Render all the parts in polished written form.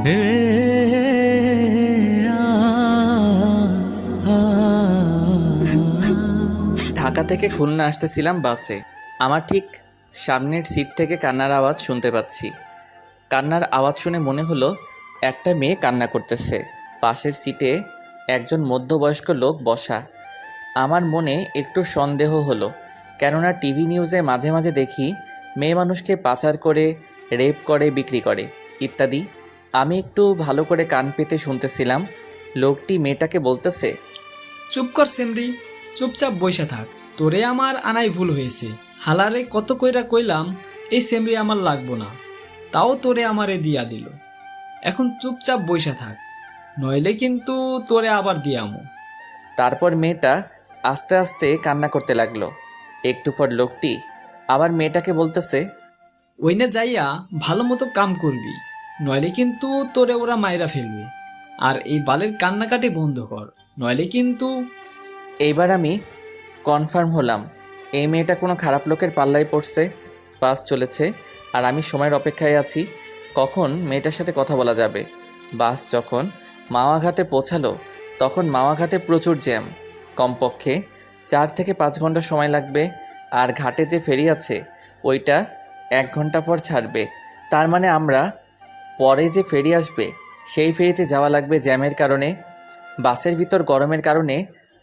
এ আ আ ঢাকা থেকে খুলনা আসতেছিলাম বাসে। আমার ঠিক সামনের সিট থেকে কান্নার আওয়াজ শুনতে পাচ্ছি। কান্নার আওয়াজ শুনে মনে হলো একটা মেয়ে কান্না করতেছে। পাশের সিটে একজন মধ্যবয়স্ক লোক বসা। আমার মনে একটু সন্দেহ হলো, কেননা টিভি নিউজে মাঝে মাঝে দেখি মেয়ে মানুষকে পাচার করে, রেপ করে, বিক্রি করে ইত্যাদি। আমি একটু ভালো করে কান পেতে শুনতেছিলাম। লোকটি মেয়েটাকে বলতেছে, চুপ কর সেমরি, চুপচাপ বইসা থাক। তোরে আমার আনাই ভুল হয়েছে। হালারে কত কইরা কইলাম এই সেমরি আমার লাগবো না, তাও তোরে আমারে দিয়া দিল। এখন চুপচাপ বইসা থাক, নইলে কিন্তু তোরে আবার দিয়ামো। তারপর মেয়েটা আস্তে আস্তে কান্না করতে লাগলো। একটু পর লোকটি আবার মেয়েটাকে বলতেছে, ওইনে যাইয়া ভালো মতো কাম করবি, নইলে কিন্তু তোরে ওরা মাইরা ফেলবে। আর এই বালের কান্নাকাটি বন্ধ কর, নইলে কিন্তু। এইবার আমি কনফার্ম হলাম এই মেয়েটা কোনো খারাপ লোকের পাল্লায় পড়ছে। বাস চলেছে আর আমি সময়ের অপেক্ষায় আছি, কখন মেয়েটার সাথে কথা বলা যাবে। বাস যখন মাওয়াঘাটে পৌঁছালো তখন মাওয়াঘাটে প্রচুর জ্যাম। কমপক্ষে 4 থেকে 5 ঘন্টা সময় লাগবে। আর ঘাটে যে ফেরি আছে ওইটা 1 ঘন্টা পর ছাড়বে। তার মানে আমরা পরে যে ফেরি আসবে সেই ফেরিতে যাওয়া লাগবে জ্যামের কারণে। বাসের ভিতর গরমের কারণে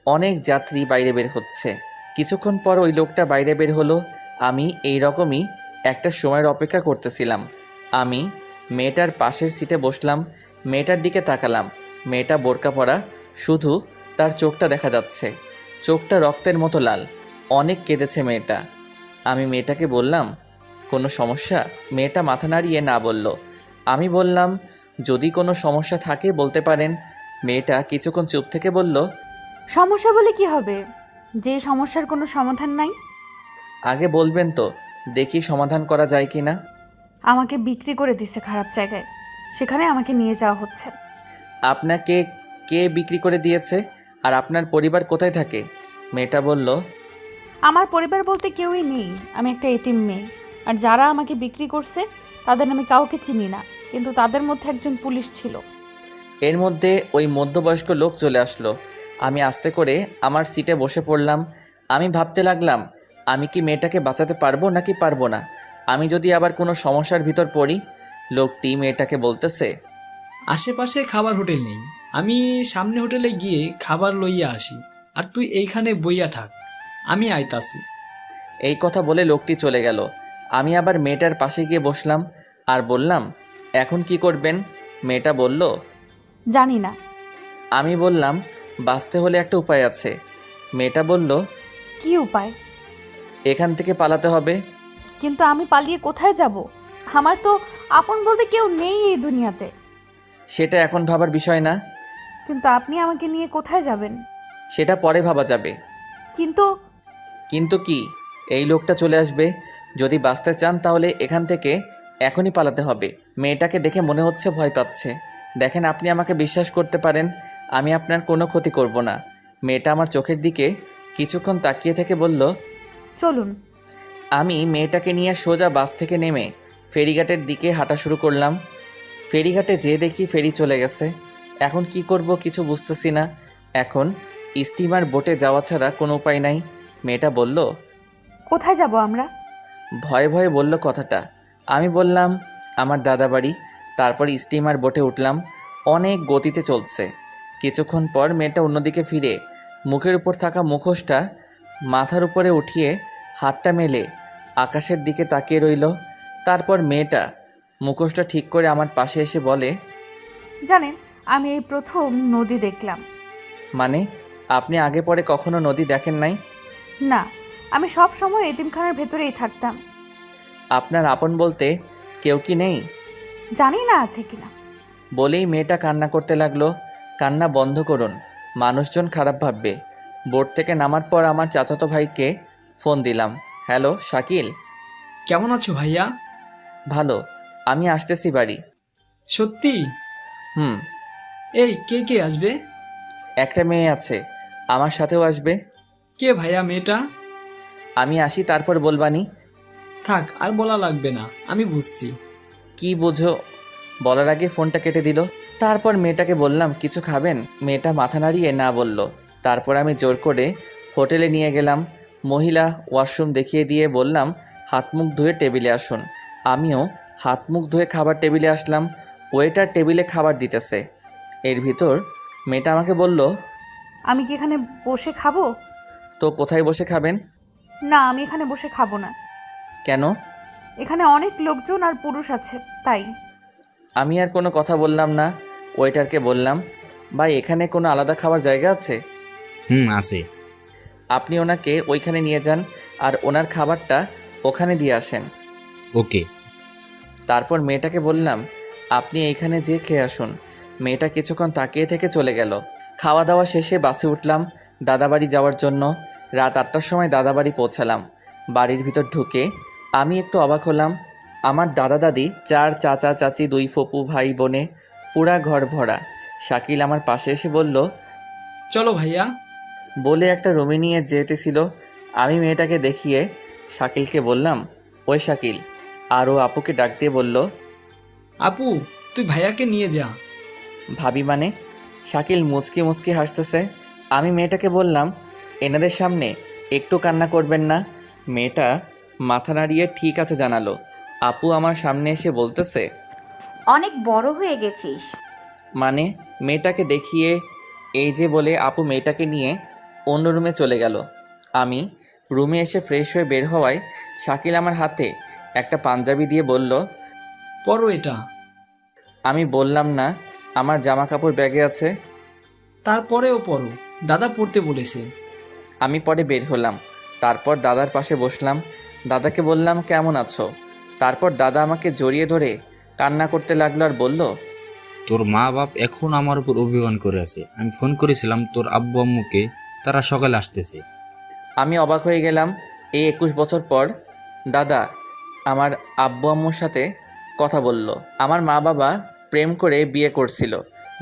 অনেক যাত্রী বাইরে বের হচ্ছে। কিছুক্ষণ পর ওই লোকটা বাইরে বের হলো। আমি এই রকমই একটা সময়ের অপেক্ষা করতেছিলাম। আমি মেয়েটার পাশের সিটে বসলাম, মেয়েটার দিকে তাকালাম। মেয়েটা বোরকা পরা, শুধু তার চোখটা দেখা যাচ্ছে। চোখটা রক্তের মতো লাল। অনেক কেঁদেছে মেয়েটা। আমি মেয়েটাকে বললাম, কোনো সমস্যা? মেয়েটা মাথা নাড়িয়ে না বলল। আমি বললাম, যদি কোনো সমস্যা থাকে বলতে পারেন। মেয়েটা কিছুক্ষণ চুপ থেকে বলল, সমস্যা বলে কি হবে, যে সমস্যার কোনো সমাধান নাই? আগে বলবেন তো, দেখি সমাধান করা যায় কি না। আমাকে বিক্রি করে দিছে খারাপ জায়গায়, সেখানে আমাকে নিয়ে যাওয়া হচ্ছে। আপনাকে কে বিক্রি করে দিয়েছে? আর আপনার পরিবার কোথায় থাকে? মেয়েটা বলল, আমার পরিবার বলতে কেউই নেই, আমি একটা এতিম মেয়ে। আর যারা আমাকে বিক্রি করছে তাদের আমি কাউকে চিনি না, কিন্তু তাদের মধ্যে একজন পুলিশ ছিল। এর মধ্যে ওই মধ্যবয়স্ক লোক চলে আসলো। আমি আস্তে করে আমার সিটে বসে পড়লাম। আমি ভাবতে লাগলাম, আমি কি মেয়েটাকে বাঁচাতে পারবো নাকি পারবো না। আমি যদি আবার কোনো সমস্যার ভিতর পড়ি। লোকটি মেয়েটাকে বলতেছে, আশেপাশে খাবার হোটেল নেই, আমি সামনে হোটেলে গিয়ে খাবার লইয়া আসি, আর তুই এইখানে বইয়া থাক, আমি আইতাছি। এই কথা বলে লোকটি চলে গেল। আমি আবার মেয়েটার পাশে গিয়ে বসলাম আর বললাম, এখন কি করবেন? মেয়েটা বলল, জানি না। আমি বললাম, বাঁচতে হলে একটা উপায় আছে। মেয়েটা বলল, কি উপায়? এখান থেকে পালাতে হবে। কিন্তু আমি পালিয়ে কোথায় যাব? আমার তো আপন বলতে কেউ নেই এই দুনিয়াতে। সেটা এখন ভাবার বিষয় না। কিন্তু আপনি আমাকে নিয়ে কোথায় যাবেন? সেটা পরে ভাবা যাবে। কিন্তু কিন্তু কি? এই লোকটা চলে আসবে। যদি বাঁচতে চান তাহলে এখান থেকে এখনই পালাতে হবে। মেয়েটাকে দেখে মনে হচ্ছে ভয় পাচ্ছে। দেখেন, আপনি আমাকে বিশ্বাস করতে পারেন, আমি আপনার কোনো ক্ষতি করব না। মেয়েটা আমার চোখের দিকে কিছুক্ষণ তাকিয়ে থেকে বলল, চলুন। আমি মেয়েটাকে নিয়ে সোজা বাস থেকে নেমে ফেরিঘাটের দিকে হাঁটা শুরু করলাম। ফেরিঘাটে যেয়ে দেখি ফেরি চলে গেছে। এখন কি করব কিছু বুঝতেছি না। এখন স্টিমার বোটে যাওয়া ছাড়া কোনো উপায় নাই। মেয়েটা বলল, কোথায় যাব আমরা? ভয়ে ভয়ে বলল কথাটা। আমি বললাম, আমার দাদা বাড়ি। তারপর স্টিমার বোটে উঠলাম। অনেক গতিতে চলছে। কিছুক্ষণ পর মেয়েটা অন্যদিকে ফিরে মুখের উপর থাকা মুখোশটা মাথার উপরে উঠিয়ে হাতটা মেলে আকাশের দিকে তাকিয়ে রইল। তারপর মেয়েটা মুখোশটা ঠিক করে আমার পাশে এসে বলে, জানেন, আমি এই প্রথম নদী দেখলাম। মানে আপনি আগে পরে কখনো নদী দেখেন নাই? না, আমি সব সময় এতিমখানার ভেতরেই থাকতাম। আপনার আপন বলতে কেউ কি নেই? জানি না আছে কিনা। বলেই মেয়েটা কান্না করতে লাগলো। কান্না বন্ধ করুন, মানুষজন খারাপ ভাববে। বোট থেকে নামার পর আমার চাচাতো ভাইকে ফোন দিলাম। হ্যালো শাকিল। কেমন আছো ভাইয়া? ভালো, আমি আসতেছি বাড়ি। সত্যি? হুম। এই কে কে আসবে? একটা মেয়ে আছে, আমার সাথেও আসবে। কে ভাইয়া মেয়েটা? আমি আসি তারপর বলবানি। থাক, আর বলা লাগবে না, আমি বুঝছি। কি বোঝো? বলার আগে ফোনটা কেটে দিল। তারপর মেয়েটাকে বললাম কিছু খাবেন? মেয়েটা মাথা নাড়িয়ে না বলল। তারপর আমি জোর করে হোটেলে নিয়ে গেলাম। মহিলা ওয়াশরুম দেখিয়ে দিয়ে বললাম হাত মুখ ধুয়ে টেবিলে আসুন। আমিও হাত মুখ ধুয়ে খাবার টেবিলে আসলাম। ওয়েটার টেবিলে খাবার দিতেছে। এর ভিতর মেয়েটা আমাকে বলল, আমি কি এখানে বসে খাবো? তো কোথায় বসে খাবেন? না, আমি এখানে বসে খাবো না। কেন? এখানে অনেক লোকজন আর পুরুষ আছে, তাই। আমি আর কোনো কথা বললাম না। ওয়েটারকে বললাম, ভাই এখানে কোনো আলাদা খাবার জায়গা আছে? আছে। আপনি ওনাকে ওইখানে নিয়ে যান আর ওনার খাবারটা ওখানে দিয়ে আসেন। ওকে। তারপর মেয়েটাকে বললাম আপনি এইখানে যেয়ে খেয়ে আসুন। মেয়েটা কিছুক্ষণ তাকিয়ে থেকে চলে গেল। খাওয়া দাওয়া শেষে বাসে উঠলাম দাদাবাড়ি যাওয়ার জন্য। রাত 8টার সময় দাদাবাড়ি পৌঁছালাম। বাড়ির ভিতর ঢুকে আমি একটু অবাক হলাম। আমার দাদা দাদি, 4 চাচা চাচি, 2 ফুপু, ভাই বোনে পুরা ঘর ভরা। শাকিল আমার পাশে এসে বলল, চলো ভাইয়া। বলে একটা রুমে নিয়ে যেতেছিল। আমি মেয়েটাকে দেখিয়ে শাকিলকে বললাম, ওই শাকিল। আর ও আপুকে ডাক দিয়ে বলল, আপু, তুই ভাইয়াকে নিয়ে যা। ভাবি মানে? শাকিল মুচকি মুচকি হাসতেছে। আমি মেয়েটাকে বললাম, এনাদের সামনে একটু কান্না করবেন না। মেয়েটা মাথা নাড়িয়ে ঠিক আছে জানালো। আপু আমার সামনে এসে বলতেছে, অনেক বড় হয়ে গেছিস। মানে? মেয়েটাকে দেখিয়ে এই যে বলে আপু মেয়েটাকে নিয়ে অন্য রুমে চলে গেল। আমি রুমে এসে ফ্রেশ হয়ে বের হওয়ায় শাকিল আমার হাতে একটা পাঞ্জাবি দিয়ে বলল, পরো এটা। আমি বললাম না আমার জামা কাপড় ব্যাগে আছে। তারপরেও পরো, দাদা পড়তে বলেছে। আমি পরে বের হলাম। তারপর দাদার পাশে বসলাম। দাদাকে বললাম কেমন আছো? তারপর দাদা আমাকে জড়িয়ে ধরে কান্না করতে লাগলো আর বলল, তোর মা বাপ এখন আমার উপর অভিমান করে আছে। আমি ফোন করেছিলাম তোর আব্বু আম্মুকে, তারা সকালে আসতেছে। আমি অবাক হয়ে গেলাম। এই 21 বছর পর দাদা আমার আব্বু আম্মুর সাথে কথা বলল। আমার মা বাবা প্রেম করে বিয়ে করছিল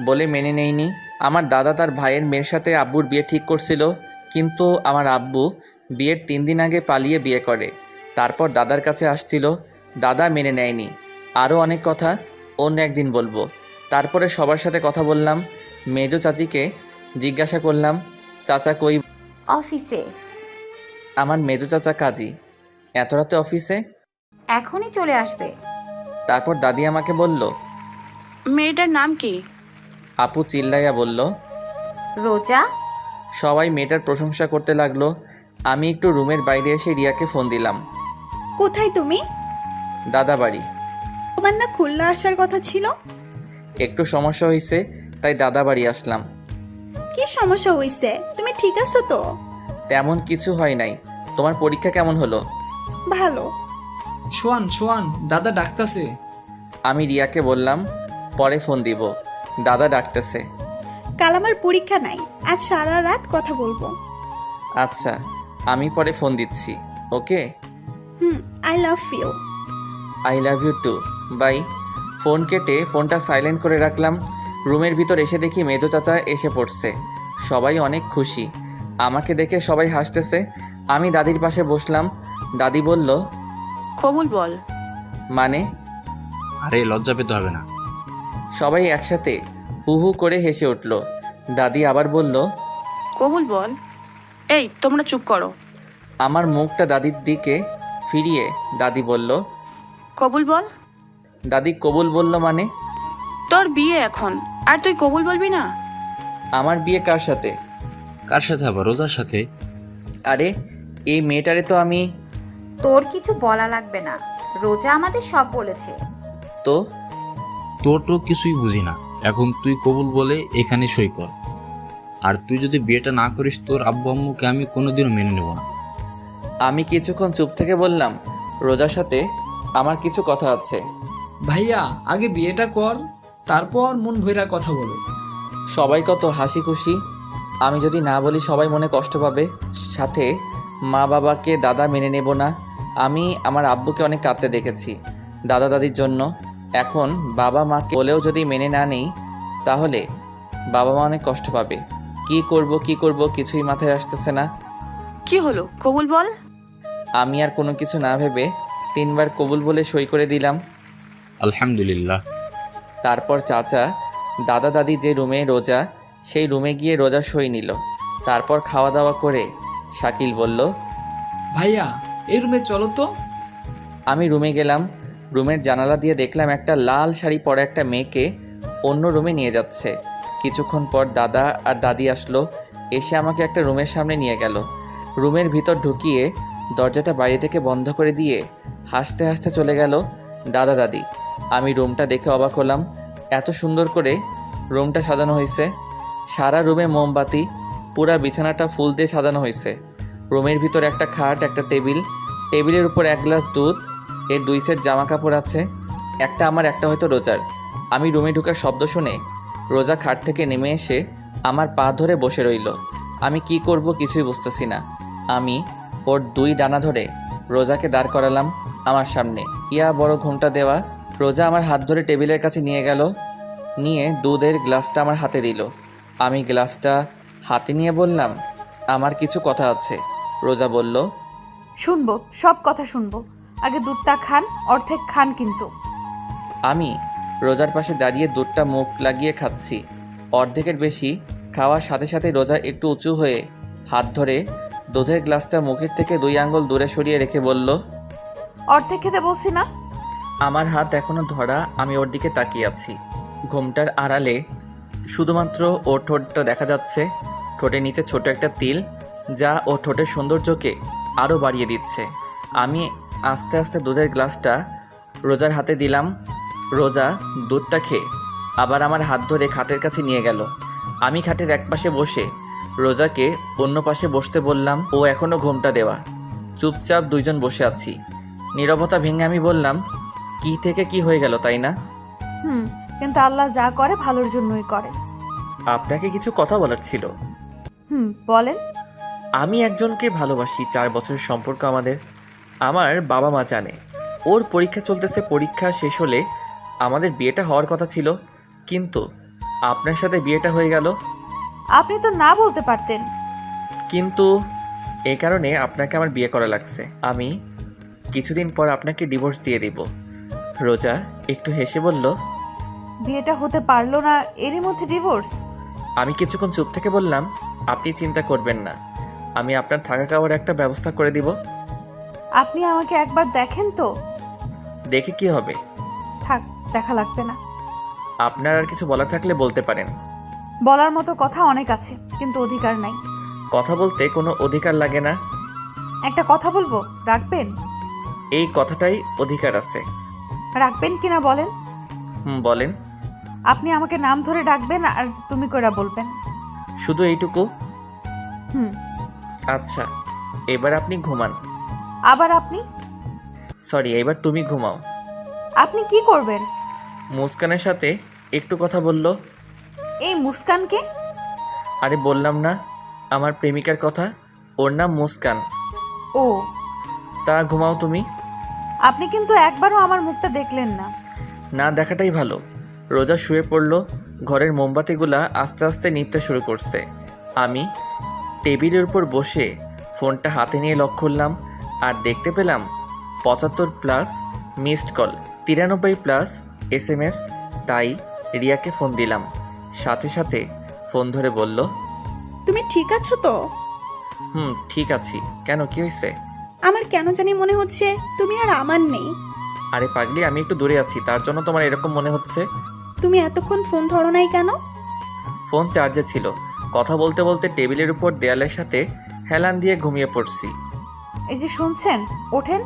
বলে মেনে নেয়নি। আমার দাদা তার ভাইয়ের মেয়ের সাথে আব্বুর বিয়ে ঠিক করছিল, কিন্তু আমার আব্বু বিয়ের 3 দিন আগে পালিয়ে বিয়ে করে। তারপর দাদার কাছে আসছিল, দাদা মেনে নেয়নি। আরও অনেক কথা অন্য একদিন বলবো। তারপরে সবার সাথে কথা বললাম। মেজো চাচিকে জিজ্ঞাসা করলাম, চাচা কই? অফিসে। আমার মেজো চাচা কাজী। এত রাতে অফিসে? এখনই চলে আসবে। তারপর দাদি আমাকে বলল, মেয়েটার নাম কি? আপু চিল্লাইয়া বলল। রোজা। সবাই মেয়েটার প্রশংসা করতে লাগলো। আমি একটু রুমের বাইরে এসে রিয়াকে ফোন দিলাম। কোথায় তুমি? দাদা বাড়ি। তোমার না খুলনা আসার কথা ছিল? একটু সমস্যা হয়েছে তাই দাদা বাড়ি আসলাম। কি সমস্যা হইছে? তুমি ঠিক আছো তো? তেমন কিছু হয় নাই। তোমার পরীক্ষা কেমন হলো? ভালো। শোয়ান শোয়ান, দাদা ডাকতাছে। আমি রিয়াকে বললাম পরে ফোন দিব, দাদা ডাকতেছে। কাল আমার পরীক্ষা নাই, আজ সারা রাত কথা বলবো। আচ্ছা, আমি পরে ফোন দিচ্ছি। Okay, I love you. I love you too. Bye. Phone কেটে ফোনটা সাইলেন্ট করে রাখলাম। রুমের ভিতর এসে দেখি মেজো চাচা এসে পড়ছে। সবাই অনেক খুশি। আমাকে দেখে সবাই হাসতেছে। আমি দাদির পাশে বসলাম। দাদি বলল, কবুল বল। মানে? আরে লজ্জা পেতে হবে না। সবাই একসাথে হু হু করে হেসে উঠল। দাদি আবার বলল, কবুল বল। এই তোমরা চুপ করো। আমার মুখটা দাদির দিকে ফিরিয়ে দাদি বলল, কবুল বল। দাদি কবুল বলল মানে? তোর বিয়ে এখন, আর তুই কবুল বলবি না? আমার বিয়ে কার সাথে? কার সাথে? আবার রোজার সাথে। আরে এই মেয়েটারে তো আমি। তোর কিছু বলা লাগবে না, রোজা আমাদের সব বলেছে। তো তোর তো কিছুই বুঝি না। এখন তুই কবুল বলে এখানে সই কর। আর তুই যদি বিয়েটা না করিস তোর আব্বু আম্মুকে আমি কোনোদিনও মেনে নেব না। আমি কিছুক্ষণ চুপ থেকে বললাম, রোজার সাথে আমার কিছু কথা আছে। ভাইয়া আগে বিয়েটা কর, তারপর মন ভইরা কথা বলো। সবাই কত হাসি খুশি। আমি যদি না বলি সবাই মনে কষ্ট পাবে। সাথে মা বাবাকে দাদা মেনে নেব না। আমি আমার আব্বুকে অনেক কাঁদতে দেখেছি দাদা দাদির জন্য। এখন বাবা মাকে বলেও যদি মেনে না নেই তাহলে বাবা মা অনেক কষ্ট পাবে। কি করব কিছুই মাথায় আসতেছে না। কি হলো, কবুল বল। আমি আর কোনো কিছু না ভেবে 3 বার কবুল বলে সই করে দিলাম। আলহামদুলিল্লাহ। তারপর চাচা দাদা দাদি যে রুমে রোজা, সেই রুমে গিয়ে রোজা সই নিল। তারপর খাওয়া দাওয়া করে শাকিল বলল, ভাইয়া এই রুমে চলো তো। আমি রুমে গেলাম। রুমের জানালা দিয়ে দেখলাম একটা লাল শাড়ি পরা একটা মেয়েকে অন্য রুমে নিয়ে যাচ্ছে। কিছুক্ষণ পর দাদা আর দাদি আসলো, এসে আমাকে একটা রুমের সামনে নিয়ে গেল। রুমের ভিতর ঢুকিয়ে দরজাটা বাইরে থেকে বন্ধ করে দিয়ে হাসতে হাসতে চলে গেল দাদা দাদি। আমি রুমটা দেখে অবাক হলাম, এত সুন্দর করে রুমটা সাজানো হয়েছে। সারা রুমে মোমবাতি, পুরা বিছানাটা ফুল দিয়ে সাজানো হয়েছে। রুমের ভিতর একটা খাট, একটা টেবিল, টেবিলের উপর এক গ্লাস দুধ, এর 2 সেট জামা কাপড় আছে, একটা আমার একটা হয়তো রোজার। আমি রুমে ঢোকার শব্দ শুনে রোজা খাট থেকে নেমে এসে আমার পা ধরে বসে রইল। আমি কি করব কিছুই বুঝতেছি না। আমি ওর 2 ডানা ধরে রোজাকে দাঁড় করালাম আমার সামনে। ইয়া বড় ঘুমটা দেওয়া। রোজা আমার হাত ধরে টেবিলের কাছে নিয়ে গেল, নিয়ে দুধের গ্লাসটা আমার হাতে দিল। আমি গ্লাসটা হাতে নিয়ে বললাম, আমার কিছু কথা আছে। রোজা বলল, শুনবো, সব কথা শুনবো। আগে দুধটা খান, অর্ধেক খান কিন্তু। আমি রোজার পাশে দাঁড়িয়ে দুধটা মুখ লাগিয়ে খাচ্ছি। অর্ধেকের বেশি খাওয়ার সাথে সাথে রোজা একটু উঁচু হয়ে হাত ধরে দুধের গ্লাসটা মুখের থেকে 2 আঙ্গুল দূরে সরিয়ে রেখে বলল, অর্ধেক খেতে বলছি না? আমার হাত এখনো ধরা। আমি ওর দিকে তাকিয়ে আছি। ঘুমটার আড়ালে শুধুমাত্র ওর ঠোঁটটা দেখা যাচ্ছে। ঠোঁটের নিচে ছোট একটা তিল, যা ওর ঠোঁটের সৌন্দর্যকে আরও বাড়িয়ে দিচ্ছে। আমি আস্তে আস্তে দুধের গ্লাসটা রোজার হাতে দিলাম। রোজা দুধটা খেয়ে আবার আমার হাত ধরে খাটের কাছে নিয়ে গেল। আমি খাটের এক পাশে বসে রোজাকে অন্য পাশে বসতে বললাম। ও এখনও ঘুমটা দেওয়া। চুপচাপ 2 জন বসে আছি। নীরবতা ভেঙে আমি বললাম, কি থেকে কি হয়ে গেল, তাই না? কিন্তু আল্লাহ যা করে ভালোর জন্যই করে। আপনাকে কিছু কথা বলার ছিল। বলেন। আমি একজনকে ভালোবাসি। 4 বছরের সম্পর্ক আমাদের। আমার বাবা মা জানে। ওর পরীক্ষা চলতেছে। পরীক্ষা শেষ হলে আমাদের বিয়েটা হওয়ার কথা ছিল, কিন্তু আপনার সাথে বিয়েটা হয়ে গেল। আপনি তো না বলতে পারতেন। কিন্তু এই কারণে আপনাকে আমার বিয়ে করা লাগছে। আমি কিছুদিন পর আপনাকে ডিভোর্স দিয়ে দিব। রোজা একটু হেসে বলল, বিয়েটা হতে পারলো না, এরই মধ্যে ডিভোর্স? আমি কিছুক্ষণ চুপ থেকে বললাম, আপনি চিন্তা করবেন না, আমি আপনার থাকা খাওয়ার একটা ব্যবস্থা করে দিব। আপনি আমাকে একবার দেখেন তো। দেখে কি হবে? থাক, দেখা লাগবে না। আপনার আর কিছু বলার থাকলে বলতে পারেন। বলার মতো কথা অনেক আছে, কিন্তু অধিকার নাই। কথা বলতে কোনো অধিকার লাগে না। একটা কথা বলবো, রাখবেন? এই কথাটাই অধিকার আছে। রাখবেন কিনা বলেন? বলেন। আপনি আমাকে নাম ধরে ডাকবেন আর তুমি কইরা বলবেন। শুধু এইটুকু? হুম। আচ্ছা, এবার আপনি ঘুমান। আবার আপনি? সরি, এবার তুমি ঘুমাও। আপনি কি করবেন? মুস্কানের সাথে একটু কথা বলল। এই মুস্কানকে? আরে বললাম না, আমার প্রেমিকার কথা। ওর নাম মুস্কান। ও। তা ঘুমাও তুমি। আপনি কিন্তু একবারও আমার মুখটা দেখলেন না। না দেখাটাই ভালো। রোজা শুয়ে পড়ল। ঘরের মোমবাতিগুলা আস্তে আস্তে নিভতে শুরু করছে। আমি টেবিলের উপর বসে ফোনটা হাতে নিয়ে লক করলাম, আর দেখতে পেলাম 75+ মিসড কল, 93+ SMS। তাই রিয়াকে ফোন দিলাম। সাথে সাথে ফোন ধরে বলল, তুমি ঠিক আছো তো? ঠিক আছি। কেন, কি হয়েছে? আমার কেন জানি মনে হচ্ছে তুমি আর আমার নেই। আরে পাগলি, আমি একটু দূরে আছি, তার জন্য তোমার এরকম মনে হচ্ছে। তুমি এতক্ষণ ফোন ধরো নাই কেন? ফোন চার্জে ছিল। কথা বলতে বলতে টেবিলের উপর দেয়ালের সাথে হেলান দিয়ে ঘুমিয়ে পড়ছি। এই যে শুনছেন, ওঠেন,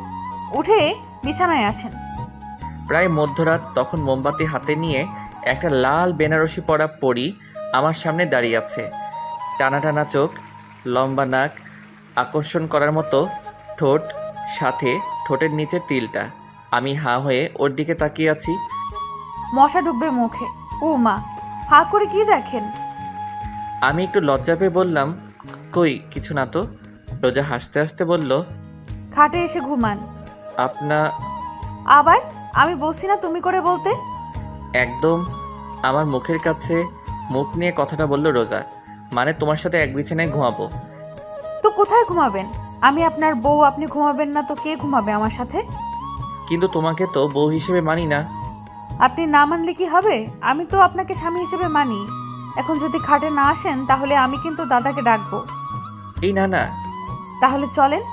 উঠে বিছানায় আসেন। প্রায় মধ্যরাত। তখন মোমবাতি হাতে নিয়ে একটা লাল বেনারসি পরা পরী আমার সামনে দাঁড়িয়ে আছে। টানা টানা চোখ, লম্বা নাক, আকর্ষণ করার মতো ঠোঁট, সাথে ঠোঁটের নিচের তিলটা। আমি হাঁ হয়ে ওর দিকে তাকিয়ে আছি। মশা ঢুকবে মুখে। ও মা, হা করে কি দেখেন? আমি একটু লজ্জা পেয়ে বললাম, কই কিছু না তো। রোজা হাসতে হাসতে বলল, খাটে এসে ঘুমান। আবার আমি বলছি না তুমি করে বলতে? একদম আমার মুখের কাছে মুখ নিয়ে কথাটা বলল রোজা। মানে তোমার সাথে এক বিছানায় ঘুমাবো। তো কোথায় ঘুমাবেন? আমি আপনার বউ, আপনি ঘুমাবেন না তো কে ঘুমাবে আমার সাথে? কিন্তু তোমাকে তো বউ হিসেবে মানি না। আপনি না মানলে কি হবে? আমি তো আপনাকে স্বামী হিসেবে মানি। এখন যদি খাটে না আসেন তাহলে আমি কিন্তু দাদাকে ডাকবো। এই না না, তাহলে চলেন।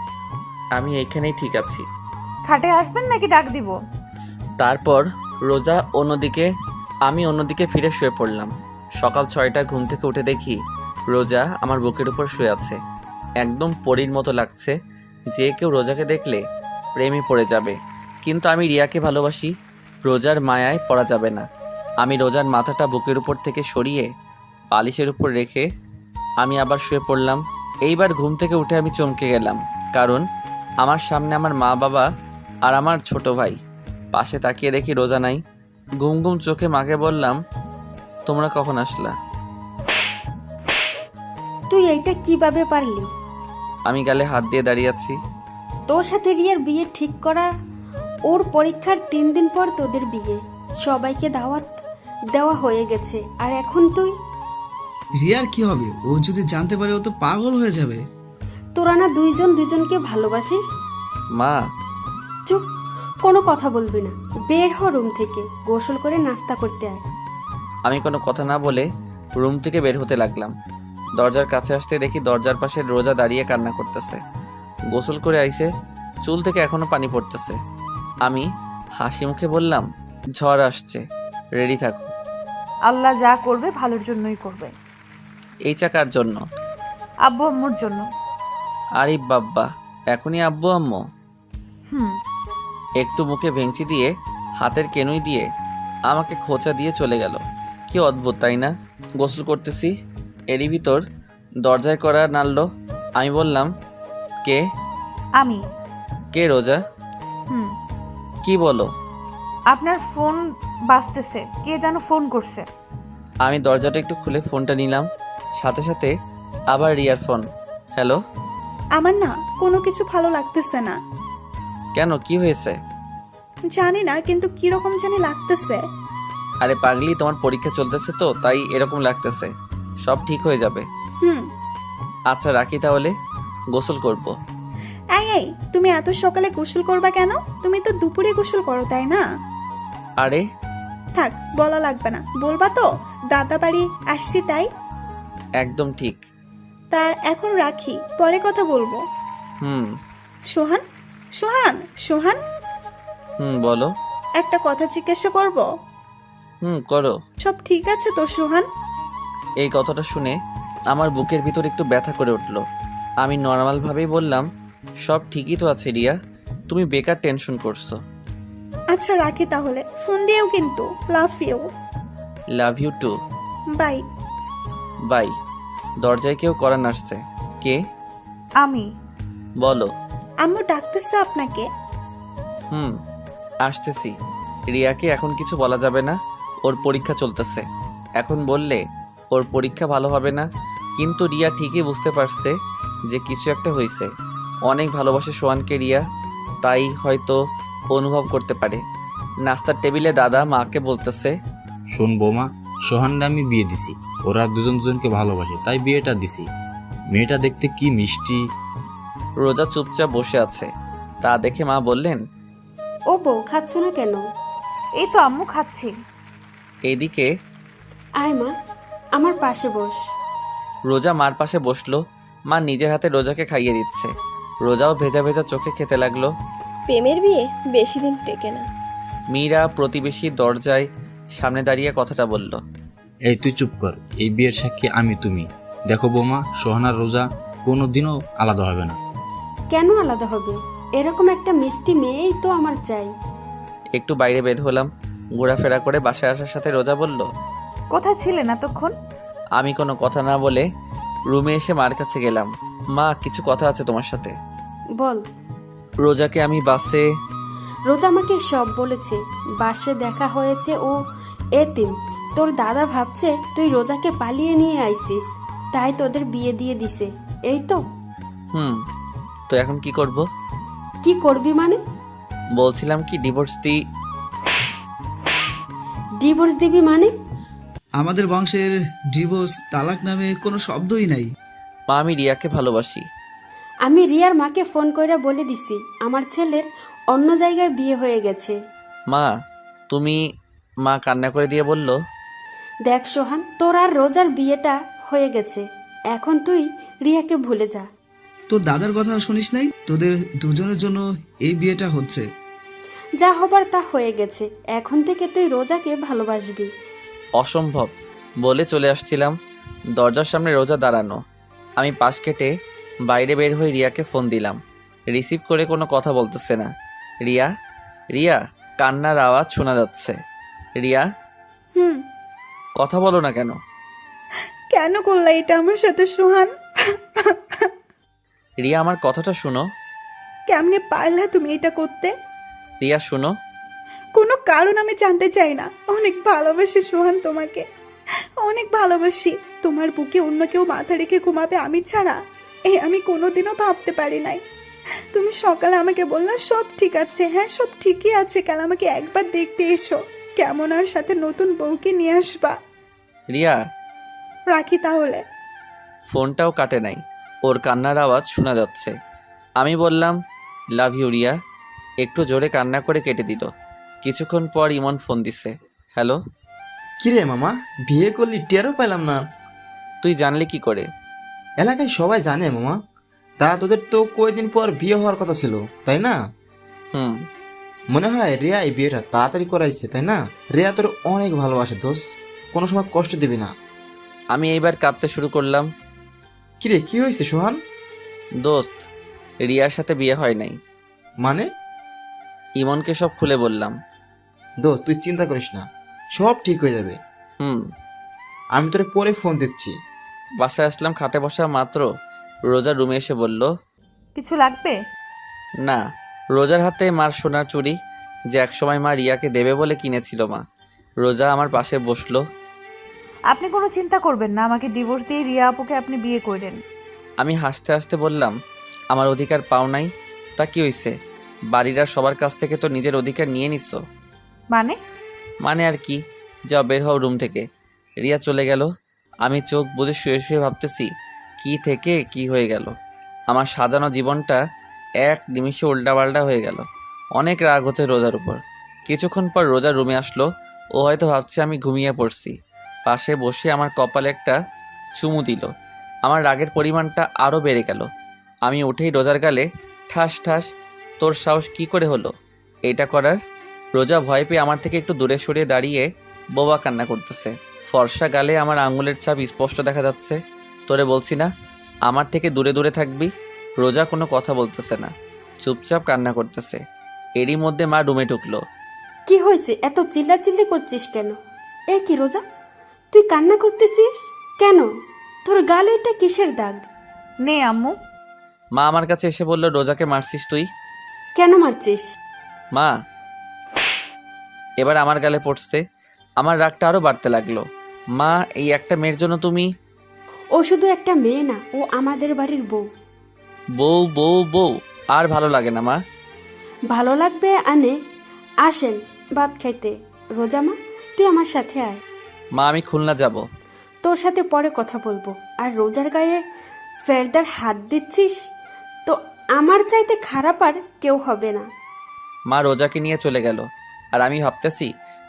আমি এইখানেই ঠিক আছি। খাটে আসবেন নাকি ডাক দিব? তারপর রোজা অন্যদিকে, আমি অন্যদিকে ফিরে শুয়ে পড়লাম। সকাল 6টায় ঘুম থেকে উঠে দেখি রোজা আমার বুকের উপর শুয়ে আছে। একদম পরীর মতো লাগছে, যে কেউ রোজাকে দেখলে প্রেমে পড়ে যাবে। কিন্তু আমি রিয়াকে ভালোবাসি, রোজার মায়ায় পড়া যাবে না। আমি রোজার মাথাটা বুকের উপর থেকে সরিয়ে বালিশের উপর রেখে আমি আবার শুয়ে পড়লাম। এইবার ঘুম থেকে উঠে আমি চমকে গেলাম, কারণ আমার সামনে আমার মা বাবা আর আমার ছোট ভাই। পাশে তাকিয়ে দেখি রোজা নাই। ঘুম ঘুম চোখে মাকে বললাম, তোমরা কখন আসলা? তুই এইটা কিভাবে পারলি? আমি গালে হাত দিয়ে দাঁড়িয়ে আছি। তোর সাথে রিয়ার বিয়ে ঠিক করা, ওর পরীক্ষার 3 দিন পর তোদের বিয়ে, সবাইকে দাওয়াত দেওয়া হয়ে গেছে, আর এখন তুই? রিয়ার কি হবে? ও যদি জানতে পারে ও তো পাগল হয়ে যাবে। তোরা না দুইজন দুইজনকে ভালোবাসিস? মা, চুপ, কোনো কথা বলবি না। বের হ রুম থেকে, গোসল করে নাস্তা করতে আয়। আমি কোনো কথা না বলে রুম থেকে বের হতে লাগলাম। দরজার কাছে আসতে দেখি দরজার পাশে রোজা দাঁড়িয়ে কান্না করতেছে। গোসল করে আইছে, চুল থেকে এখনো পানি পড়তেছে। আমি হাসি মুখে বললাম, ঝড় আসছে, রেডি থাকো। আল্লাহ যা করবে ভালোর জন্যই করবে। এই চাকার জন্য? আব্বু আম্মুর জন্য। আরে বাব্বা, এখনই আব্বু আম্মু? হুম। একটু মুখে ভেঙচি দিয়ে হাতের কেনুই দিয়ে আমাকে খোঁচা দিয়ে চলে গেল। কি অদ্ভুত, তাই না? গোসল করতেছি, এরই ভিতর দরজায় করা নাড়লো। আমি বললাম, কে? আমি। কে রোজা? হুম। কি বলো? আপনার ফোন বাজতেছে, কে যেন ফোন করছে। আমি দরজাটা একটু খুলে ফোনটা নিলাম, সাথে সাথে আবার রিয়ার ফোন। হ্যালো। আমার না কোনো কিছু ভালো লাগতেছে না। কেন, কি হয়েছে? জানি না, কিন্তু কিরকম জানি লাগতেছে। আরে পাগলি, তোমার পরীক্ষা চলতেছে তো তাই এরকম লাগতেছে, সব ঠিক হয়ে যাবে। হুম। আচ্ছা রাখি তাহলে, গোসল করব। এই তুমি এত সকালে গোসল করবা কেন? তুমি তো দুপুরে গোসল করো, তাই না? আরে থাক, বলা লাগবে না। বলবা তো দাদা বাড়ি আসছি তাই? একদম ঠিক। তা এখন রাখি, পরে কথা বলবো। হুম। সোহান, সোহান, সোহান, বলো। একটা কথা জিজ্ঞাসা করব? করো। সব ঠিক আছে তো সোহান? এই কথাটা শুনে আমার বুকের ভিতর একটু ব্যথা করে উঠল। আমি নর্মালভাবেই বললাম, সব ঠিকই তো আছে রিয়া, তুমি বেকার টেনশন করছো। আচ্ছা রাখি তাহলে, ফোন দিও কিন্তু। Love you. Love you too. Bye. Bye. দরজায় কেউ করা নাড়ছে। কে? আমি। বলো। আম্মু ডাকতেছে আপনাকে। আসতেছি। রিয়াকে এখন কিছু বলা যাবে না, ওর পরীক্ষা চলতেছে। এখন বললে ওর পরীক্ষা ভালো হবে না। কিন্তু রিয়া ঠিকই বুঝতে পারছে যে কিছু একটা হয়েছে। অনেক ভালোবাসে সোহানকে রিয়া, তাই হয়তো অনুভব করতে পারে। নাস্তার টেবিলে দাদা মাকে বলতেছে, শোন বৌমা, সোহানরা আমি বিয়ে দিছি, ওরা দুজন দুজনকে ভালোবাসে তাই বিয়েটা দিছি। মেয়েটা দেখতে কি মিষ্টি। রোজা চুপচাপ বসে আছে, তা দেখে মা বললেন, ও বউ, খাচ্ছ না কেন? এই তো আম্মু খাচ্ছি। এইদিকে আয় মা, আমার পাশে বস। রোজা মার পাশে বসলো। মা নিজের হাতে রোজাকে খাইয়ে দিচ্ছে। রোজাও ভেজা ভেজা চোখে খেতে লাগলো। প্রেমের বিয়ে বেশি দিন টেকে না। মীরা প্রতিবেশী দরজায় সামনে দাঁড়িয়ে কথাটা বলল। এই তুই চুপ কর, এই বিয়ের সাক্ষী আমি তুমি। দেখো বৌমা, সোহানার রোজা কোনোদিনও আলাদা হবে না। কেন আলাদা হবে? এরকম একটা মিষ্টি মেয়েই তো আমার চাই। একটু বাইরে বের হলাম। ঘোরাফেরা করে বাসায় আসার সাথে রোজা বলল, কোথায় ছিলেন এতক্ষণ? আমি কোনো কথা না বলে রুমে এসে মার কাছে গেলাম। মা, কিছু কথা আছে তোমার সাথে। বল। রোজাকে আমি বাসে। রোজা আমাকে সব বলেছে। বাসে দেখা হয়েছে, ও এতিম। তোর দাদা ভাবছে তুই রোজাকে পালিয়ে নিয়ে আইছিস, তাই তোদের বিয়ে দিয়ে দিছে, এই তো। তো এখন কি করব? কি করবি মানে? বলছিলাম কি ডিভোর্স ডিভোর্স দিবি মানে? আমাদের বংশের ডিভোর্স তালাক নামে কোনো শব্দই নাই। মা, আমি রিয়াকে ভালোবাসি। আমি রিয়ার মাকে ফোন করে বলে দিছি আমার ছেলের অন্য জায়গায় বিয়ে হয়ে গেছে। মা, তুমি মা কান্না করে দিয়ে বলল, দেখ সোহান, তোর আর রোজার বিয়েটা হয়ে গেছে, এখন তুই রিয়াকে ভুলে যা। তোর দাদার কথা শুনিস নাই? তোদের দুজনের জন্য এই বিয়েটা হচ্ছে। যা হবার তা হয়ে গেছে, এখন থেকে তুই রোজাকে ভালোবাসবি। অসম্ভব বলে চলে আসছিলাম, দরজার সামনে রোজা দাঁড়ানো। আমি পাশ কেটে বাইরে বের হয়ে রিয়াকে ফোন দিলাম। রিসিভ করে কোনো কথা বলতেছে না। রিয়া, রিয়া, কান্নার আওয়াজ শোনা যাচ্ছে। রিয়া, হুম। কথা বলো না কেন? কেন করলা এটা আমার সাথে সোহান? রিয়া, আমার কথাটা শুনো। কেমনে পারলা তুমি এটা করতে? রিয়া শুনো। কোনো কারণ আমি জানতে চাই না। অনেক ভালোবাসি সোহান তোমাকে, অনেক ভালোবাসি। তোমার বুকে অন্য কেউ মাথা রেখে ঘুমাবে আমি ছাড়া, আমি কোনোদিনও ভাবতে পারি নাই। তুমি সকালে আমাকে বললা সব ঠিক আছে। হ্যাঁ, সব ঠিকই আছে, কাল আমাকে একবার দেখতে এসো, কেমন আর সাথে নতুন বউকে নিয়ে আসবা। রিয়া, রাখি তাহলে। ফোনটাও কাটে নাই, ওর কান্নার আওয়াজ শোনা যাচ্ছে। আমি বললাম, লাভ ইউ রিয়া। একটু জোরে কান্না করে কেটে দিল। কিছুক্ষণ পর ইমন ফোন দিছে। হ্যালো। কিরে মামা, বিয়ে করলি টেরও পেলাম না। তুই জানলি কি করে? এলাকায় সবাই জানে মামা। তা তোদের তো কয়েকদিন পর বিয়ে হওয়ার কথা ছিল, তাই না? হুম। মনে হয় রিয়া এই বিয়েটা তাড়াতাড়ি করাইছে, তাই না? রিয়া তোর অনেক ভালোবাসে দোস্ত, কোনো সময় কষ্ট দিবি না। আমি এইবার কাঁদতে শুরু করলাম। কিরে, কি হয়েছে সোহান? দোস্ত, রিয়ার সাথে বিয়ে হয় নাই। মানে? ইমনকে সব খুলে বললাম। দোস্ত তুই চিন্তা করিস না, সব ঠিক হয়ে যাবে। হুম। আমি তোরে পরে ফোন দিচ্ছি। বাসায় আসলাম, খাটে বসা মাত্র রোজার রুমে এসে বলল, কিছু লাগবে? না। রোজার হাতে মার সোনার চুড়ি, যে একসময় মা রিয়াকে দেবে বলে কিনেছিল মা। রোজা আমার পাশে বসলো। আপনি কোনো চিন্তা করবেন না, আমাকে ডিভোর্স দিয়ে রিয়া আপুকে আপনি বিয়ে করেন। আমি হাসতে হাসতে বললাম, আমার অধিকার পাও নাই? তা কি হইছে? বাড়ির আর সবার কাছ থেকে তো নিজের অধিকার নিয়ে নিচ্ছ। মানে আর কি, যাও বের হও রুম থেকে। রিয়া চলে গেল। আমি চোখ বুজে শুয়ে শুয়ে ভাবতেছি কি থেকে কি হয়ে গেল। আমার সাজানো জীবনটা এক নিমিষে উল্টাপাল্টা হয়ে গেল। অনেক রাগ হচ্ছে রোজার উপর। কিছুক্ষণ পর রোজা রুমে আসলো। ও হয়তো ভাবছে আমি ঘুমিয়ে পড়ছি। পাশে বসে আমার কপালে একটা চুমু দিল। আমার রাগের পরিমাণটা আরও বেড়ে গেল। আমি উঠেই রোজার গালে ঠাস ঠাস। তোর সাহস কি করে হলো এটা করার? রোজা ভয় পেয়ে আমার থেকে একটু দূরে সরিয়ে দাঁড়িয়ে বোবা কান্না করতেছে। ফর্সা গালে আমার আঙুলের ছাপ স্পষ্ট দেখা যাচ্ছে। তোরে বলছি না আমার থেকে দূরে দূরে থাকবি? রোজা কোনো কথা বলতেছে না, চুপচাপ কান্না করতেছে। এরই মধ্যে মা রুমে ঢুকলো। কি হয়েছে, এত চিল্লাচিল্লি করছিস কেন? এ কি রোজা, তুই কান্না করতেছিস কেন? তোর গালে এটা কিসের দাগ? নে আম্মু। মা আমার কাছে এসে বলল, রোজাকে মারছিস তুই? কেন মারছিস? মা এবার আমার গালে পড়ছে। আমার রাগটা আরও বাড়তে লাগলো। মা, এই একটা মেয়ের জন্য তুমি? ও শুধু একটা মেয়ে না, ও আমাদের বাড়ির বউ। বউ বউ বউ আর ভালো লাগে না মা। ভালো লাগবে আনে। আসেন ভাত খাইতে। রোজা মা, তুই আমার সাথে আয়। মা, আমি খুলনা যাব। তোর সাথে পরে কথা বলবো। আর রোজার গায়ে ফেরদার হাত দিচ্ছিস তো আমার চাইতে খারাপ আর কেউ হবে না। মা রোজাকে নিয়ে চলে গেল। আর আমি ভাবতেছি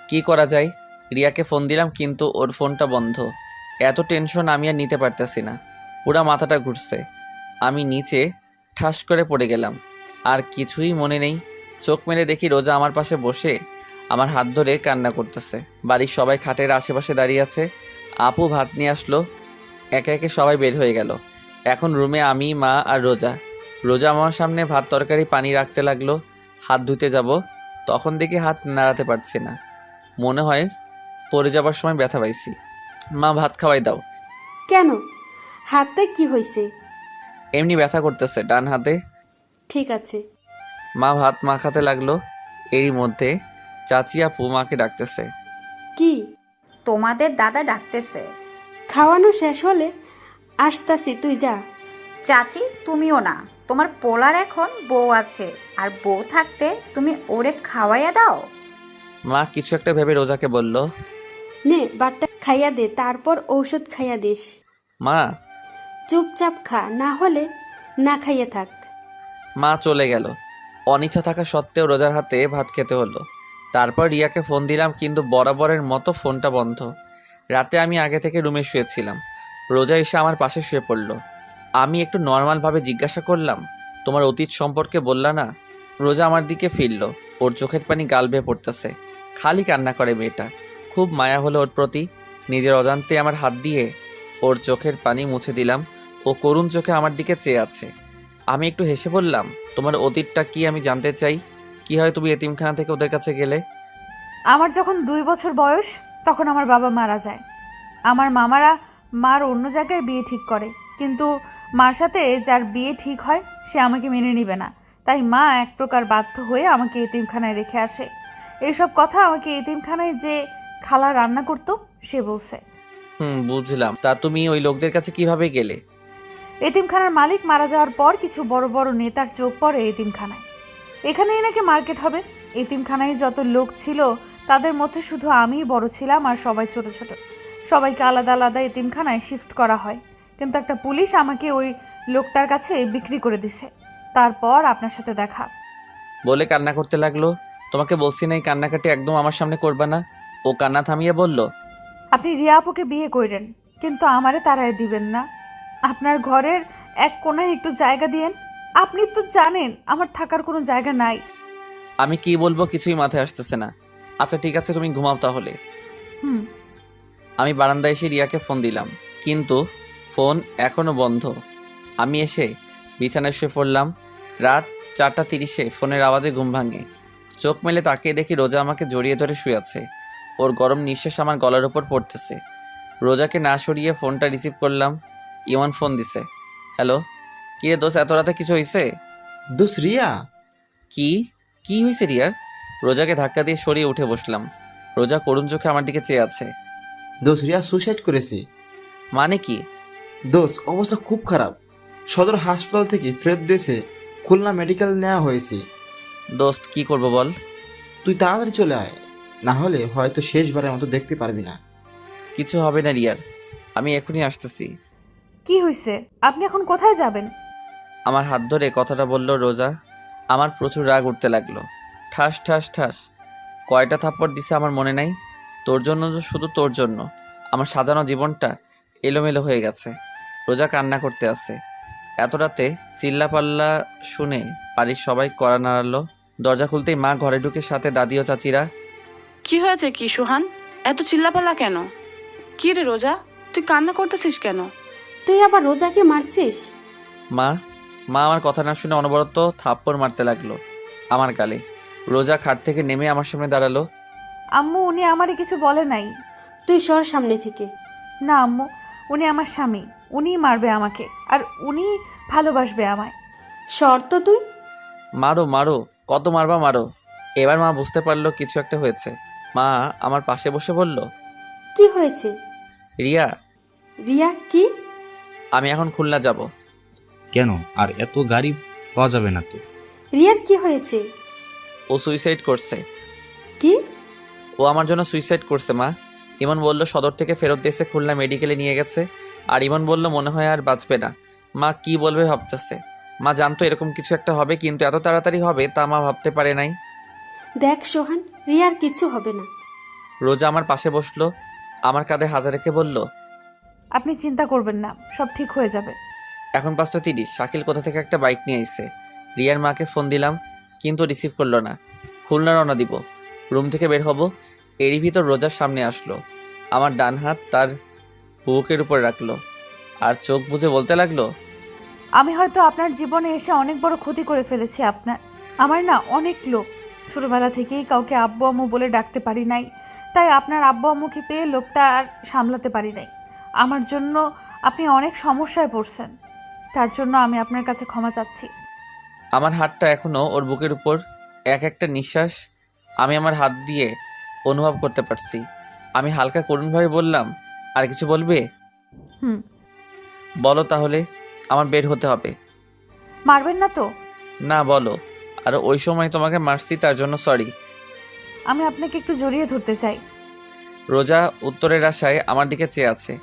কি করা যায়। রিয়াকে ফোন দিলাম কিন্তু ওর ফোনটা বন্ধ। এত টেনশন আমি আর নিতে পারতেছি না, পুরা মাথাটা ঘুরছে। আমি নিচে ঠাস করে পড়ে গেলাম। আর কিছুই মনে নেই। চোখ মেলে দেখি রোজা আমার পাশে বসে আমার হাত ধরে কান্না করতেছে। বাড়ির সবাই খাটের আশেপাশে দাঁড়িয়ে আছে। আপু ভাত নিয়ে আসলো। একে একে সবাই বের হয়ে গেল। এখন রুমে আমি, মা আর রোজা। রোজা আমার সামনে ভাত তরকারি পানি রাখতে লাগলো। হাত ধুতে যাব, তখন দেখি হাত নাড়াতে পারছি না। মনে হয় পড়ে যাবার সময় ব্যথা পাইছি। মা, ভাত খাওয়াই দাও। কেন, হাতটা কি হয়েছে? এমনি ব্যথা করতেছে ডান হাতে। ঠিক আছে। মা ভাত মাখাতে লাগলো। এরই মধ্যে চাচি আপু মাকে ডাকতেছে। কি? তোমাদের দাদা ডাকতেছে। খাওয়ানো শেষ হলে আসতাছি, তুই যা। চাচি, তুমিও না, তোমার পোলার এখন বউ আছে, আর বউ থাকতে তুমি ওরে খাওয়াইয়া দাও। মা কিছু একটা ভেবে রোজাকে বলল, নে বাটটা খাইয়া দে, তারপর ঔষধ খাইয়া দিস। মা। চুপচাপ খা, না হলে না খাইয়া থাক। মা চলে গেল। অনিচ্ছা থাকা সত্ত্বেও রোজার হাতে ভাত খেতে হলো। তারপর রিয়াকে ফোন দিলাম, কিন্তু বরাবরের মতো ফোনটা বন্ধ। রাতে আমি আগে থেকে রুমে শুয়েছিলাম। রোজা এসে আমার পাশে শুয়ে পড়ল। আমি একটু নর্মালভাবে জিজ্ঞাসা করলাম, তোমার অতীত সম্পর্কে বললা না? রোজা আমার দিকে ফিরল। ওর চোখের পানি গাল বেয়ে পড়তেছে। খালি কান্না করে মেয়েটা। খুব মায়া হলো ওর প্রতি। নিজের অজান্তে আমার হাত দিয়ে ওর চোখের পানি মুছে দিলাম। ও করুণ চোখে আমার দিকে চেয়ে আছে। আমি একটু হেসে বললাম, তোমার অতীতটা কি আমি জানতে চাই। কি হয় তুমি এতিমখানা থেকে ওদের কাছে গেলে? আমার যখন 2 বছর বয়স তখন আমার বাবা মারা যায়। আমার মামারা মার অন্য জায়গায় বিয়ে ঠিক করে, কিন্তু মার সাথে যার বিয়ে ঠিক হয় সে আমাকে মেনে নেবে না। তাই মা এক প্রকার বাধ্য হয়ে আমাকে এতিমখানায় রেখে আসে। এইসব কথা আমাকে এতিমখানায় যে খালা রান্না করতো সে বলছে। বুঝলাম। তা তুমি ওই লোকদের কাছে কিভাবে গেলে? এতিমখানার মালিক মারা যাওয়ার পর কিছু বড় বড় নেতার চোখ পড়ে এতিমখানায়। এখানেই নাকি মার্কেট হবে। এতিমখানায় যত লোক ছিল তাদের মধ্যে শুধু আমিই বড় ছিলাম, আর সবাই ছোট ছোট। সবাইকে আলাদা আলাদা এতিমখানায় শিফট করা হয়, কিন্তু একটা পুলিশ আমাকে ওই লোকটার কাছে বিক্রি করে দিছে। তারপর আপনার সাথে দেখা। বলে কান্না করতে লাগলো। তোমাকে বলছি না এই কান্নাকাটি একদম আমার সামনে করবে না। ও কান্না থামিয়ে বলল, আপনি রিয়া আপুকে বিয়ে করেন, কিন্তু আমারে তাড়ায় দিবেন না। আপনার ঘরের এক কোনায় একটু জায়গা দিয়েন। আপনি তো জানেন আমার থাকার কোনো জায়গা নাই। আমি কি বলবো কিছুই মাথায় আসতেছে না। আচ্ছা ঠিক আছে, তুমি ঘুমাও তাহলে। হুম। আমি বারান্দায় এসে রিয়াকে ফোন দিলাম, কিন্তু ফোন এখনও বন্ধ। আমি এসে বিছানায় শুয়ে পড়লাম। রাত 4:30-এ ফোনের আওয়াজে ঘুম ভাঙে। চোখ মেলে তাকিয়ে দেখি রোজা আমাকে জড়িয়ে ধরে শুয়ে আছে। ওর গরম নিঃশ্বাস আমার গলার ওপর পড়তেছে। রোজাকে না সরিয়ে ফোনটা রিসিভ করলাম। ইমন ফোন দিছে। হ্যালো। কিরে দোস্ত, এত রাতে কিছু হয়েছে? দোষ রিয়া? কি কি হয়েছে রিয়ার? রোজাকে ধাক্কা দিয়ে সরিয়ে উঠে বসলাম। রোজা করুণ চোখে আমার দিকে চেয়ে আছে। দোষ রিয়া সুসাইড করেছে। মানে কি? দোষ অবস্থা খুব খারাপ। সদর হাসপাতাল থেকে ফেরত দেশে খুলনা মেডিকেল নেওয়া হয়েছে। দোস্ত কি করব বল? তুই তাড়াতাড়ি চলে আয়, না হলে হয়তো শেষবারের মতো দেখতে পারবি না। কিছু হবে না রিয়ার, আমি এখনই আসতেছি। কি হয়েছে? আপনি এখন কোথায় যাবেন? আমার হাত ধরে কথাটা বলল রোজা। আমার প্রচুর রাগ উঠতে লাগলো। ঠাস ঠাস ঠাস কয়টা থাপ্পড় দিছে আমার মনে নাই। তোর জন্য, শুধু তোর জন্য আমার সাজানো জীবনটা এলোমেলো হয়ে গেছে। রোজা কান্না করতে আছে। এত রাতে চিল্লাপাল্লা শুনে বাড়ির সবাই কড়া নাড়ালো। দরজা খুলতেই মা ঘরে ঢুকে, সাথে দাদি ও চাচিরা। কি হয়েছে কি সোহান? এত চিল্লাপাল্লা কেন? কি রে রোজা, তুই কান্না করতেছিস কেন? তুই আবার রোজাকে মারছিস? মা মা আমার কথা না শুনে অনবরত থাপ্পড় মারতে লাগলো আমার গালে। রোজা খাট থেকে নেমে আমার সামনে দাঁড়ালো। আম্মু, উনি আমারে কিছু বলে নাই। তুই সর সামনে থেকে। না আম্মু, উনি আমার স্বামী। উনিই মারবে আমাকে, আর উনি ভালোবাসবে আমায়। সর তো তুই। মারো মারো, কত মারবা মারো। এবার মা বুঝতে পারলো কিছু একটা হয়েছে। মা আমার পাশে বসে বলল, কি হয়েছে? রিয়া, রিয়া কি? আমি এখন খুলনা যাব। কেন? আর এত গাড়ি পাওয়া যাবে না তো? রিয়ার কি হয়েছে? ও সুইসাইড করছে। কি? ও আমার জন্য সুইসাইড করছে মা। ইমন বলল সদর থেকে ফেরত দিয়েছে, খুলনা মেডিকেলে নিয়ে গেছে। আর ইমন বলল মনে হয় আর বাঁচবে না। মা কি বলবে ভাবতেছে। মা জানতো এরকম কিছু একটা হবে, কিন্তু এত তাড়াতাড়ি হবে তা মা ভাবতে পারে নাই। দেখ সোহান, রিয়ার কিছু হবে না। রোজা আমার পাশে বসলো, আমার কাঁধে হাত রেখে বলল, আপনি চিন্তা করবেন না, সব ঠিক হয়ে যাবে। এখন 5:30। শাকিল কোথা থেকে একটা বাইক নিয়ে এসে। রিয়ার মাকে ফোন দিলাম, কিন্তু রিসিভ করলো না। খুলনা রওনা দিব। রুম থেকে বের হব, এরই ভিতর রোজার সামনে আসলো। আমার ডান হাত তার বুকের উপর রাখলো, আর চোখ বুজে বলতে লাগলো, আমি হয়তো আপনার জীবনে এসে অনেক বড় ক্ষতি করে ফেলেছি আপনার। আমার না অনেক লোক। ছোটবেলা থেকেই কাউকে আব্বু আম্মু বলে ডাকতে পারি নাই, তাই আপনার আব্বু আম্মুকে পেয়ে লোকটা আর সামলাতে পারি নাই। আমার জন্য আপনি অনেক সমস্যায় পড়ছেন, তার জন্য আমি আপনার কাছে ক্ষমা চাচ্ছি। আমার হাতটা এখনও ওর বুকের উপর। এক একটা নিঃশ্বাস আমি আমার হাত দিয়ে অনুভব করতে পারছি। আমি হালকা করুণভাবে বললাম, আর কিছু বলবে? হুম। বলো তাহলে, আমার বের হতে হবে। মারবেন না তো? না বলো। আর ওই সময় তোমাকে মারছি তার জন্য সরি। আমি আপনাকে একটু জড়িয়ে ধরতে চাই। রোজা উত্তরের আশায় আমার দিকে চেয়ে আছে।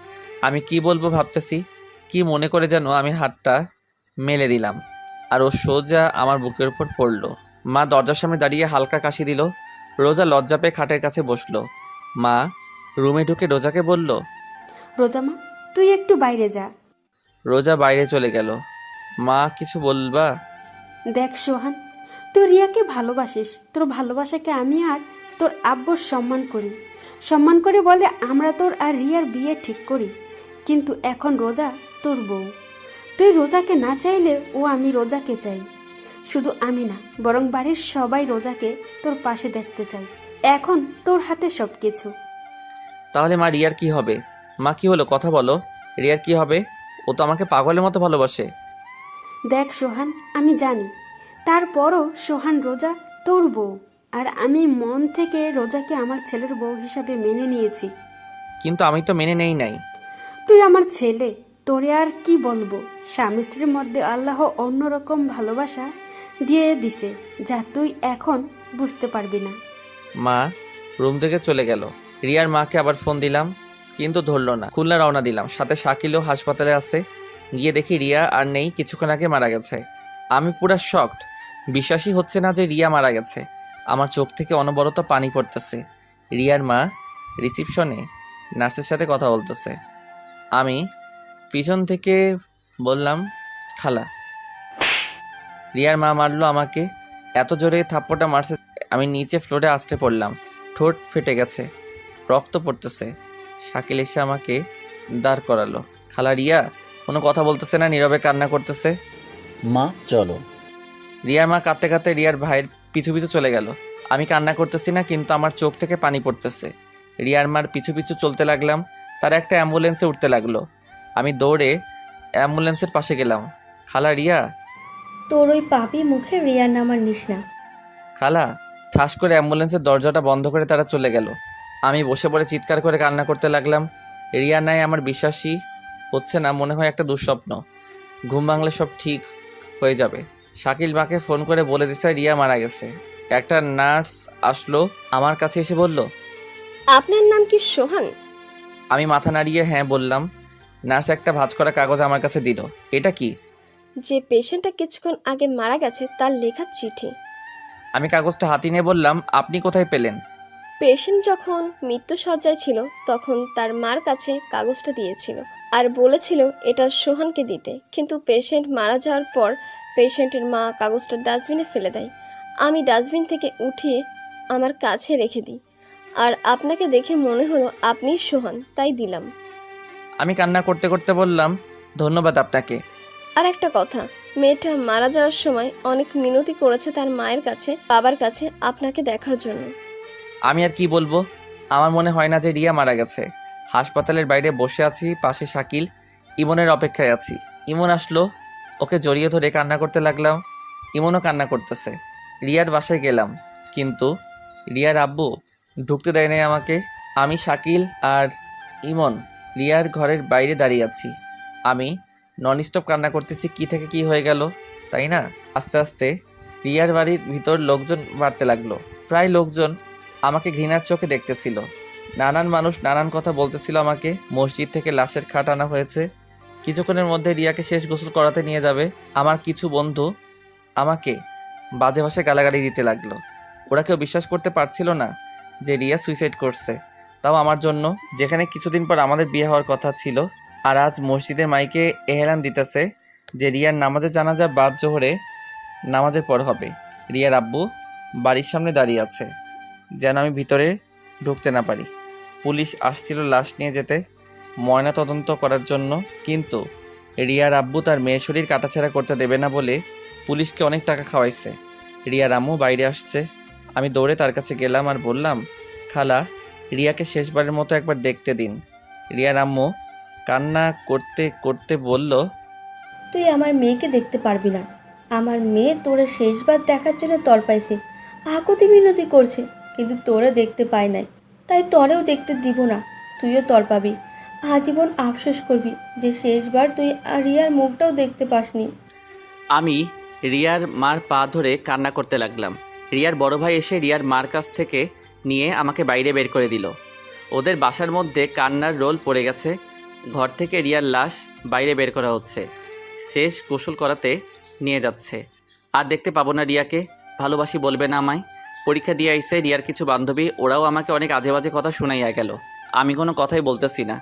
আমি কি বলবো ভাবতেছি, কি মনে করে যেন আমি হাতটা মেলে দিলাম, আর ও সোজা আমার বুকের উপর পড়লো। মা দরজার সামনে দাঁড়িয়ে হালকা কাশি দিল। রোজা লজ্জা পেয়ে খাটের কাছে বসলো। মা রুমে ঢুকে রোজাকে বলল। রোজা মা, তুই একটু বাইরে যা। রোজা বাইরে চলে গেল। মা কিছু বলবা? দেখ সোহান, তুই রিয়াকে ভালোবাসিস, তোর ভালোবাসাকে আমি আর তোর আব্বুর সম্মান করি। সম্মান করে বলে আমরা তোর আর রিয়ার বিয়ে ঠিক করি। কিন্তু এখন রোজা তোর বউ। তুই রোজাকে না চাইলে ও আমি রোজাকে চাই। শুধু আমি না, বরং বাড়ির সবাই রোজাকে তোর পাশে দেখতে চাই। এখন তোর হাতে সব কিছু। তাহলে মা রিয়ার কি হবে? মা কি হলো, কথা বলো। রিয়ার কি হবে? ও তো আমাকে পাগলের মতো ভালোবাসে। দেখ সোহান, আমি জানি, তারপরও সোহান রোজা তোর বউ, আর আমি মন থেকে রোজাকে আমার ছেলের বউ হিসাবে মেনে নিয়েছি। কিন্তু আমি তো মেনে নেই নাই। তুই আমার ছেলে, তোরে আর কি বলবো। স্বামী স্ত্রীর মধ্যে আল্লাহ অন্যরকম ভালোবাসা দিয়ে দিছে, যা তুই এখন বুঝতে পারবি না। মা রুম থেকে চলে গেল। রিয়ার মাকে আবার ফোন দিলাম, কিন্তু ধরলো না। খুলনা রওনা দিলাম, সাথে শাকিলও হাসপাতালে আছে। গিয়ে দেখি রিয়া আর নেই, কিছুক্ষণ আগে মারা গেছে। আমি পুরো শকড, বিশ্বাসই হচ্ছে না যে রিয়া মারা গেছে। আমার চোখ থেকে অনবরত পানি পড়তেছে। রিয়ার মা রিসিপশনে নার্সের সাথে কথা বলতেছে। আমি পিছন থেকে বললাম, খালা। রিয়ার মা মারলো আমাকে, এত জোরে থাপ্পড়টা মারছে আমি নিচে ফ্লোরে আছড়ে পড়লাম। ঠোঁট ফেটে গেছে, রক্ত পড়তেছে। শাকিল এসে আমাকে দাঁড় করালো। খালা রিয়া কোনো কথা বলতেছে না, নীরবে কান্না করতেছে। মা চলো। রিয়ার মা কাঁদতে কাঁদতে রিয়ার ভাইয়ের পিছু পিছু চলে গেল। আমি কান্না করতেছি না, কিন্তু আমার চোখ থেকে পানি পড়তেছে। রিয়ার মার পিছু পিছু চলতে লাগলাম। তারা একটা অ্যাম্বুলেন্সে উঠতে লাগলো। আমি দৌড়ে অ্যাম্বুলেন্সের পাশে গেলাম। খালা রিয়া। তোর ওই পাপি মুখে রিয়ার নাম আর নিস না। খালা। ঠাস করে অ্যাম্বুলেন্সের দরজাটা বন্ধ করে তারা চলে গেল। আমি বসে পড়ে চিৎকার করে কান্না করতে লাগলাম। রিয়া নাই, আমার বিশ্বাসই হচ্ছে না, মনে হয় একটা দুঃস্বপ্ন। ঘুম ভাঙলে সব ঠিক হয়ে যাবে। শাকিল মাকে ফোন করে বলে দিছে রিয়া মারা গেছে। একটা নার্স আসলো, আমার কাছে এসে বলল, আপনার নাম কি সোহান? আমি মাথা নাড়িয়ে হ্যাঁ বললাম। নার্স একটা ভাঁজ করা কাগজ আমার কাছে দিল। এটা কি? যে পেশেন্টটা কিছুক্ষণ আগে মারা গেছে তার লেখা চিঠি। আমি কাগজটা হাতে নিয়ে বললাম, আপনি কোথায় পেলেন? পেশেন্ট যখন মৃত্যুসজ্জায় ছিল তখন তার মার কাছে কাগজটা দিয়েছিল আর বলেছিল এটা সোহানকে দিতে, কিন্তু পেশেন্ট মারা যাওয়ার পর পেশেন্টের মা কাগজটা ডাস্টবিনে ফেলে দেয়। আমি ডাস্টবিন থেকে উঠিয়ে আমার কাছে রেখে দিই, আর আপনাকে দেখে মনে হলো আপনিই সোহান, তাই দিলাম। আমি কান্না করতে করতে বললাম, ধন্যবাদ আপনাকে। আর একটা কথা, মেয়েটা মারা যাওয়ার সময় অনেক মিনতি করেছে তার মায়ের কাছে, বাবার কাছে আপনাকে দেখার জন্য। আমি আর কি বলবো, আমার মনে হয় না যে রিয়া মারা গেছে। হাসপাতালের বাইরে বসে আছি, পাশে শাকিল, ইমনের অপেক্ষায় আছি। ইমন আসলো, ওকে জড়িয়ে ধরে কান্না করতে লাগলাম। ইমনও কান্না করতেছে। রিয়ার বাসায় গেলাম, কিন্তু রিয়ার আব্বু ঢুকতে দেয় নাই আমাকে। আমি, শাকিল আর ইমন রিয়ার ঘরের বাইরে দাঁড়িয়ে আছি। আমি ননস্টপ কান্না করতেছি, কি থেকে কি হয়ে গেল, তাই না? আস্তে আস্তে রিয়ার বাড়ির ভিতর লোকজন বাড়তে লাগলো। প্রায় লোকজন আমাকে ঘৃণার চোখে দেখতেছিল। নানান মানুষ নানান কথা বলতেছিল আমাকে। মসজিদ থেকে লাশের খাট আনা হয়েছে, কিছুক্ষণের মধ্যে রিয়াকে শেষ গোসল করাতে নিয়ে যাবে। আমার কিছু বন্ধু আমাকে বাজে ভাষায় গালাগালি দিতে লাগলো। ওরা কেউ বিশ্বাস করতে পারছিল না যে রিয়া সুইসাইড করছে, তাও আমার জন্য, যেখানে কিছুদিন পর আমাদের বিয়ে হওয়ার কথা ছিল। আর আজ মসজিদের মাইকে এহেলান দিতেছে যে রিয়ার নামাজের জানাজা বাদ জোহরে নামাজের পর হবে। রিয়ার আব্বু বাড়ির সামনে দাঁড়িয়ে আছে, যেন আমি ভিতরে ঢুকতে না পারি। পুলিশ আসছিল লাশ নিয়ে যেতে, ময়না তদন্ত করার জন্য, কিন্তু রিয়ার আব্বু তার মেয়ের শরীর কাটাছেঁড়া করতে দেবে না বলে পুলিশকে অনেক টাকা খাওয়াইছে। রিয়ার আম্মু বাইরে আসছে। আমি দৌড়ে তার কাছে গেলাম আর বললাম, খালা, রিয়াকে শেষবারের মতো একবার দেখতে দিন। রিয়ার আম্মু কান্না করতে করতে বলল, তুই আমার মেয়েকে দেখতে পারবি না। আমার মেয়ে তোরে শেষবার দেখার জন্য তরপাইছে, আকুতি মিনতি করছে, কিন্তু তোরে দেখতে পাই নাই, তাই তরেও দেখতে দিব না। তুইও তরপাবি, আজীবন আফসোস করবি যে শেষবার তুই রিয়ার মুখটাও দেখতে পাসনি। আমি রিয়ার মার পা ধরে কান্না করতে লাগলাম। রিয়ার বড় ভাই এসে রিয়ার মার কাছ থেকে নিয়ে আমাকে বাইরে বের করে দিল। ওদের বাসার মধ্যে কান্নার রোল পড়ে গেছে। ঘর থেকে রিয়ার লাশ বাইরে বের করা হচ্ছে, শেষ গোসল করাতে নিয়ে যাচ্ছে। আর দেখতে পাবো না রিয়াকে, ভালোবাসি বলবে না আমায়। পরীক্ষা দিয়ে আইসে রিয়ার কিছু বান্ধবী, ওরাও আমাকে অনেক আজে বাজে কথা শুনাইয়া গেল। আমি কোনো কথাই বলতেছি না,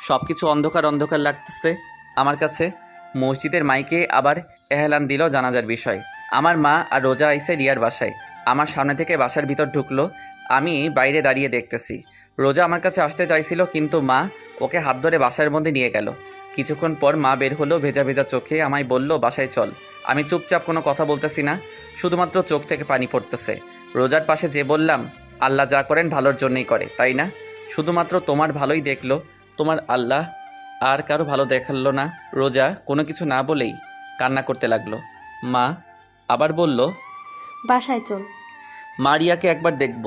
সব কিছু অন্ধকার অন্ধকার লাগতেছে আমার কাছে। মসজিদের মাইকে আবার এহলান দিল জানাজার বিষয়। আমার মা আর রোজা আইসে রিয়ার বাসায়, আমার সামনে থেকে বাসার ভিতর ঢুকলো। আমি বাইরে দাঁড়িয়ে দেখতেছি। রোজা আমার কাছে আসতে চাইছিল, কিন্তু মা ওকে হাত ধরে বাসার মধ্যে নিয়ে গেল। কিছুক্ষণ পর মা বের হলো ভেজা ভেজা চোখে, আমায় বলল বাসায় চল। আমি চুপচাপ কোনো কথা বলতেছি না, শুধুমাত্র চোখ থেকে পানি পড়তেছে। রোজার পাশে যে বললাম, আল্লাহ যা করেন ভালোর জন্যই করে, তাই না? শুধুমাত্র তোমার ভালোই দেখলো, তোমার আল্লাহ আর কারো ভালো দেখালো না। রোজা কোনো কিছু না বলেই কান্না করতে লাগলো। মা আবার বলল, বাসায় চল। মারিয়াকে একবার দেখব।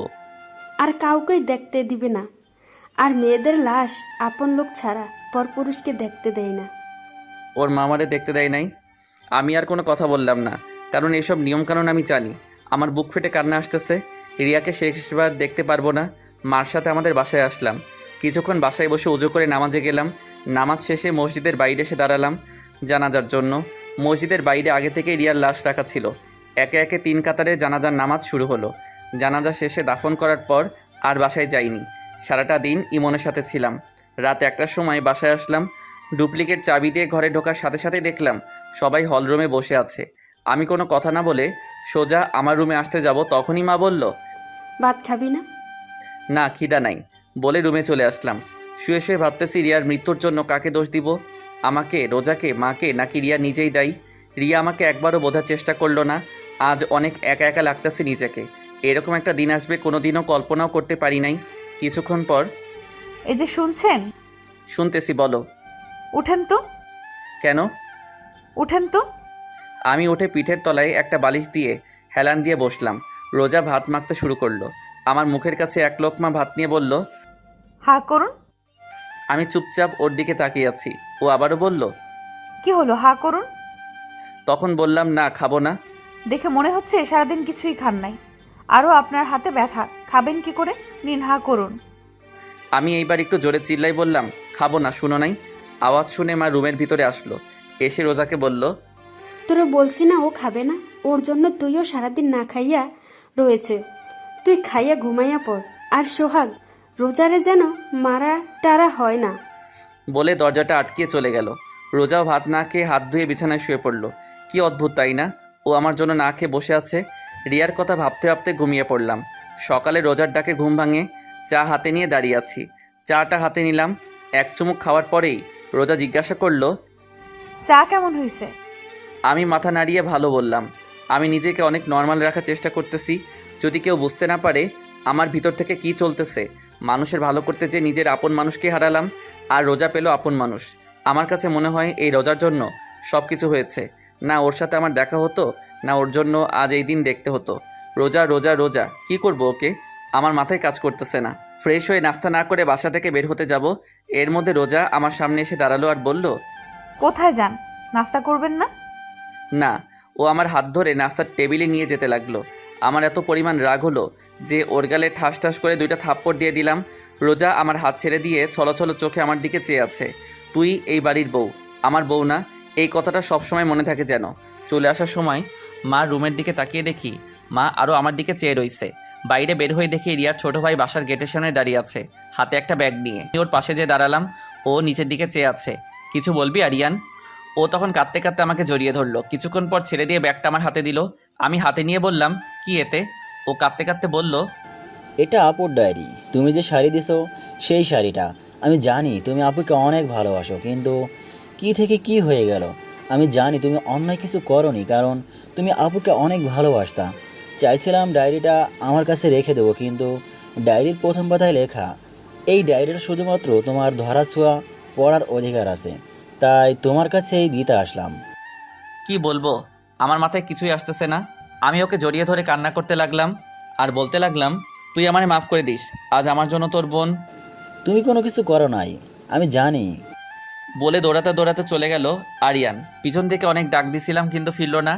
আর কাউকেই দেখতে দিবে না। আর মেয়েদের লাশ আপন লোক ছাড়া পরপুরুষকে দেখতে দেয় না। ওর মামারে দেখতে দেয় নাই। আমি আর কোনো কথা বললাম না, কারণ এসব নিয়মকানুন আমি জানি। আমার বুক ফেটে কান্না আসতেছে। রিয়াকে শেষবার দেখতে পারবো না। মার সাথে আমাদের বাসায় আসলাম। কিছুক্ষণ বাসায় বসে উজু করে নামাজে গেলাম। নামাজ শেষে মসজিদের বাইরে এসে দাঁড়ালাম জানাজার জন্য। মসজিদের বাইরে আগে থেকেই রিয়ার লাশ রাখা ছিল। একে একে 3 কাতারে জানাজার নামাজ শুরু হলো। জানাজা শেষে দাফন করার পর আর বাসায় যাইনি। সারাটা দিন ইমনের সাথে ছিলাম। রাত 1টার সময় বাসায় আসলাম। ডুপ্লিকেট চাবি দিয়ে ঘরে ঢোকার সাথে সাথেই দেখলাম সবাই হলরুমে বসে আছে। আমি কোনো কথা না বলে সোজা আমার রুমে আসতে যাব, তখনই মা বলল, ভাত খাবি না? না, খিদা নাই বলে রুমে চলে আসলাম। শুয়ে শুয়ে ভাবতেছি রিয়ার মৃত্যুর জন্য কাকে দোষ দিব, আমাকে, রোজাকে, মাকে, নাকি রিয়া নিজেই দায়ী। রিয়া আমাকে একবারও বোঝার চেষ্টা করলো না। আজ অনেক একা একা লাগতেছে নিজেকে। এরকম একটা দিন আসবে কোনোদিনও কল্পনাও করতে পারি নাই। কিছুক্ষণ পর, এই যে শুনছেন? শুনতেছি, বলো। উঠেন তো। কেন? উঠেন তো। আমি উঠে পিঠের তলায় একটা বালিশ দিয়ে হেলান দিয়ে বসলাম। রোজা ভাত মাখতে শুরু করলো। আমার মুখের কাছে 1 লোকমা ভাত নিয়ে বলল, হা করুন। আমি চুপচাপ ওর দিকে তাকিয়ে আছি। ও আবারও বলল, কি হলো, হা করুন। তখন বললাম, না, খাবো না। দেখে মনে হচ্ছে সারাদিন কিছুই খান নাই। আরও আপনার হাতে ব্যথা, খাবেন কি করে? নিন, হা করুন। আমি এইবার একটু জোরে চিল্লাই বললাম, খাবো না, শুনো নাই? আওয়াজ শুনে মা রুমের ভিতরে আসলো। এসে রোজাকে বলল, তোরা বলছি না ও খাবে না? ওর জন্য তুইও সারাদিন না খাইয়া রয়েছে। তুই খাইয়া ঘুমাইয়া পড়। আর সোহাগ, রোজারে যেন মারা টারা হয় না। বলে দরজাটা আটকিয়ে চলে গেল। রোজাও ভাত না খেয়ে হাত ধুয়ে বিছানায় শুয়ে পড়ল। কি অদ্ভুত, তাই না? ও আমার জন্য না খেয়ে বসে আছে। রিয়ার কথা ভাবতে ভাবতে ঘুমিয়ে পড়লাম। সকালে রোজার ডাকে ঘুম ভাঙে। চা হাতে নিয়ে দাঁড়িয়ে আছি। চাটা হাতে নিলাম। 1 চুমুক খাওয়ার পরেই রোজা জিজ্ঞাসা করলো, চা কেমন হয়েছে? আমি মাথা নাড়িয়ে ভালো বললাম। আমি নিজেকে অনেক নর্মাল রাখার চেষ্টা করতেছি, যদি কেউ বুঝতে না পারে আমার ভিতর থেকে কি চলতেছে। মানুষের ভালো করতে যে নিজের আপন মানুষকে হারালাম, আর রোজা পেল আপন মানুষ। আমার কাছে মনে হয় এই রোজার জন্য সব কিছু হয়েছে। না ওর সাথে আমার দেখা হতো, না ওর জন্য আজ এই দিন দেখতে হতো। রোজা রোজা রোজা, কি করব ওকে? আমার মাথায় কাজ করতেছে না। ফ্রেশ হয়ে নাস্তা না করে বাসা থেকে বের হতে যাব, এর মধ্যে রোজা আমার সামনে এসে দাঁড়ালো আর বলল, কোথায় যান? নাস্তা করবেন না? না। ও আমার হাত ধরে নাস্তার টেবিলে নিয়ে যেতে লাগলো। আমার এত পরিমাণ রাগ হলো যে ওর গালে ঠাস ঠাস করে 2টা থাপ্পড় দিয়ে দিলাম। রোজা আমার হাত ছেড়ে দিয়ে ছলছল চোখে আমার দিকে চেয়ে আছে। তুই এই বাড়ির বউ, আমার বউ না। এই কথাটা সবসময় মনে থাকে যেন। চলে আসার সময় মা রুমের দিকে তাকিয়ে দেখি মা আরও আমার দিকে চেয়ে রইছে। বাইরে বের হয়ে দেখি রিয়ার ছোট ভাই বাসার গেটের সামনে দাঁড়িয়ে আছে, হাতে একটা ব্যাগ নিয়ে। ওর পাশে যেয়ে দাঁড়ালাম। ও নিচের দিকে চেয়ে আছে। কিছু বলবি আরিয়ান? ও তখন কাঁদতে কাঁদতে আমাকে জড়িয়ে ধরলো। কিছুক্ষণ পর ছেড়ে দিয়ে ব্যাগটা আমার হাতে দিল। আমি হাতে নিয়ে বললাম, কি এতে? ও কাঁদতে কাঁদতে বলল, এটা আপুর ডায়েরি। তুমি যে শাড়ি দিছো সেই শাড়িটা। আমি জানি তুমি আপুকে অনেক ভালোবাসো, কিন্তু কি থেকে কি হয়ে গেল। আমি জানি তুমি অন্যায় কিছু করোনি, কারণ তুমি আপুকে অনেক ভালোবাসতা। চাইছিলাম ডায়েরিটা আমার কাছে রেখে দেবো, কিন্তু ডায়েরির প্রথম পাতায় লেখা, এই ডায়েরিটা শুধুমাত্র তোমার ধরাছোঁয়া পড়ার অধিকার আছে, তাই তোমার কাছেই দিতে আসলাম। কি বলবো, আমার মাথায় কিছুই আসতেছে না। আমি ওকে জড়িয়ে ধরে কান্না করতে লাগলাম আর বলতে লাগলাম, তুই আমারে মাফ করে দিস। আজ আমার জন্য তোর বোন। তুমি কোনো কিছু করো নাই, আমি জানি। বলে দৌড়াতে দৌড়াতে চলে গেল আরিয়ান। পিছন থেকে অনেক ডাক দিছিলাম, কিন্তু ফিরল না।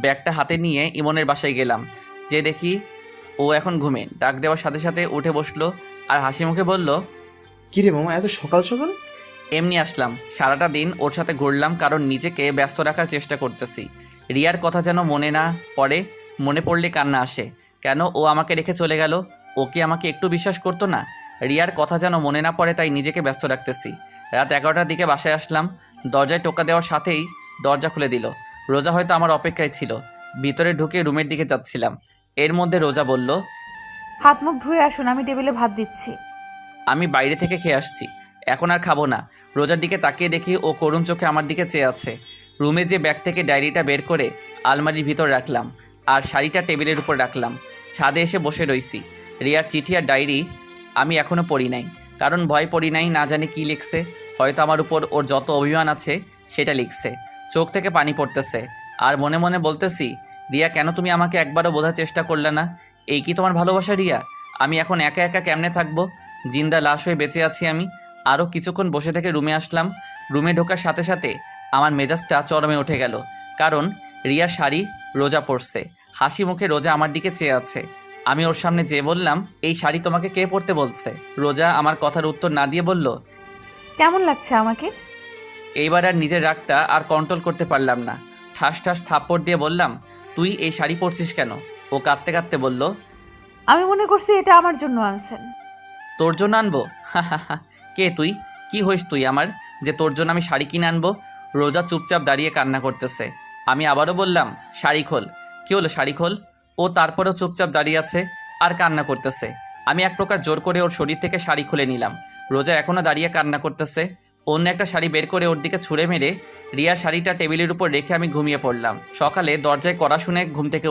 ব্যাগটা হাতে নিয়ে ইমনের বাসায় গেলাম। যে দেখি ও এখন ঘুমে। ডাক দেওয়ার সাথে সাথে উঠে বসলো আর হাসি মুখে বলল, কিরে মামা, এত সকাল সকাল? এমনি আসলাম। সারাটা দিন ওর সাথে ঘুরলাম, কারণ নিজেকে ব্যস্ত রাখার চেষ্টা করতেছি। রিয়ার কথা যেন মনে না পড়ে, মনে পড়লে কান্না আসে। কেন ও আমাকে রেখে চলে গেল? ও কি আমাকে একটু বিশ্বাস করতো না? রিয়ার কথা যেন মনে না পড়ে, তাই নিজেকে ব্যস্ত রাখতেছি। রাত 11টার দিকে বাসায় আসলাম। দরজায় টোকা দেওয়ার সাথেই দরজা খুলে দিল। রোজা হয়তো আমার অপেক্ষায় ছিল। ভিতরে ঢুকে রুমের দিকে যাচ্ছিলাম, এর মধ্যে রোজা বলল, হাত মুখ ধুয়ে আসুন, আমি টেবিলে ভাত দিচ্ছি। আমি বাইরে থেকে খেয়ে আসছি, এখন আর খাবো না। রোজার দিকে তাকিয়ে দেখি ও করুণ চোখে আমার দিকে চেয়ে আছে। রুমে যে ব্যাগ থেকে ডায়েরিটা বের করে আলমারির ভিতর রাখলাম, আর শাড়িটা টেবিলের উপর রাখলাম। ছাদে এসে বসে রইছি। রিয়ার চিঠি আর ডায়েরি আমি এখনও পড়ি নাই, কারণ ভয় পড়ি নাই, না জানি কি লিখছে। হয়তো আমার উপর ওর যত অভিমান আছে সেটা লিখছে। চোখ থেকে পানি পড়তেছে, আর মনে মনে বলতেছি, রিয়া কেন তুমি আমাকে একবারও বোঝার চেষ্টা করলে না? এই কি তোমার ভালোবাসা রিয়া? আমি এখন একা একা কেমনে থাকবো? জিন্দা লাশ হয়ে বেঁচে আছি আমি। আরও কিছুক্ষণ বসে থেকে রুমে আসলাম। রুমে ঢোকার সাথে সাথে আমার মেজাজটা চরমে উঠে গেল, কারণ রিয়ার শাড়ি রোজা পরছে। হাসি মুখে রোজা আমার দিকে চেয়ে আছে। আমি ওর সামনে যেয়ে বললাম, এই শাড়ি তোমাকে কে পরতে বলছে? রোজা আমার কথার উত্তর না দিয়ে বলল, কেমন লাগছে আমাকে? এইবার আর নিজের রাগটা আর কন্ট্রোল করতে পারলাম না। ঠাস ঠাস থাপ্পড় দিয়ে বললাম, তুই এই শাড়ি পরছিস কেন? ও কাঁদতে কাঁদতে বলল, আমি মনে করছি এটা আমার জন্য আনছেন। তোর জন্য আনবো? কে তুই? কি হইস তুই আমার, যে তোর জন্য আমি শাড়ি কিনে আনবো? রোজা চুপচাপ দাঁড়িয়ে কান্না করতেছে। আমি আবারও বললাম, শাড়ি খোল। কী হলো, শাড়ি খোল। ও তারপরেও চুপচাপ দাঁড়িয়ে আছে আর কান্না করতেছে। আমি এক প্রকার জোর করে ওর শরীর থেকে শাড়ি খুলে নিলাম। রোজা এখনও দাঁড়িয়ে কান্না করতেছে। অন্য একটা শাড়ি বের করে ওর দিকে ছুঁড়ে মেরে রিয়ার শাড়িটা টেবিলের উপর রেখে আমি ঘুমিয়ে পড়লাম। সকালে দরজায় কড়া শুনে ঘুম থেকে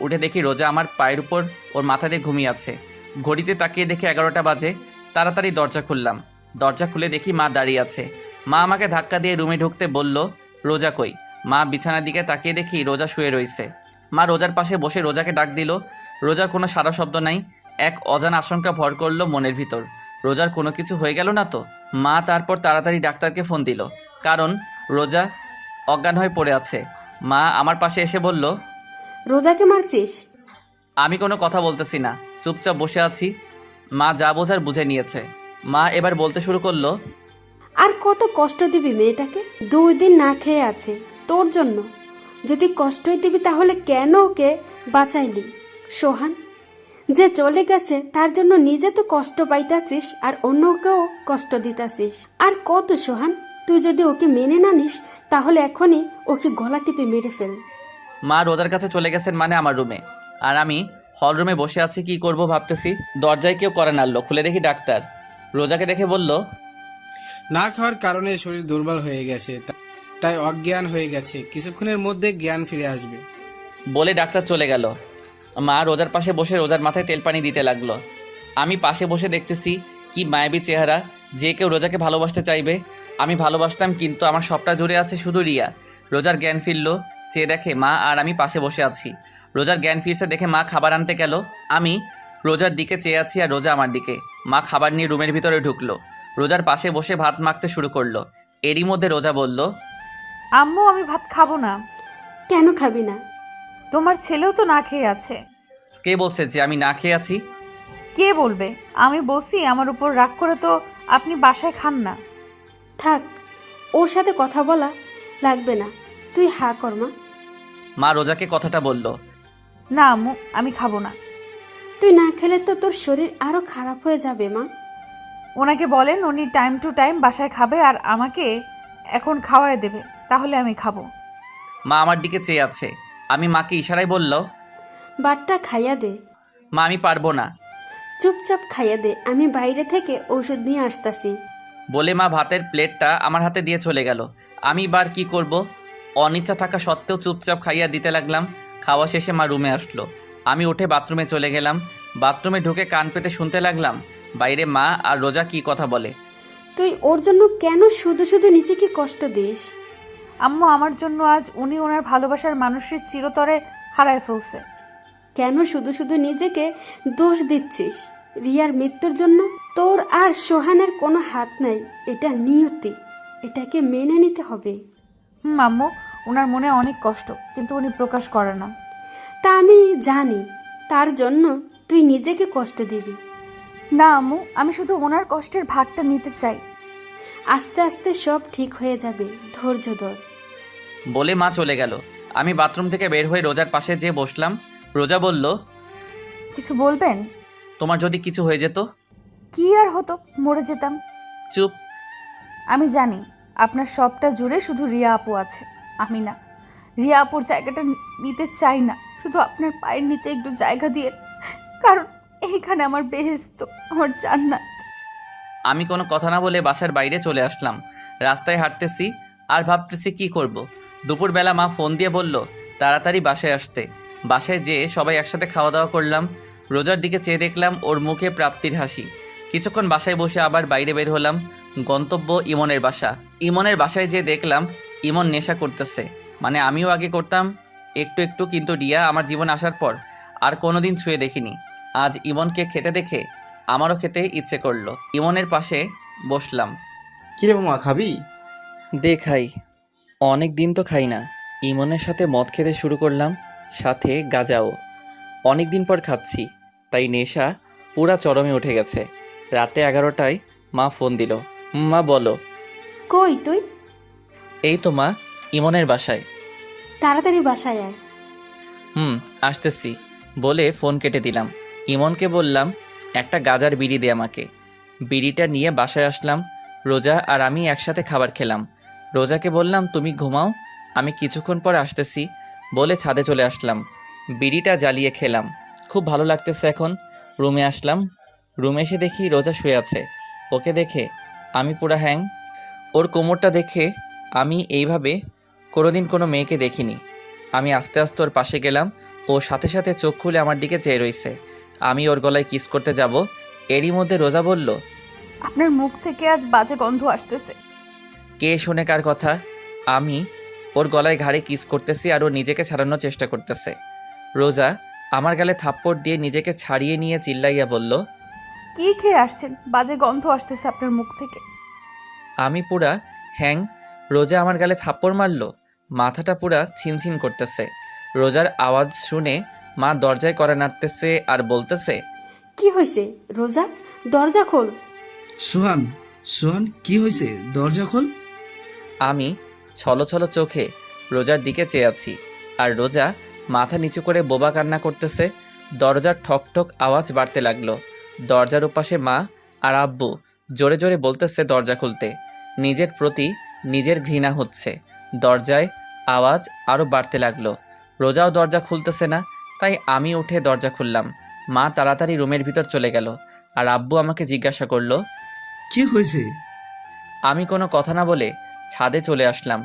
উঠে দেখি রোজা আমার পায়ের উপর ওর মাথা দিয়ে ঘুমিয়ে আছে। ঘড়িতে তাকিয়ে দেখি 11টা বাজে। তাড়াতাড়ি দরজা খুললাম। দরজা খুলে দেখি মা দাঁড়িয়ে আছে। মা আমাকে ধাক্কা দিয়ে রুমে ঢুকতে বলল, রোজা কই? মা বিছানার দিকে তাকিয়ে দেখি রোজা শুয়ে রয়েছে। মা রোজার পাশে বসে রোজাকে ডাক দিল। রোজার কোনো সারা শব্দ নাই। এক অজানা আশঙ্কা ভর করলো মনের ভিতর, রোজার কোনো কিছু হয়ে গেল না তো? মা তারপর তাড়াতাড়ি ডাক্তারকে ফোন দিল, কারণ রোজা অজ্ঞান হয়ে পড়ে আছে। মা আমার পাশে এসে বলল, রোজাকে মারছিস? আমি কোনো কথা বলতেছি না, চুপচাপ বসে আছি। মা যা বোঝার বুঝে নিয়েছে। মা এবার বলতে শুরু করলো, আর কত কষ্ট দিবি মেয়েটাকে? 2 দিন না খেয়ে আছে তোর জন্য। যদি কষ্টই দিবি তাহলে কেন ওকে বাঁচাইলি? সোহান, যে চলে গেছে তার জন্য নিজে তো কষ্ট পাইতাছিস আর অন্যকেও কষ্ট দিতাছিস। আর কত সোহান, তুই যদি ওকে মেনে না নিস তাহলে এখনই ওকে গলা টিপে মেরে ফেল। মা রোজার কাছে চলে গেছেন মানে আমার রুমে, আর আমি হল রুমে বসে আছি, কি করব ভাবতেছি। দরজায় কেউ করে নাড়লো, খুলে দেখি ডাক্তার। রোজাকে দেখে বলল, না খাওয়ার কারণে শরীর দুর্বল হয়ে গেছে, তাই অজ্ঞান হয়ে গেছে, কিছুক্ষণের মধ্যে জ্ঞান ফিরে আসবে বলে ডাক্তার চলে গেল। মা রোজার পাশে বসে রোজার মাথায় তেল পানি দিতে লাগলো। আমি পাশে বসে দেখতেছি কি মায়াবী চেহারা, যে কেউ রোজাকে ভালোবাসতে চাইবে। আমি ভালোবাসতাম, কিন্তু আমার সবটা জুড়ে আছে শুধু রিয়া। রোজার জ্ঞান ফিরল, চেয়ে দেখে মা আর আমি পাশে বসে আছি। রোজার জ্ঞান ফিরছে দেখে মা খাবার আনতে গেল। আমি রোজার দিকে চেয়ে আছি আর রোজা আমার দিকে। মা খাবার নিয়ে রুমের ভিতরে ঢুকলো। রোজার পাশে বসে ভাত মাখতে শুরু করলো। এরই মধ্যে রোজা বলল, আম্মু আমি ভাত খাবো না। কেন খাবি না? তোমার ছেলেও তো না খেয়ে আছে। কে বলছে যে আমি না খেয়ে আছি? কে বলবে? আমি বলছি আমার উপর রাগ করে তো আপনি বাসায় খান না। থাক, ওর সাথে কথা বলা লাগবে না, তুই হা কর মা। মা রোজাকে কথাটা বলল। না আম্মু, আমি খাবো না। তুই না খেলে তো তোর শরীর আরো খারাপ হয়ে যাবে মা। ওনাকে বলেন উনি টাইম টু টাইম বাসায় খাবে আর আমাকে এখন খাওয়ায় দেবে, তাহলে আমি খাবো। মা আমার দিকে চেয়ে আছে। আমি মাকে ইশারায় বলল, বাটটা খাইয়া দে। মা আমি পারবো না। চুপচাপ খাইয়া দে, আমি বাইরে থেকে ওষুধ নিয়ে আসতাছি। বলে মা ভাতের প্লেটটা আমার হাতে দিয়ে চলে গেল। আমি বার কি করব? অনিচ্ছা থাকা সত্ত্বেও চুপচাপ খাইয়া দিতে লাগলাম। খাওয়া শেষে মা রুমে আসলো। আমি উঠে বাথরুমে চলে গেলাম। বাথরুমে ঢুকে কান পেতে শুনতে লাগলাম বাইরে মা আর রোজা কি কথা বলে। তুই ওর জন্য কেন শুধু শুধু নিজেকে কষ্ট দিস? আম্মু আমার জন্য আজ উনি ওনার ভালোবাসার মানুষের চিরতরে হারায় ফেলছে। কেন শুধু শুধু নিজেকে দোষ দিচ্ছিস? রিয়ার মৃত্যুর জন্য তোর আর সোহানের কোনো হাত নাই, এটা নিয়তি, এটাকে মেনে নিতে হবে। আম্মু, ওনার মনে অনেক কষ্ট, কিন্তু উনি প্রকাশ করে না। তা আমি জানি, তার জন্য তুই নিজেকে কষ্ট দিবি না আম্মু, আমি শুধু ওনার কষ্টের ভাগটা নিতে চাই। আস্তে আস্তে সব ঠিক হয়ে যাবে, ধৈর্য ধর। বলে মা চলে গেল। আমি বাথরুম থেকে বের হয়ে রোজার পাশে যেয়ে বসলাম। রোজা বলল, কিছু বলবেন? তোমার যদি কিছু হয়ে যেত? কি আর হতো, মরে যেতাম। চুপ। আমি জানি আপনার সবটা জুড়ে শুধু রিয়া আপু আছে, আমি না। রিয়া আপুর জায়গাটা নিতে চাই না, শুধু আপনার পায়ের নিচে একটু জায়গা দিয়ে, কারণ এইখানে আমার বেহেশত, আমার জান্নাত। আমি কোনো কথা না বলে বাসার বাইরে চলে আসলাম। রাস্তায় হাঁটতেছি আর ভাবতেছি কি করব। দুপুরবেলা মা ফোন দিয়ে বলল তাড়াতাড়ি বাসায় আসতে। বাসায় যেয়ে সবাই একসাথে খাওয়া দাওয়া করলাম। রোজার দিকে চেয়ে দেখলাম ওর মুখে প্রাপ্তির হাসি। কিছুক্ষণ বাসায় বসে আবার বাইরে বের হলাম। গন্তব্য ইমনের বাসা। ইমনের বাসায় যেয়ে দেখলাম ইমন নেশা করতেছে, মানে আমিও আগে করতাম একটু একটু, কিন্তু রিয়া আমার জীবন আসার পর আর কোনোদিন ছুঁয়ে দেখিনি। আজ ইমনকে খেতে দেখে আমারও খেতে ইচ্ছে করলো। ইমনের পাশে বসলাম। কিরে মামা, খাবি? দে খাই। অনেক দিন তো খাই না। ইমনের সাথে মদ খেতে শুরু করলাম, সাথে গাঁজাও। অনেক দিন পর খাচ্ছি, তাই নেশা পুরা চরমে উঠে গেছে। রাতে 11টায় মা ফোন দিল। মা বলো। কই তুই? এই তো মা, ইমনের বাসায়। তাড়াতাড়ি বাসায় আয়। আসতেছি বলে ফোন কেটে দিলাম। ইমনকে বললাম একটা গাজার বিড়ি দে আমাকে। বিড়িটা নিয়ে বাসায় আসলাম। রোজা আর আমি একসাথে খাবার খেলাম। রোজাকে বললাম তুমি ঘুমাও, আমি কিছুক্ষণ পর আসতেছি বলে ছাদে চলে আসলাম। বিড়িটা জ্বালিয়ে খেলাম, খুব ভালো লাগতেছে এখন। রুমে আসলাম। রুমে এসে দেখি রোজা শুয়ে আছে। ওকে দেখে আমি পুরা হ্যাং। ওর কোমরটা দেখে আমি এইভাবে কোনোদিন কোনো মেয়েকে দেখিনি। আমি আস্তে আস্তে ওর পাশে গেলাম। ও সাথে সাথে চোখ খুলে আমার দিকে চেয়ে রইছে। আমি ওর গলায় কিস করতে যাব, এরই মধ্যে রোজা বলল আপনার মুখ থেকে আজ বাজে গন্ধ আসতেছে। কে শোনে কার কথা? আমি ওর গলায় ঘাড়ে কিস করতেছি আর ও নিজেকে ছাড়ানোর চেষ্টা করতেছে। রোজা আমার গালে থাপ্পড় দিয়ে নিজেকে ছাড়িয়ে নিয়ে চিল্লাইয়া বলল কি খেয়ে আসছেন? বাজে গন্ধ আসতেছে আপনার মুখ থেকে। আমি পুরা হ্যাং। রোজা আমার গালে থাপ্পড় মারল, মাথাটা পুরা ছিনছিন করতেছে। রোজার আওয়াজ শুনে মা দরজায় কড়া নাড়তেছে আর বলতেছে কি হয়েছে রোজা? দরজা খোল। সোহান, সোহান কি হয়েছে? দরজা খোল। আমি ছলো ছলো চোখে রোজার দিকে চেয়ে আছি, আর রোজা মাথা নিচু করে বোবা কান্না করতেছে। দরজার ঠক ঠক আওয়াজ বাড়তে লাগলো। দরজার ওপাশে মা আর আব্বু জোরে জোরে বলতেছে দরজা খুলতে। নিজের প্রতি নিজের ঘৃণা হচ্ছে। দরজায় আওয়াজ আরও বাড়তে লাগলো। রোজাও দরজা খুলতেছে না, তাই আমি উঠে দরজা খুললাম। মা তাড়াতাড়ি রুমের ভিতর চলে গেল, আর আব্বু আমাকে জিজ্ঞাসা করলো কি হয়েছে? আমি কোনো কথা না বলে ছাদে চলে আসলাম।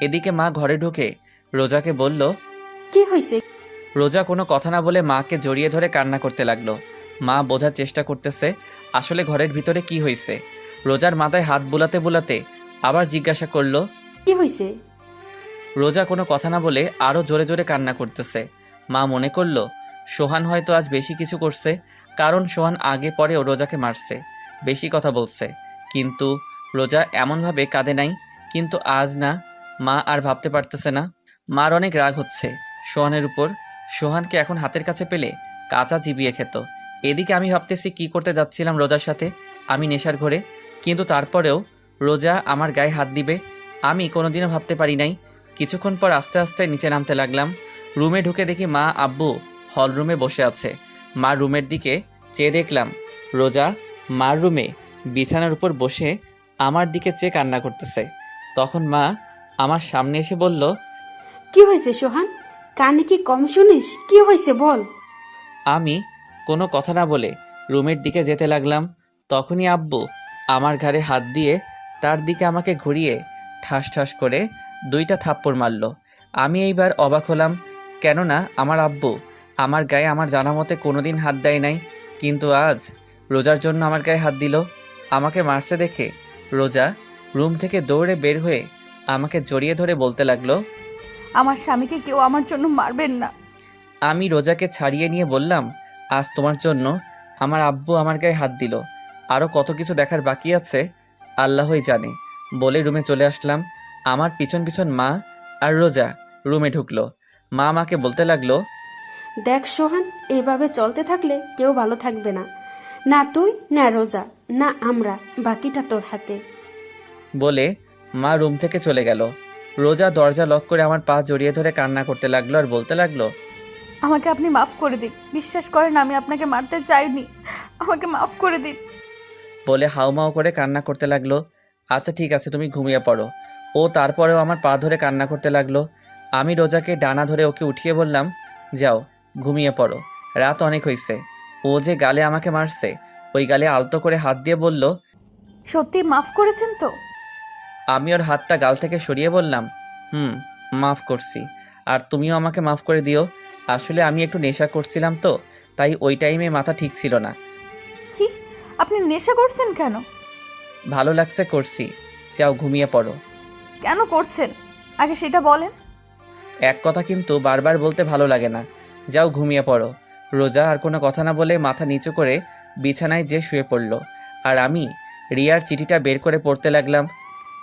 এদিকে মা ঘরে ঢুকে রোজাকে বলল কি হয়েছে? রোজা কোনো কথা না বলে মাকে জড়িয়ে ধরে কান্না করতে লাগলো। মা বোঝার চেষ্টা করতেছে আসলে ঘরের ভিতরে কি হয়েছে। রোজার মাথায় হাত বুলাতে বুলাতে আবার জিজ্ঞাসা করলো কি হয়েছে? রোজা কোনো কথা না বলে আরও জোরে জোরে কান্না করতেছে। মা মনে করলো সোহান হয়তো আজ বেশি কিছু করছে, কারণ সোহান আগে পরেও রোজাকে মারছে, বেশি কথা বলছে। কিন্তু রোজা এমনভাবে কাঁদে নাই। কিন্তু আজ না, মা আর ভাবতে পারতেছে না। মার অনেক রাগ হচ্ছে সোহানের উপর। সোহানকে এখন হাতের কাছে পেলে কাঁচা চিবিয়ে খেত। এদিকে আমি ভাবতেছি কি করতে যাচ্ছিলাম রোজার সাথে আমি নেশার ঘরে, কিন্তু তারপরেও রোজা আমার গায়ে হাত দিবে আমি কোনোদিনও ভাবতে পারি নাই। কিছুক্ষণ পর আস্তে আস্তে নিচে নামতে লাগলাম। রুমে ঢুকে দেখি মা আব্বু হল রুমে বসে আছে। মা রুমের দিকে চেয়ে দেখলাম রোজা মার রুমে বিছানার উপর বসে আমার দিকে চেয়ে কান্না করতেছে। তখন মা আমার সামনে এসে বলল কি হয়েছে সোহান? কানে কি কম শুনিস? কি হয়েছে বল। আমি কোনো কথা না বলে রুমের দিকে যেতে লাগলাম। তখনই আব্বু আমার ঘাড়ে হাত দিয়ে তার দিকে আমাকে ঘুরিয়ে ঠাস ঠাস করে 2টা থাপ্পড় মারল। আমি এইবার অবাক হলাম, কেননা আমার আব্বু আমার গায়ে আমার জানা মতে কোনোদিন হাত দেয় নাই, কিন্তু আজ রোজার জন্য আমার গায়ে হাত দিল। আমাকে মারছে দেখে রোজা রুম থেকে দৌড়ে বের হয়ে আমাকে জড়িয়ে ধরে বলতে লাগলো আমার স্বামীকে কেউ আমার জন্য মারবেন না। আমি রোজাকে ছাড়িয়ে নিয়ে বললাম আজ তোমার জন্য আমার আব্বু আমার গায়ে হাত দিল, আরও কত কিছু দেখার বাকি আছে আল্লাহই জানে বলে রুমে চলে আসলাম। আমার পিছন পিছন মা আর রোজা রুমে ঢুকলো। মা আমাকে বলতে লাগলো দেখ সোহান, এইভাবে চলতে থাকলে কেউ ভালো থাকবে না, না তুই না রোজা না আমরা, বাকিটা তোর হাতে। বলে মা রুম থেকে চলে গেল। রোজা দরজা লক করে আমার পা জড়িয়ে ধরে কান্না করতে লাগলো আর বলতে লাগলো আমাকে আপনি মাফ করে দিন, বিশ্বাস করেন আমি আপনাকে মারতে চাইনি, আমাকে মাফ করে দিন। বলে হাউমাউ করে কান্না করতে লাগলো। আচ্ছা ঠিক আছে, তুমি ঘুমিয়ে পড়ো। ও তারপরেও আমার পা ধরে কান্না করতে লাগলো। আমি রোজাকে ডানা ধরে ওকে উঠিয়ে বললাম, যাও ঘুমিয়ে পড়ো, রাত অনেক হয়েছে। ও যে গালে আমাকে মারছে, ওই গালে আলতো করে হাত দিয়ে বলল। সত্যি মাফ করেছেন তো? আমি ওর হাতটা গাল থেকে সরিয়ে বললাম, মাফ করছি। আর তুমিও আমাকে মাফ করে দিও। আসলে আমি একটু নেশা করছিলাম তো, তাই ওই টাইমে মাথা ঠিক ছিল না। কি, আপনি নেশা করছেন কেন? ভালো লাগছে করছি, যাও ঘুমিয়ে পড়ো। কেন করছেন আগে সেটা বলেন। এক কথা কিন্তু বারবার বলতে ভালো লাগে না, যাও ঘুমিয়ে পড়ো। রোজা আর কোনো কথা না বলে মাথা নিচু করে বিছানায় যে শুয়ে পড়ল, আর আমি রিয়ার চিঠিটা বের করে পড়তে লাগলাম।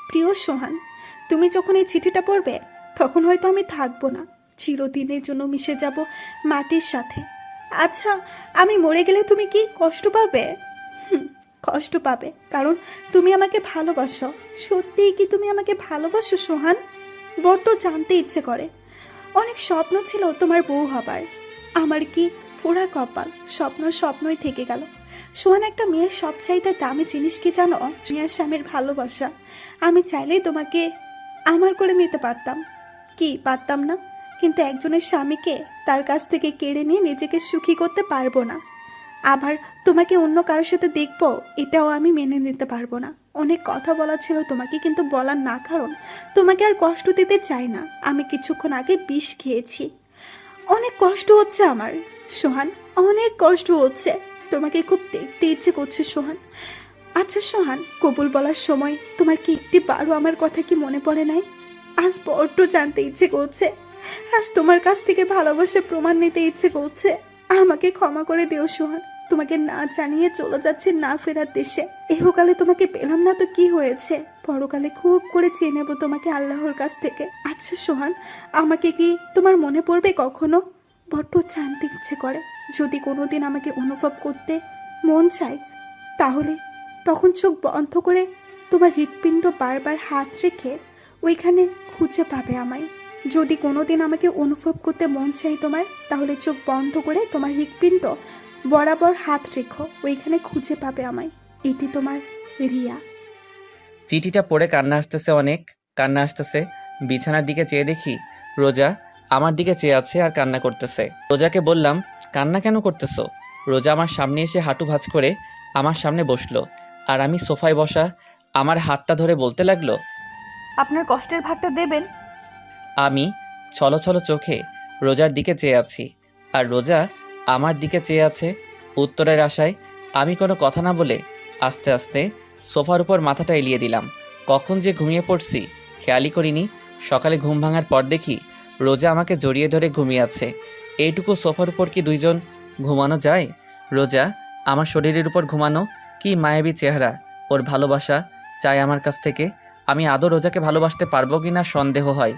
প্রিয় সোহান, তুমি যখন এই চিঠিটা পড়বে তখন হয়তো আমি থাকবো না, চিরদিনের জন্য মিশে যাব মাটির সাথে। আচ্ছা, আমি মরে গেলে তুমি কি কষ্ট পাবে? কষ্ট পাবে, কারণ তুমি আমাকে ভালোবাসো। সত্যিই কি তুমি আমাকে ভালোবাসো সোহান? বড্ড জানতে ইচ্ছে করে। অনেক স্বপ্ন ছিল তোমার বউ হবার, আমার কি পোড়া কপাল, স্বপ্নই থেকে গেল। সোহান, একটা মেয়ের সবচাইতে দামি জিনিস কি জানো? মেয়ের স্বামীর ভালোবাসা। আমি চাইলেই তোমাকে আমার করে নিতে পারতাম, কি পারতাম না? কিন্তু একজনের স্বামীকে তার কাছ থেকে কেড়ে নিয়ে নিজেকে সুখী করতে পারবো না। আবার তোমাকে অন্য কারোর সাথে দেখবো, এটাও আমি মেনে নিতে পারবো না। অনেক কথা বলা ছিল তোমাকে, কিন্তু বলার না, কারণ তোমাকে আর কষ্ট দিতে চাই না। আমি কিছুক্ষণ আগে বিষ খেয়েছি, অনেক কষ্ট হচ্ছে আমার সোহান, অনেক কষ্ট হচ্ছে। তোমাকে খুব দেখতে ইচ্ছে করছে সোহান। আচ্ছা সোহান, কবুল বলার সময় তোমার কি একটি বারও আমার কথা কি মনে পড়ে নাই? আজ বড্ড জানতে ইচ্ছে করছে, আজ তোমার কাছ থেকে ভালোবাসা প্রমাণ নিতে ইচ্ছে করছে। আমাকে ক্ষমা করে দিও সোহান, তোমাকে না জানিয়ে চলে যাচ্ছে না ফেরার দেশে। এহকালে তোমাকে পেলাম না তো কি হয়েছে, পরকালে খুব করে চেয়ে নেবো তোমাকে আল্লাহর কাছ থেকে। আচ্ছা সোহান, আমাকে কি তোমার মনে পড়বে কখনো? বড্ড জানতে ইচ্ছে করে। যদি কোনোদিন আমাকে অনুভব করতে মন চায়, তাহলে তখন চোখ বন্ধ করে তোমার হৃৎপিণ্ড বারবার হাত রেখে ওইখানে খুঁজে পাবে আমায়। যদি কোনোদিন আমাকে অনুভব করতে মন চাই তোমার, তাহলে চোখ বন্ধ করে তোমার হৃৎপিণ্ড বরাবর হাত রেখো, ওইখানে খুঁজে পাবে আমায়। এটি তোমার রিয়া। চিঠিটা পড়ে কান্না আসতেছে, অনেক কান্না আসতেছে। বিছানার দিকে চেয়ে দেখি রোজা আমার দিকে চেয়ে আছে আর কান্না করতেছে। রোজাকে বললাম, কান্না কেন করতেছো? রোজা আমার সামনে এসে হাঁটু ভাঁজ করে আমার সামনে বসলো, আর আমি সোফায় বসা আমার হাতটা ধরে বলতে লাগলো, আপনার কষ্টের ভাগটা দেবেন। আমি ছলো চোখে রোজার দিকে চেয়ে আছি, আর রোজা আমার দিকে চেয়ে আছে উত্তরের আশায়। আমি কোনো কথা না বলে আস্তে আস্তে সোফার উপর মাথাটা এলিয়ে দিলাম। কখন যে ঘুমিয়ে পড়ছি খেয়ালই করিনি। সকালে ঘুম ভাঙার পর দেখি রোজা আমাকে জড়িয়ে ধরে ঘুমিয়ে আছে। এইটুকু সোফার উপর কি দুইজন ঘুমানো যায়? রোজা আমার শরীরের উপর ঘুমানো, কি মায়াবী চেহারা। ওর ভালোবাসা চাই আমার কাছ থেকে। আমি আদৌ রোজাকে ভালোবাসতে পারবো কি না সন্দেহ হয়।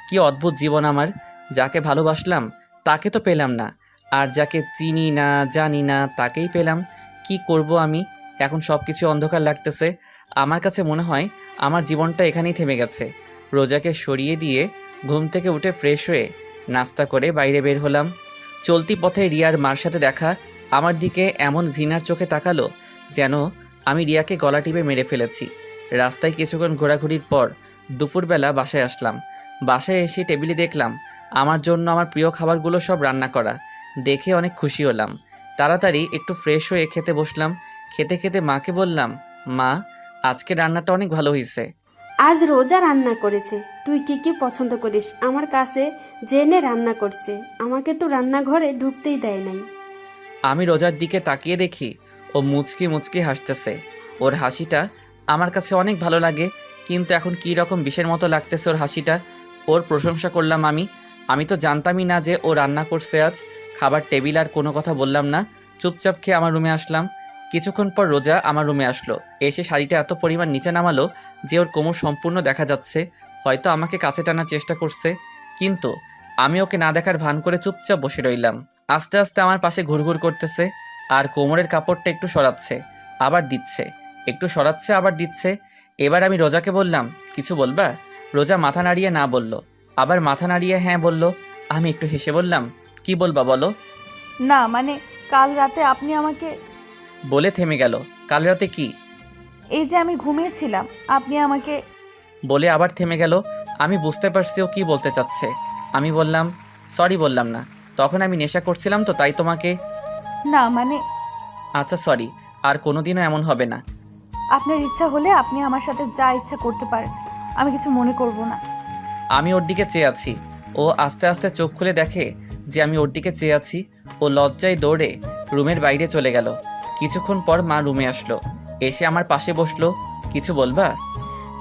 কি অদ্ভুত জীবন আমার, যাকে ভালোবাসলাম তাকে তো পেলাম না, আর যাকে চিনি না জানি না তাকেই পেলাম। কি করব আমি এখন? সব কিছু অন্ধকার লাগতেছে। আমার কাছে মনে হয় আমার জীবনটা এখানেই থেমে গেছে। রোজাকে সরিয়ে দিয়ে ঘুম থেকে উঠে ফ্রেশ হয়ে নাস্তা করে বাইরে বের হলাম। চলতি পথে রিয়ার মার সাথে দেখা। আমার দিকে এমন ঘৃণার চোখে তাকালো যেন আমি রিয়াকে গলা টিপে মেরে ফেলেছি। রাস্তায় কিছুক্ষণ ঘোরাঘুরির পর দুপুরবেলা বাসায় আসলাম। বাসায় এসে টেবিলে দেখলাম আমার জন্য আমার প্রিয় খাবারগুলো সব রান্না করা। দেখে অনেক খুশি হলাম। তাড়াতাড়ি একটু ফ্রেশ হয়ে খেতে বসলাম। খেতে খেতে মাকে বললাম, মা আজকে রান্নাটা অনেক ভালো হয়েছে। আজ রোজা রান্না করেছে, তুই কি কি পছন্দ করিস আমার কাছে জেনে রান্না করছে। আমাকে তো রান্নাঘরে ঢুকতেই দেয় নাই। আমি রোজার দিকে তাকিয়ে দেখি ও মুচকি মুচকি হাসতেছে। ওর হাসিটা আমার কাছে অনেক ভালো লাগে, কিন্তু এখন কী রকম বিষের মতো লাগতেছে ওর হাসিটা। ওর প্রশংসা করলাম আমি তো জানতামই না যে ও রান্না করছে আজ। খাবার টেবিল আর কোনো কথা বললাম না, চুপচাপ খেয়ে আমার রুমে আসলাম। কিছুক্ষণ পর রোজা আমার রুমে আসলো। এসে শাড়িটা এত পরিমাণ নিচে নামালো যে ওর কোমর সম্পূর্ণ দেখা যাচ্ছে। হয়তো আমাকে কাছে টানার চেষ্টা করছে, কিন্তু আমি ওকে না দেখার ভান করে চুপচাপ বসে রইলাম। আস্তে আস্তে আমার পাশে ঘুরঘুর করতেছে, আর কোমরের কাপড়টা একটু সরাচ্ছে আবার দিচ্ছে, একটু সরাচ্ছে আবার দিচ্ছে। এবার আমি রোজাকে বললাম, কিছু বলবা? রোজা মাথা নাড়িয়ে না বলল, আবার মাথা নাড়িয়ে হ্যাঁ বলল। আমি একটু হেসে বললাম, কি বলবা বলো? না মানে কাল রাতে আপনি আমাকে, বলে থেমে গেল। কাল রাতে কি? এই যে আমি ঘুমিয়েছিলাম, আপনি আমাকে, বলে আবার থেমে গেল। আমি বুঝতে পারছি ও কি বলতে চাচ্ছে। আমি বললাম, সরি বললাম না, তখন আমি নেশা করছিলাম তো তাই তোমাকে। না মানে আচ্ছা সরি, আর কোনোদিনও এমন হবে না। আপনার ইচ্ছা হলে আপনি আমার সাথে যা ইচ্ছা করতে পারেন, আমি কিছু মনে করব না। আমি ওর দিকে চেয়ে আছি। ও আস্তে আস্তে চোখ খুলে দেখে যে আমি ওর দিকে চেয়ে আছি। ও লজ্জায় দৌড়ে রুমের বাইরে চলে গেল। কিছুক্ষণ পর মা রুমে আসলো, এসে আমার পাশে বসলো। কিছু বলবা?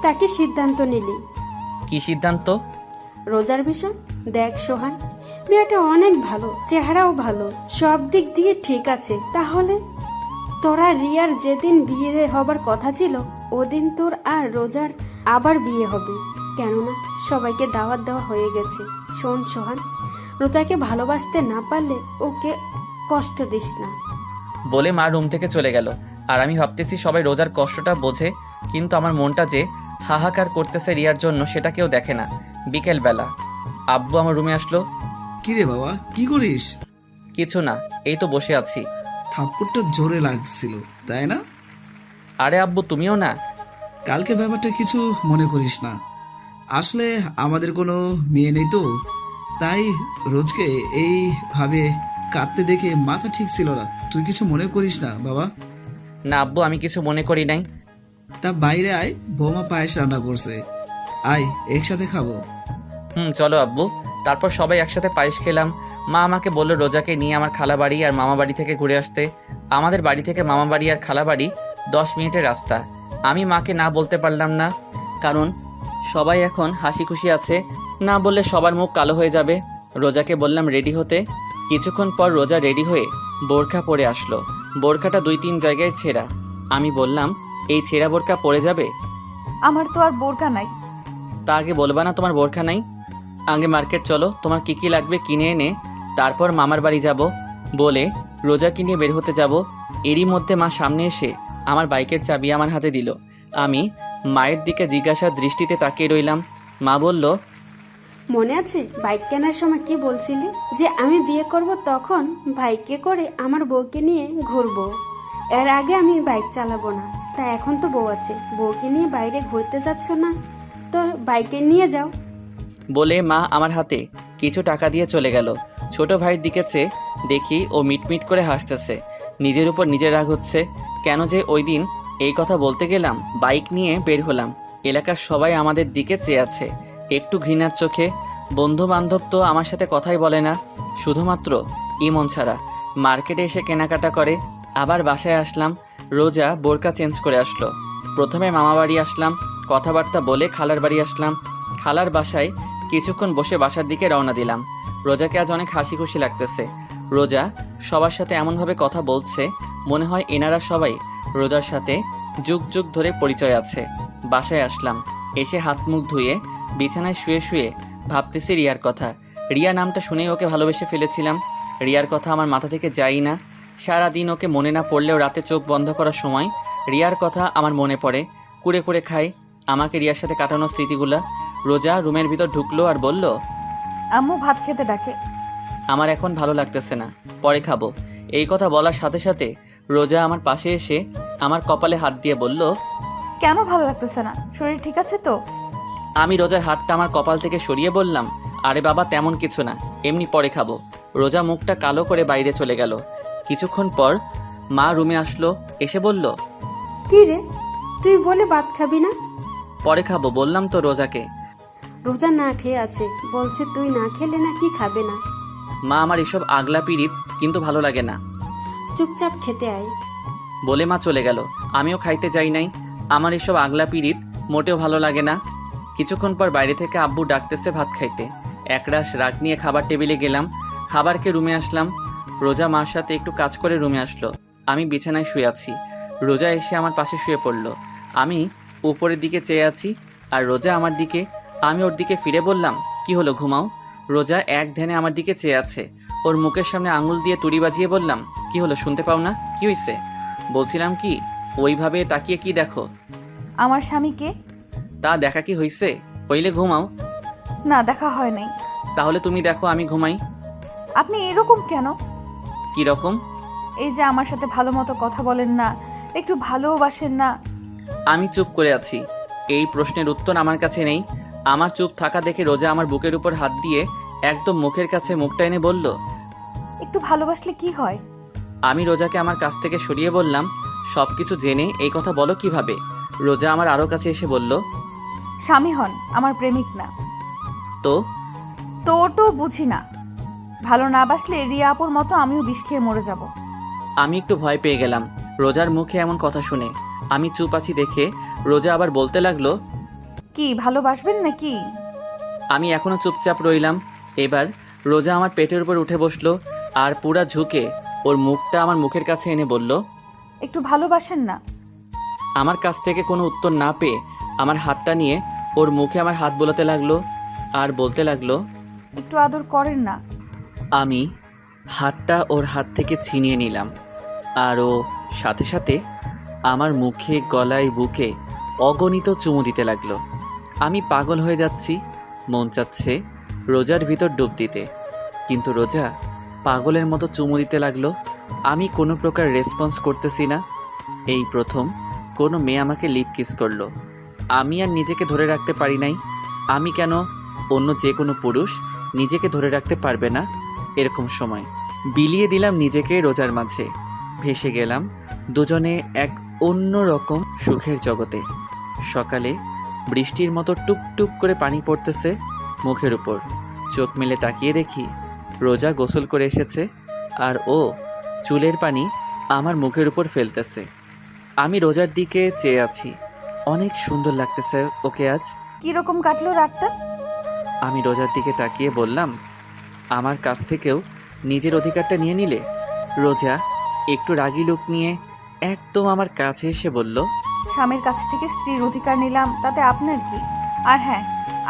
তাকে সিদ্ধান্ত নিলি? কি সিদ্ধান্ত? রোজার বিষয়। দেখ সোহান, মেয়েটা অনেক ভালো, চেহারাও ভালো, সব দিক দিয়ে ঠিক আছে। তাহলে তোরা রিয়ার যেদিন বিয়ে হবার কথা ছিল ওদিন তোর আর রোজার আবার বিয়ে হবে, কেননা সবাইকে দাওয়াত দেওয়া হয়ে গেছে। শোন সোহান, রোজাকে ভালোবাসতে না পারলে ওকে কষ্ট দিস না। বলে মা রুম থেকে চলে গেল। আর আমি ভাবতেছি সবাই রোজার কষ্টটা বোঝে, কিন্তু আমার মনটা যে হাহাকার করতেছে রিয়ার জন্য সেটা কেউ দেখে না। বিকেলবেলা আব্বু আমার রুমে আসলো। কিরে বাবা, কি করিস? কিছু না, এই তো বসে আছি। থাপ্পড়টা জোরে লাগছিল তাই না? আরে আব্বু তুমিও না? কালকে ব্যাপারটা কিছু মনে করিস না। আসলে আমাদের কোনো মেয়ে নেই তো, তাই রোজকে এইভাবে কাঁদতে দেখে মাথা ঠিক ছিল না। তুই কিছু মনে করিস না বাবা। না আব্বু, আমি কিছু মনে করি নাই। তা বাইরে আয়, বৌমা পায়েস রান্না করছে, আয় একসাথে খাবো। চলো আব্বু। তারপর সবাই একসাথে পায়েস খেলাম। মা আমাকে বললো রোজাকে নিয়ে আমার খালা বাড়ি আর মামা বাড়ি থেকে ঘুরে আসতে। আমাদের বাড়ি থেকে মামা বাড়ি আর খালা বাড়ি 10 মিনিটের রাস্তা। আমি মাকে না বলতে পারলাম না, কারণ সবাই এখন হাসি খুশি আছে। না বললে সবার মুখ কালো হয়ে যাবে। রোজাকে বললাম রেডি হতে। কিছুক্ষণ পর রোজা রেডি হয়ে বোরখা পরে আসলো। বোরখাটা 2-3 জায়গায় ছেঁড়া। আমি বললাম, এই ছেঁড়া বোরখা পরে যাবে? আমার তো আর বোরকা নাই। তা আগে বলবা না তোমার বোরখা নাই? আগে মার্কেট চলো, তোমার কি কি লাগবে কিনে এনে তারপর মামার বাড়ি যাব। বলে রোজাকে নিয়ে বের হতে যাব। এরই মধ্যে মা সামনে এসে আমার বাইকের চাবি আমার হাতে দিল। আমি মায়ের দিকে জিজ্ঞাসার দৃষ্টিতে তাকিয়ে রইলাম। মা বলল, মনে আছে বাইক কেনার সময় কি বলছিলি যে আমি বিয়ে করব তখন বাইকে করে আমার বউকে নিয়ে ঘুরবো, এর আগে আমি বাইক চালাবো না। তা এখন তো বউ আছে, বউকে নিয়ে বাইরে ঘুরতে যাচ্ছ না তো বাইকে নিয়ে যাও। বলে মা আমার হাতে কিছু টাকা দিয়ে চলে গেল। ছোট ভাইয়ের দিকে চেয়ে দেখি ও মিটমিট করে হাসতেছে। নিজের উপর নিজের রাগ হচ্ছে। কেন যে ওই দিন এই কথা বলতে গেলাম। বাইক নিয়ে বের হলাম। এলাকার সবাই আমাদের দিকে চেয়ে আছে একটু ঘৃণার চোখে। বন্ধু বান্ধব তো আমার সাথে কথাই বলে না, শুধুমাত্র ইমন ছাড়া। মার্কেটে এসে কেনাকাটা করে আবার বাসায় আসলাম। রোজা বোরকা চেঞ্জ করে আসলো। প্রথমে মামা বাড়ি আসলাম, কথাবার্তা বলে খালার বাড়ি আসলাম। খালার বাসায় কিছুক্ষণ বসে বাসার দিকে রওনা দিলাম। রোজাকে আজ অনেক হাসি খুশি লাগতেছে। রোজা সবার সাথে এমনভাবে কথা বলছে মনে হয় এনারা সবাই রোজার সাথে যুগ যুগ ধরে পরিচয় আছে। বাসায় আসলাম, এসে হাত মুখ ধুয়ে বিছানায় শুয়ে শুয়ে ভাবতেছি রিয়ার কথা। রিয়া নামটা শুনেই ওকে ভালোবেসে ফেলেছিলাম। রিয়ার কথা আমার মাথা থেকে যাই না। সারাদিন ওকে মনে না পড়লেও রাতে চোখ বন্ধ করার সময় রিয়ার কথা আমার মনে পড়ে। কুড়ে কুড়ে খাই আমাকে রিয়ার সাথে কাটানোর স্মৃতিগুলা। রোজা রুমের ভিতর ঢুকলো আর বলল, আম্মু ভাত খেতে ডাকে। আমার এখন ভালো লাগতেছে না, পরে খাবো। এই কথা বলার সাথে সাথে রোজা আমার পাশে এসে আমার কপালে হাত দিয়ে বলল, কেন ভালো লাগতেছে না? শরীর ঠিক আছে তো? আমি রোজার হাতটা আমার কপাল থেকে সরিয়ে বললাম, আরে বাবা তেমন কিছু না, এমনি পরে খাবো। রোজা মুখটা কালো করে বাইরে চলে গেল। কিছুক্ষণ পর মা রুমে আসলো, এসে বলল, কি রে, তুই বলে ভাত খাবি না? পরে খাবো বললাম তো রোজাকে। রোজা না খেয়ে আছে, বলছে তুই না খেলে নাকি খাবে না। মা আমার এসব আগলা পিরিত কিন্তু ভালো লাগে না, চুপচাপ খেতে আয়। বলে মা চলে গেল। আমিও খাইতে যাই নাই, আমার এসব আগলা পিরিত মোটেও ভালো লাগে না। কিছুক্ষণ পর বাইরে থেকে আব্বু ডাকতেছে ভাত খাইতে। একরাশ রাগ নিয়ে খাবার টেবিলে গেলাম। খাবার খেয়ে রুমে আসলাম। রোজা মার সাথে একটু কাজ করে রুমে আসলো। আমি বিছানায় শুয়ে আছি। রোজা এসে আমার পাশে শুয়ে পড়লো। আমি উপরের দিকে চেয়ে আছি আর রোজা আমার দিকে। আমি ওর দিকে ফিরে বললাম, কি হলো ঘুমাও? রোজা এক ধ্যানে আমার দিকে চেয়ে আছে। ওর মুখের সামনে আঙুল দিয়ে তুড়ি বাজিয়ে বললাম, কি হলো শুনতে পাও না? কি হইছে? বলছিলাম কি, ওইভাবে তাকিয়ে কি দেখো? আমার স্বামীকে। তা দেখা কি হইছে? হইলে ঘুমাও। না দেখা হয় নাই। তাহলে তুমি দেখো আমি ঘুমাই। আপনি এরকম কেন? কি রকম? এই যে আমার সাথে ভালো মতো কথা বলেন না, একটু ভালোবাসেন না। আমি চুপ করে আছি। এই প্রশ্নের উত্তর আমার কাছে নেই। আমার চুপ থাকা দেখে রোজা আমার বুকের উপর হাত দিয়ে একদম মুখের কাছে মুখটা এনে বলল। একটু ভালোবাসলে কি হয়? আমি রোজাকে আমার কাছ থেকে সরিয়ে বললাম, সব কিছু জেনে এই কথা বলো কিভাবে? রোজা আমার আরও কাছে এসে বলল, স্বামী হন, আমার প্রেমিক না। তো তো বুঝি না। ভালো না বাসলে রিয়া আপুর মতো আমিও বিষ খেয়ে মরে যাব। আমি একটু ভয় পেয়ে গেলাম রোজার মুখে এমন কথা শুনে। আমি চুপ আছি দেখে রোজা আবার বলতে লাগলো, কি ভালোবাসবেন নাকি? আমি এখনো চুপচাপ রইলাম। এবার রোজা আমার পেটের উপর উঠে বসলো আর পুরা ঝুঁকে ওর মুখটা আমার মুখের কাছে এনে বলল, একটু ভালোবাসেন না? আমার কাছ থেকে কোনো উত্তর না পেয়ে আমার হাতটা নিয়ে ওর মুখে আমার হাত বোলাতে লাগলো আর বলতে লাগলো, একটু আদর করেন না? আমি হাতটা ওর হাত থেকে ছিনিয়ে নিলাম আর ও সাথে সাথে আমার মুখে, গলায়, বুকে অগণিত চুমু দিতে লাগলো। আমি পাগল হয়ে যাচ্ছি। মন চাচ্ছে রোজার ভিতর ডুব দিতে, কিন্তু রোজা পাগলের মতো চুমু দিতে লাগলো। আমি কোনো প্রকার রেসপন্স করতেছি না। এই প্রথম কোনো মেয়ে আমাকে লিপ কিস করলো। আমি আর নিজেকে ধরে রাখতে পারি নাই। আমি কেন, অন্য যে কোনো পুরুষ নিজেকে ধরে রাখতে পারবে না এরকম সময়? বিলিয়ে দিলাম নিজেকে রোজার মাঝে। ভেসে গেলাম দুজনে এক অন্য রকম সুখের জগতে। সকালে বৃষ্টির মতো টুপটুপ করে পানি পড়তেছে মুখের উপর। চোখ মেলে তাকিয়ে দেখি রোজা গোসল করে এসেছে আর ও চুলের পানি আমার মুখের উপর ফেলতেছে। আমি রোজার দিকে চেয়ে আছি। অনেক সুন্দর লাগতেছে ওকে আজ। কিরকম কাটলো রাতটা? আমি রোজার দিকে তাকিয়ে বললাম, আমার কাছ থেকেও নিজের অধিকারটা নিয়ে নিলে? রোজা একটু রাগী লুক নিয়ে একদম আমার কাছে এসে বলল, স্বামীর কাছ থেকে স্ত্রীর অধিকার নিলাম, তাতে আপনার কি? আর হ্যাঁ,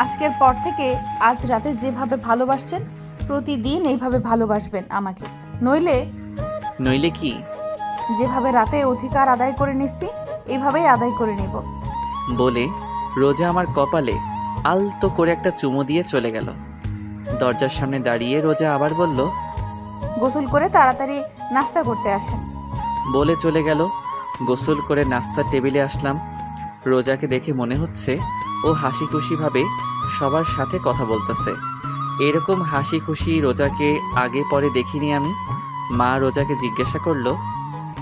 আজকের পর থেকে আজ রাতে যেভাবে ভালোবাসছেন প্রতিদিন এইভাবে ভালোবাসবেন আমাকে। নইলে কি? যেভাবে রাতে অধিকার আদায় করে নিচ্ছি এইভাবেই আদায় করে নেব। বলে রোজা আমার কপালে আলতো করে একটা চুমু দিয়ে চলে গেল। দরজার সামনে দাঁড়িয়ে রোজা আবার বলল, গোসল করে তাড়াতাড়ি নাস্তা করতে আসেন। বলে চলে গেল। গোসল করে নাস্তার টেবিলে আসলাম। রোজাকে দেখে মনে হচ্ছে ও হাসি খুশিভাবে সবার সাথে কথা বলতেছে। এরকম হাসি খুশি রোজাকে আগে পরে দেখিনি আমি। মা রোজাকে জিজ্ঞাসা করলো,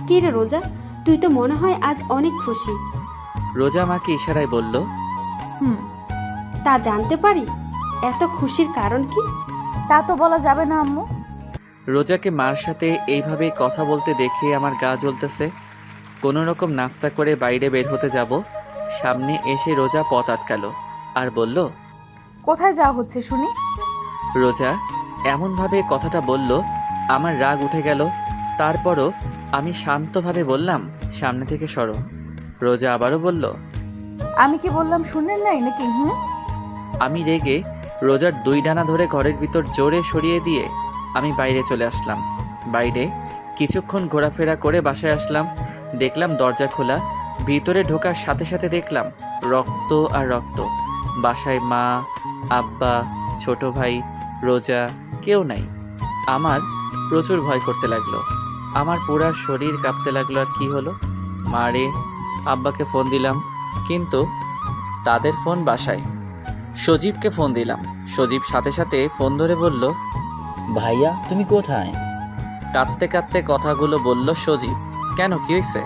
কি রে রোজা, তুই তো মনে হয় আজ অনেক খুশি। রোজা মাকে ইশারায় বলল, তা জানতে পারি এত খুশির কারণ কি? তা তো বলা যাবে না আম্মু। রোজাকে মার সাথে এইভাবে কথা বলতে দেখে আমার গা জ্বলতেছে। কোনো রকম নাস্তা করে বাইরে বের হতে যাব, সামনে এসে রোজা পথ আটকালো আর বলল, কোথায় যাওয়া হচ্ছে শুনি? রোজা এমনভাবে কথাটা বলল আমার রাগ উঠে গেল। তারপরও আমি শান্তভাবে বললাম, সামনে থেকে সরো। রোজা আবারও বলল, আমি কি বললাম শুনলেন নাই নাকি? আমি রেগে রোজার দুই ডানা ধরে ঘরের ভিতর জোরে সরিয়ে দিয়ে আমি বাইরে চলে আসলাম। বাইরে কিছুক্ষণ ঘোরাফেরা করে বাসায় আসলাম। দেখলাম দরজা খোলা। ভিতরে ঢোকার সাথে সাথে দেখলাম রক্ত আর রক্ত। বাসায় মা, আব্বা, ছোট ভাই, রোজা কেউ নাই। আমার প্রচুর ভয় করতে লাগলো। আমার পুরা শরীর কাঁপতে লাগলো। আর কি হলো? মারে আব্বাকে ফোন দিলাম, কিন্তু তাদের ফোন বাসায়। সজীবকে ফোন দিলাম। সজীব সাথে সাথে ফোন ধরে বলল, ভাইয়া তুমি কোথায়? কাঁদতে কাঁদতে কথাগুলো বলল সজীব। কেন, কি হয়েছে?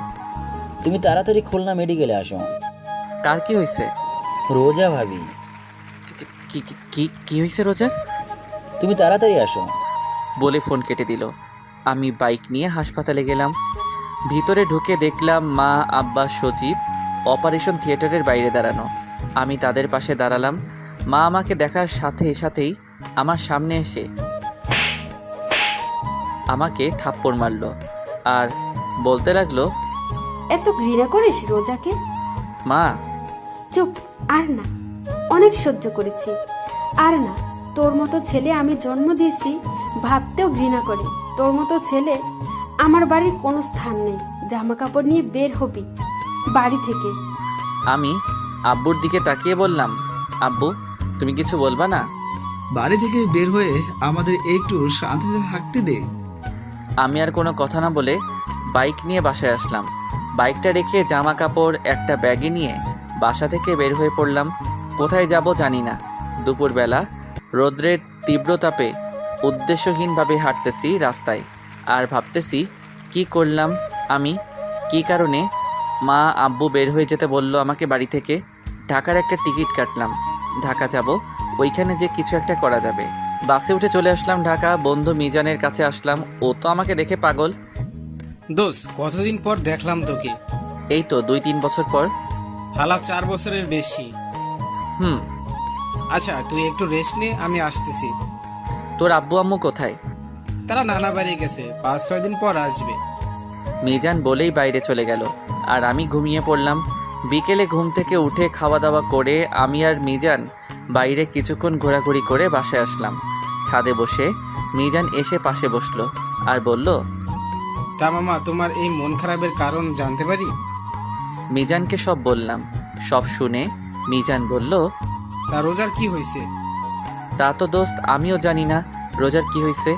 তুমি তাড়াতাড়ি খুলনা মেডিকেলে আসো। কার কি হয়েছে? রোজা ভাবি। কি কি কি হয়েছে রোজার? তুমি তাড়াতাড়ি আসো। বলে ফোন কেটে দিল। আমি বাইক নিয়ে হাসপাতালে গেলাম। ভিতরে ঢুকে দেখলাম মা, আব্বা, সজীব অপারেশন থিয়েটারের বাইরে দাঁড়ানো। আমি তাদের পাশে দাঁড়ালাম। মা আমাকে দেখার সাথে সাথেই আমার সামনে এসে আমাকে থাপ্পড় মারল আর বলতে লাগলো, এত ঘৃণা করিস রোজাকে? মা চুপ, আর না, অনেক সহ্য করেছি। আর না, তোর মতো ছেলে আমি জন্ম দিয়েছি ভাবতেও ঘৃণা করে। তোর মতো ছেলে আমার বাড়ির কোনো স্থান নেই। জামা কাপড় নিয়ে বের হবি বাড়ি থেকে। আমি আব্বুর দিকে তাকিয়ে বললাম, আব্বু তুমি কিছু বলবা না? বাড়ি থেকে বের হয়ে আমাদের একটু শান্তিতে থাকতে দে। আমি আর কোনো কথা না বলে বাইক নিয়ে বাসায় আসলাম। বাইকটা রেখে জামা কাপড় একটা ব্যাগে নিয়ে বাসা থেকে বের হয়ে পড়লাম। কোথায় যাব জানি না। দুপুরবেলা রৌদ্রের তীব্র তাপে উদ্দেশ্যহীনভাবে হাঁটতেছি রাস্তায়, আর ভাবতেছি কি করলাম আমি, কি কারণে মা আব্বু বের হয়ে যেতে বলল আমাকে বাড়ি থেকে। ঢাকার একটা টিকিট কাটলাম, ঢাকা যাব, ওইখানে যে কিছু একটা করা যাবে। বাসে উঠে চলে আসলাম ঢাকা। বন্ধু মিজানের কাছে আসলাম, ও তো আমাকে দেখে পাগল। দোস্ত, কতদিন পর দেখলাম তোকে? এই তো 2-3 বছর পর। হালা 4 বছরের বেশি। হুম। আচ্ছা, তুই একটু রেস্ট নে, আমি আসতেছি। তোর আব্বু আম্মু কোথায়? তারা নানা বাড়ি গেছে, 5-6 দিন পর আসবে। মিজান বলেই বাইরে চলে গেল, আর আমি ঘুমিয়ে পড়লাম। বিকেলে ঘুম থেকে উঠে খাওয়া দাওয়া করে আমি আর মিজান বাইরে কিছুক্ষণ ঘোরাঘুরি করে বাসায় আসলাম। ছাদে বসে মিজান এসে পাশে বসলো আর বলল, তা মামা, তোমার এই মন খারাপের কারণ জানতে পারি? মিজানকে সব বললাম। সব শুনে মিজান বলল, তা রোজার কি হয়েছে? তা তো দোস্ত আমিও জানি না রোজার কি হয়েছে।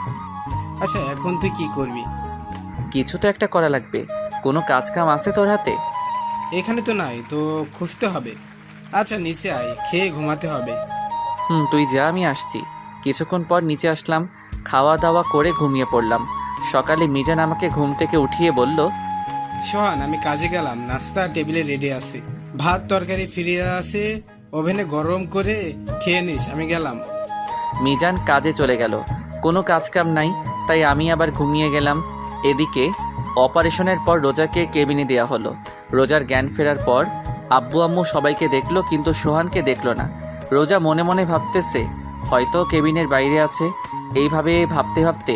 আচ্ছা, এখন তুই কি করবি? কিছু তো একটা করা লাগবে। কোনো কাজ কাম আছে তোর হাতে? এখানে তো নাই, তো খুঁজতে হবে। আচ্ছা, নিচে আয়, খেয়ে ঘুমাতে হবে। তুই যা, আমি আসছি। কিছুক্ষণ পর নিচে আসলাম, খাওয়া দাওয়া করে ঘুমিয়ে পড়লাম। সকালে মিজান আমাকে ঘুম থেকে উঠিয়ে বলল, সোহান, আমি কাজে গেলাম, নাস্তা টেবিলে রেডি আছে, ভাত তরকারি ফিরিয়ে আছে, ওভেনে গরম করে খেয়ে নিস, আমি গেলাম। মিজান কাজে চলে গেল। কোনো কাজ কাম নাই, তাই আমি আবার ঘুমিয়ে গেলাম। এদিকে অপারেশনের পর রোজাকে কেবিনে দেওয়া হলো। রোজার জ্ঞান ফেরার পর আব্বু আম্মু সবাইকে দেখলো, কিন্তু সোহানকে দেখলো না। রোজা মনে মনে ভাবতেছে হয়তো কেবিনের বাইরে আছে। এইভাবে ভাবতে ভাবতে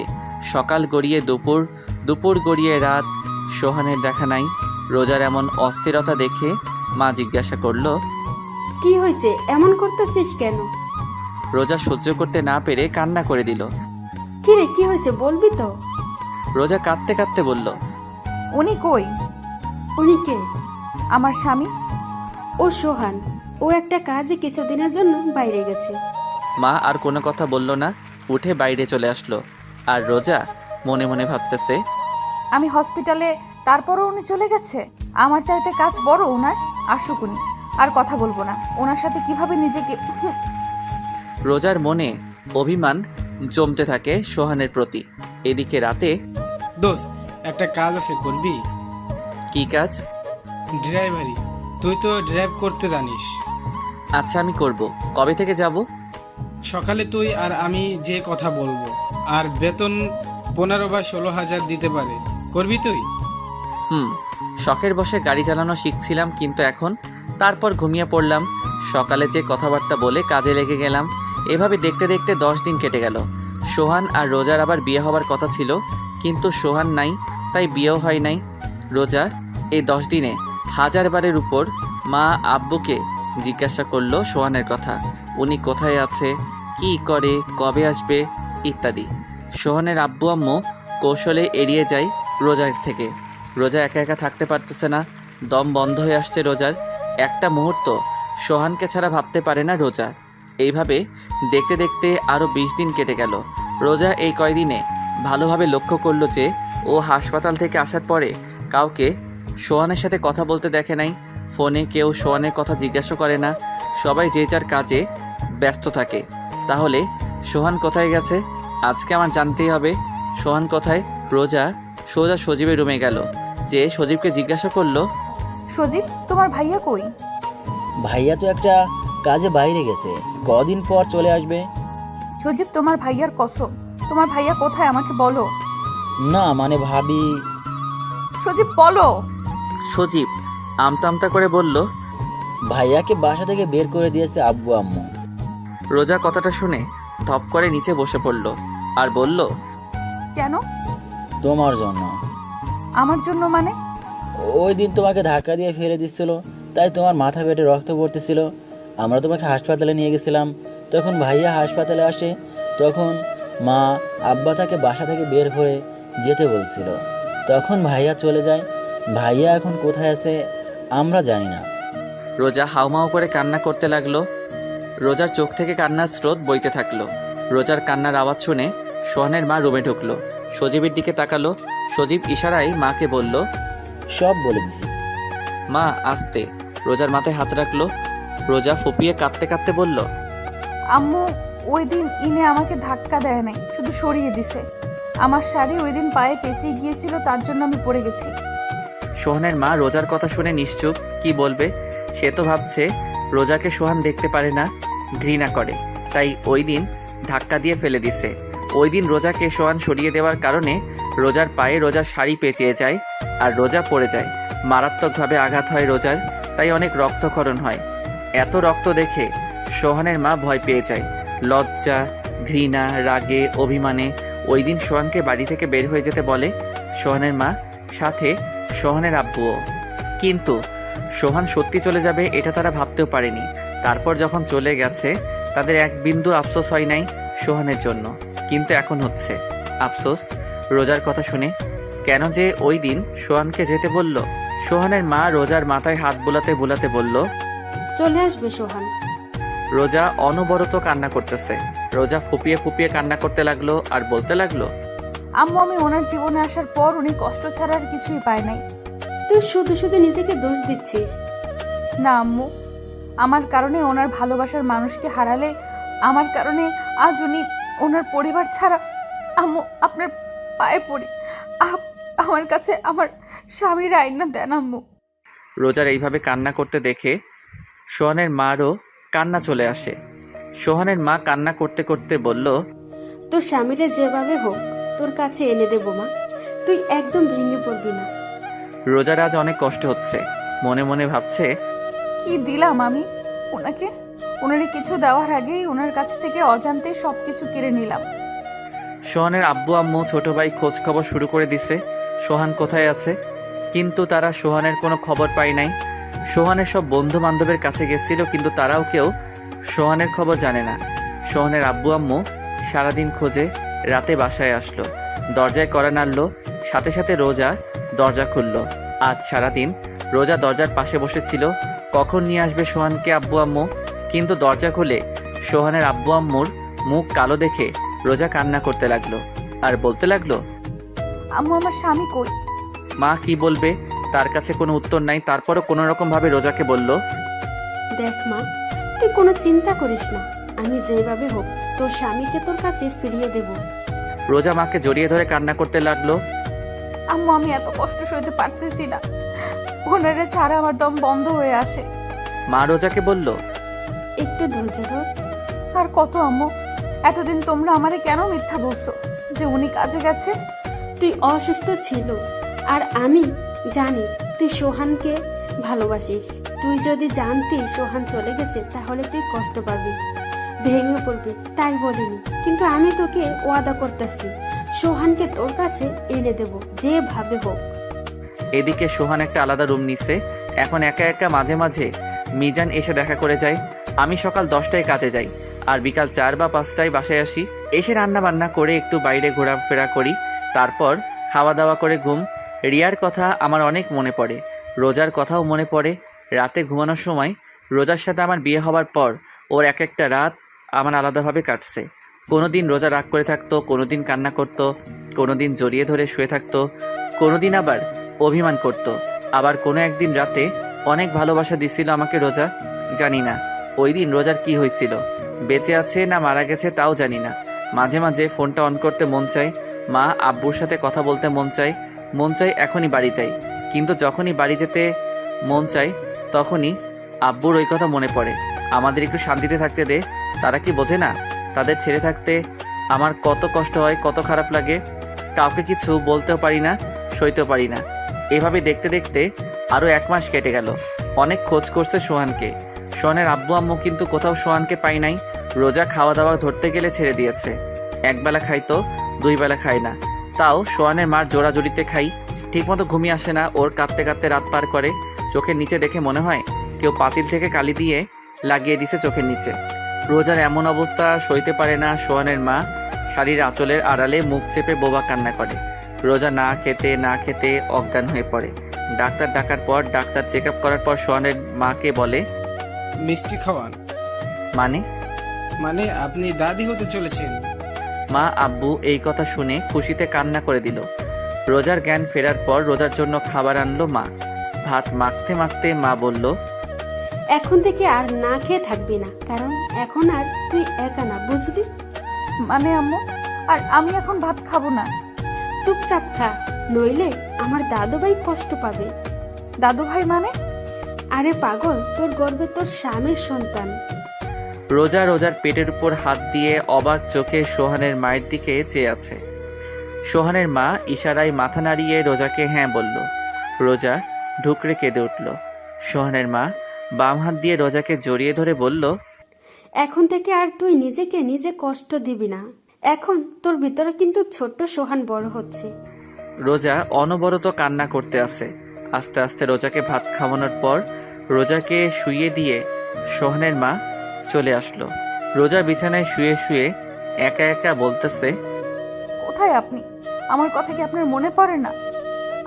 সকাল গড়িয়ে দুপুর, দুপুর গড়িয়ে রাত, সোহানের দেখা নাই। রোজার এমন অস্থিরতা দেখে মা জিজ্ঞাসা করলো, কি হয়েছে, এমন করতেছিস কেন? রোজা সহ্য করতে না পেরে কান্না করে দিল। কি রে, কি হয়েছে বলবি তো? রোজা কাঁদতে কাঁদতে বলল, উনি কই? উনি কে? আমার স্বামী। ও সোহান, ও একটা কাজে কিছুদিনের জন্য বাইরে গেছে। মা আর কোনো কথা বলল না, উঠে বাইরে চলে আসলো। আর রোজা মনে মনে ভাবতেছে, আমি হসপিটালে, তারপরও উনি চলে গেছে। আমার চাইতে কাজ বড় ওনার। আসুক উনি, আর কথা বলবো না। ওনার সাথে কিভাবে নিজেকে রোজার মনে অভিমান জমতে থাকে সোহানের প্রতি। এদিকে রাতে, দোস্ত, একটা কাজ আছে, করবি? কি কাজ? ড্রাইভারি। তুই তো ড্রাইভ করতে জানিস। আচ্ছা, আমি করব। কবে থেকে যাব? সকালে তুই আর আমি যে কথা বলবো, আর বেতন 15 বা 16,000 দিতে পারে। করবি তুই? শখের বসে গাড়ি চালানো শিখছিলাম, কিন্তু এখন। তারপর ঘুমিয়ে পড়লাম। সকালে যে কথাবার্তা বলে কাজে লেগে গেলাম। এভাবে দেখতে দেখতে 10 দিন কেটে গেল। সোহান আর রোজার আবার বিয়ে হবার কথা ছিল, কিন্তু সোহান নাই, তাই বিয়েও হয় নাই। রোজা এই 10 দিনে 1000 বারের উপর মা আব্বুকে জিজ্ঞাসা করলো সোহানের কথা। উনি কোথায় আছে, কি করে, কবে আসবে ইত্যাদি। সোহানের আব্বু আম্মু কৌশলে এড়িয়ে যায় রোজার থেকে। রোজা একা একা থাকতে পারতেছে না, দম বন্ধ হয়ে আসছে রোজার। একটা মুহূর্ত সোহানকে ছাড়া ভাবতে পারে না রোজা। এইভাবে দেখতে দেখতে আরও 20 দিন কেটে গেল। রোজা এই কয়দিনে ভালোভাবে লক্ষ্য করলো যে ও হাসপাতাল থেকে আসার পরে কাউকে সোহানের সাথে কথা বলতে দেখে নাই। ফোনে কেউ সোহানের কথা জিজ্ঞাসা করে না, সবাই যে যার কাজে ব্যস্ত থাকে। তাহলে সোহান কোথায় গেছে? আজকে আমার জানতেই হবে সোহান কোথায়। রোজা সোজা সজীবের রুমে গেল, যে সজীবকে জিজ্ঞাসা করলো, সজীব, তোমার ভাইয়া কই? ভাইয়া তো একটা কাজে বাইরে গেছে, কদিন পর চলে আসবে। সজীব, তোমার ভাইয়ার কসম, তোমার ভাইয়া কোথায় আমাকে বলো। না মানে ভাবি। সজীব বলো। সজীব আমতা আমতা করে বলল, ভাইয়াকে বাসা থেকে বের করে দিয়েছে আব্বু আম্মু। রোজা কথাটা শুনে ধপ করে নিচে বসে পড়ল আর বলল, কেন? তোমার জন্য। আমার জন্য মানে? ওই দিন তোমাকে ধাক্কা দিয়ে ফেলে দিচ্ছিল, তাই তোমার মাথা পেটে রক্ত পড়তেছিল। আমরা তোমাকে হাসপাতালে নিয়ে গেছিলাম। তখন ভাইয়া হাসপাতালে আসে, তখন মা আব্বা তাকে বাসা থেকে বের করে যেতে বলছিল। তখন ভাইয়া চলে যায়। ভাইয়া এখন কোথায় আছে আমরা জানি না। রোজা হাউমাউ করে কান্না করতে লাগলো। রোজার চোখ থেকে কান্নার স্রোত বইতে থাকলো। রোজার কান্নার আওয়াজ শুনে সোহানের মা রুমে ঢুকলো। সজীবের দিকে তাকালো। সজীব ইশারায় মাকে বলল, সব বলে দিছি। মা আস্তে। রোজার মাথায় হাত রাখলো। রোজা ফুপিয়ে কাঁদতে কাঁদতে বলল, আম্মু ওই দিন ইনে আমাকে ধাক্কা দেয় নাই, শুধু সরিয়ে দিছে। আমার শাড়ি ওই দিন পায়ে পেঁচিয়ে গিয়েছিল, তার জন্য আমি পড়ে গেছি। সোহানের মা রোজার কথা শুনে নিশ্চুপ। কি বলবে? সে তো ভাবছে রোজাকে সোহান দেখতে পারে না, ঘৃণা করে, তাই ওই দিন ধাক্কা দিয়ে ফেলে দিছে। ওই দিন রোজাকে সোহান সরিয়ে দেওয়ার কারণে রোজার পায়ে রোজার শাড়ি পেঁচিয়ে যায় আর রোজা পড়ে যায়। মারাত্মকভাবে আঘাত হয় রোজার, তাই অনেক রক্তক্ষরণ হয়। এত রক্ত দেখে সোহানের মা ভয় পেয়ে যায়। লজ্জা, ঘৃণা, রাগে, অভিমানে ওই দিন সোহানকে বাড়ি থেকে বের হয়ে যেতে বলে সোহানের মা, সাথে সোহানের আব্বুও। কিন্তু সোহান সত্যি চলে যাবে এটা তারা ভাবতেও পারেনি। তারপর যখন চলে গেছে তাদের এক বিন্দু আফসোস হয় নাই সোহানের জন্য, কিন্তু এখন হচ্ছে আফসোস রোজার কথা শুনে। কেন যে ওই দিন সোহানকে যেতে বলল। সোহানের মা রোজার মাথায় হাত বুলাতে বুলাতে বলল, চলে আসবে সোহান। রোজা অনবরত কান্না করতেছে। রোজা ফুপিয়ে ফুপিয়ে কান্না করতে লাগলো আর বলতে লাগলো, আম্মু আমি ওনার জীবনে আসার পর উনি কষ্ট ছাড়া আর কিছুই পায় নাই। তুই শুধু শুধু নিজেকে দোষ দিচ্ছিস। না আম্মু, আমার কারণে ওনার ভালোবাসার মানুষকে হারালে, আমার কারণে আজ উনি ওনার পরিবার ছাড়া। আম্মু আপনার পায়ে পড়ি, আমার কাছে আমার স্বামীর আইনা দেন আম্মু। রোজার এইভাবে কান্না করতে দেখে সোহানের মারও কান্না চলে আসে। সোহানের মা কান্না করতে করতে বলল, তোর স্বামীরে যেভাবে হোক তোর কাছে এনে দেবো মা, তুই একদম ভেঙে পড়বি না। রোজার আজ অনেক কষ্ট হচ্ছে। মনে মনে ভাবছে, কি দিলাম আমি ওনাকে? ওনারে কিছু দেওয়ার আগেই ওনার কাছ থেকে অজান্তেই সব কিছু কেড়ে নিলাম। সোহানের আব্বু আম্মু ছোট ভাই খোঁজ খবর শুরু করে দিছে সোহান কোথায় আছে, কিন্তু তারা সোহানের কোনো খবর পায় নাই। সোহানের সব বন্ধু বান্ধবের কাছে গেছিল, কিন্তু তারাও কেউ সোহানের খবর জানে না। সোহানের আব্বু আম্মু সারাদিন খোঁজে রাতে বাসায় আসলো, দরজায় কড়া নাড়ল, সাথে সাথে রোজা দরজা খুলল। আজ সারাদিন রোজা দরজার পাশে বসেছিল, কখন নিয়ে আসবে সোহানকে আব্বু আম্মু। কিন্তু দরজা খুলে সোহানের আব্বু আম্মুর মুখ কালো দেখে রোজা কান্না করতে লাগলো আর বলতে লাগলো, আম্মু আমার স্বামী কই? মা কি বলবে, তার কাছে কোনো উত্তর নাই। তারপরও কোনো রকম ভাবে রোজাকে বলল, দেখ মা, তুই কোনো চিন্তা করিস না, আমি যেভাবে হোক তোর স্বামীকে তোর কাছে ফিরিয়ে দেব। রোজা মাকে জড়িয়ে ধরে কান্না করতে লাগলো। আম্মু আমি এত কষ্ট সইতে পারতেছি না, ওনারে ছাড়া আমার দম বন্ধ হয়ে আসে। মা রোজাকে বলল, একটু ধৈর্য ধর। আর কত আম্মু, এতদিন তোমরা আমারে কেন মিথ্যা বলছো যে উনি কাজে গেছে? তুই অসুস্থ ছিল আর আমি জানি তুই সোহানকে ভালোবাসিস। তুই যদি জানতি সোহান চলে গেছে তাহলে তুই কষ্ট পাবি, ভেঙে পড়বি, তাই বলিনি। কিন্তু আমি তোকে ওয়াদা করতেছি সোহানকে তোর কাছে এনে দেব যেভাবে হোক। এদিকে সোহান একটা আলাদা রুম নিছে। এখন একা একা মাঝে মাঝে মিজান এসে দেখা করে যায়। আমি সকাল 10টায় কাজে যাই আর বিকাল 4 বা 5টায় বাসায় আসি। এসে রান্না বান্না করে একটু বাইরে ঘোরাফেরা করি, তারপর খাওয়া দাওয়া করে ঘুম। রিয়ার কথা আমার অনেক মনে পড়ে, রোজার কথাও মনে পড়ে। রাতে ঘুমানোর সময় রোজার সাথে আমার বিয়ে হওয়ার পর ওর এক একটা রাত আমার আলাদাভাবে কাটছে। কোনো দিন রোজা রাগ করে থাকতো, কোনো দিন কান্না করতো, কোনো দিন জড়িয়ে ধরে শুয়ে থাকতো, কোনো দিন আবার অভিমান করত। আবার কোনো একদিন রাতে অনেক ভালোবাসা দিছিল আমাকে রোজা। জানি না ওই দিন রোজার কি হয়েছিল, বেঁচে আছে না মারা গেছে তাও জানি না। মাঝে মাঝে ফোনটা অন করতে মন চায়, মা আব্বুর সাথে কথা বলতে মন চায়, এখনই বাড়ি যাই। কিন্তু যখনই বাড়ি যেতে মন চায় তখনই আব্বুর ওই কথা মনে পড়ে, আমাদের একটু শান্তিতে থাকতে দে। তারা কি বোঝে না তাদের ছেড়ে থাকতে আমার কত কষ্ট হয়, কত খারাপ লাগে। কাউকে কিছু বলতেও পারি না, সইতেও পারি না। এভাবে দেখতে দেখতে আরও 1 মাস কেটে গেল। অনেক খোঁজ করছে সোহানকে, সোহানের আব্বু আম্মু, কিন্তু কোথাও সোহানকে পাই নাই। রোজা খাওয়া দাওয়া ধরতে গেলে ছেড়ে দিয়েছে, একবেলা খাইতো, 2 বেলা খায় না, তাও সোহানের মার জোড়াজড়িতে খাই। ঠিকমতো ঘুমিয়ে আসে না, ওর কাঁদতে কাঁদতে রাত পার করে। চোখের নিচে দেখে মনে হয় কেউ পাতিল থেকে কালি দিয়ে লাগিয়ে দিছে চোখের নিচে। রোজার এমন অবস্থা সইতে পারে না সোহানের মা শাড়ির আঁচলের আড়ালে মুখ চেপে বোবা কান্না করে। রোজা না খেতে অজ্ঞান হয়ে পড়ে। ডাক্তার ডাকার পর, ডাক্তার চেক আপ করার পর সোহানের মাকে বলে, মিষ্টি খাওয়ান। মানে আপনি দাদি হতে চলেছেন। মা আব্বু এই কথা শুনে খুশিতে কান্না করে দিল। রোজার জ্ঞান ফেরার পর রোজার জন্য খাবার আনলো মা। ভাত মাখতে মাখতে মা বলল, এখন থেকে আর না খেয়ে থাকবি না, কারণ এখন আর তুই একা না, বুঝলি? মানে আম্মু, আর আমি এখন ভাত খাবো না। চুপচাপ খা, নইলে আমার দাদুভাই কষ্ট পাবে। দাদু ভাই মানে? আরে পাগল, তোর গর্বে তোর স্বামীর সন্তান। রোজা রোজার পেটের উপর হাত দিয়ে অবাক চোখে সোহানের মায়ের দিকে চেয়ে আছে। সোহানের মা ইশারায় মাথা নাড়িয়ে রোজাকে হ্যাঁ বলল। রোজা ঢুকরে কেঁদে উঠল। সোহানের মা বাম হাত দিয়ে রোজাকে জড়িয়ে ধরে বলল, এখন থেকে আর তুই নিজেকে নিজে কষ্ট দিবি না। এখন তোর ভিতরে কিন্তু ছোট্ট সোহান বড় হচ্ছে। রোজা অনবরত কান্না করতে আছে। আস্তে আস্তে রোজাকে ভাত খাওয়ানোর পর রোজাকে শুইয়ে দিয়ে সোহানের মা চলে আসলো। রোজা বিছানায় শুয়ে শুয়ে একা একা বলতেছে, কোথায় আপনি? আমার কথা কি আপনার মনে পড়ে না?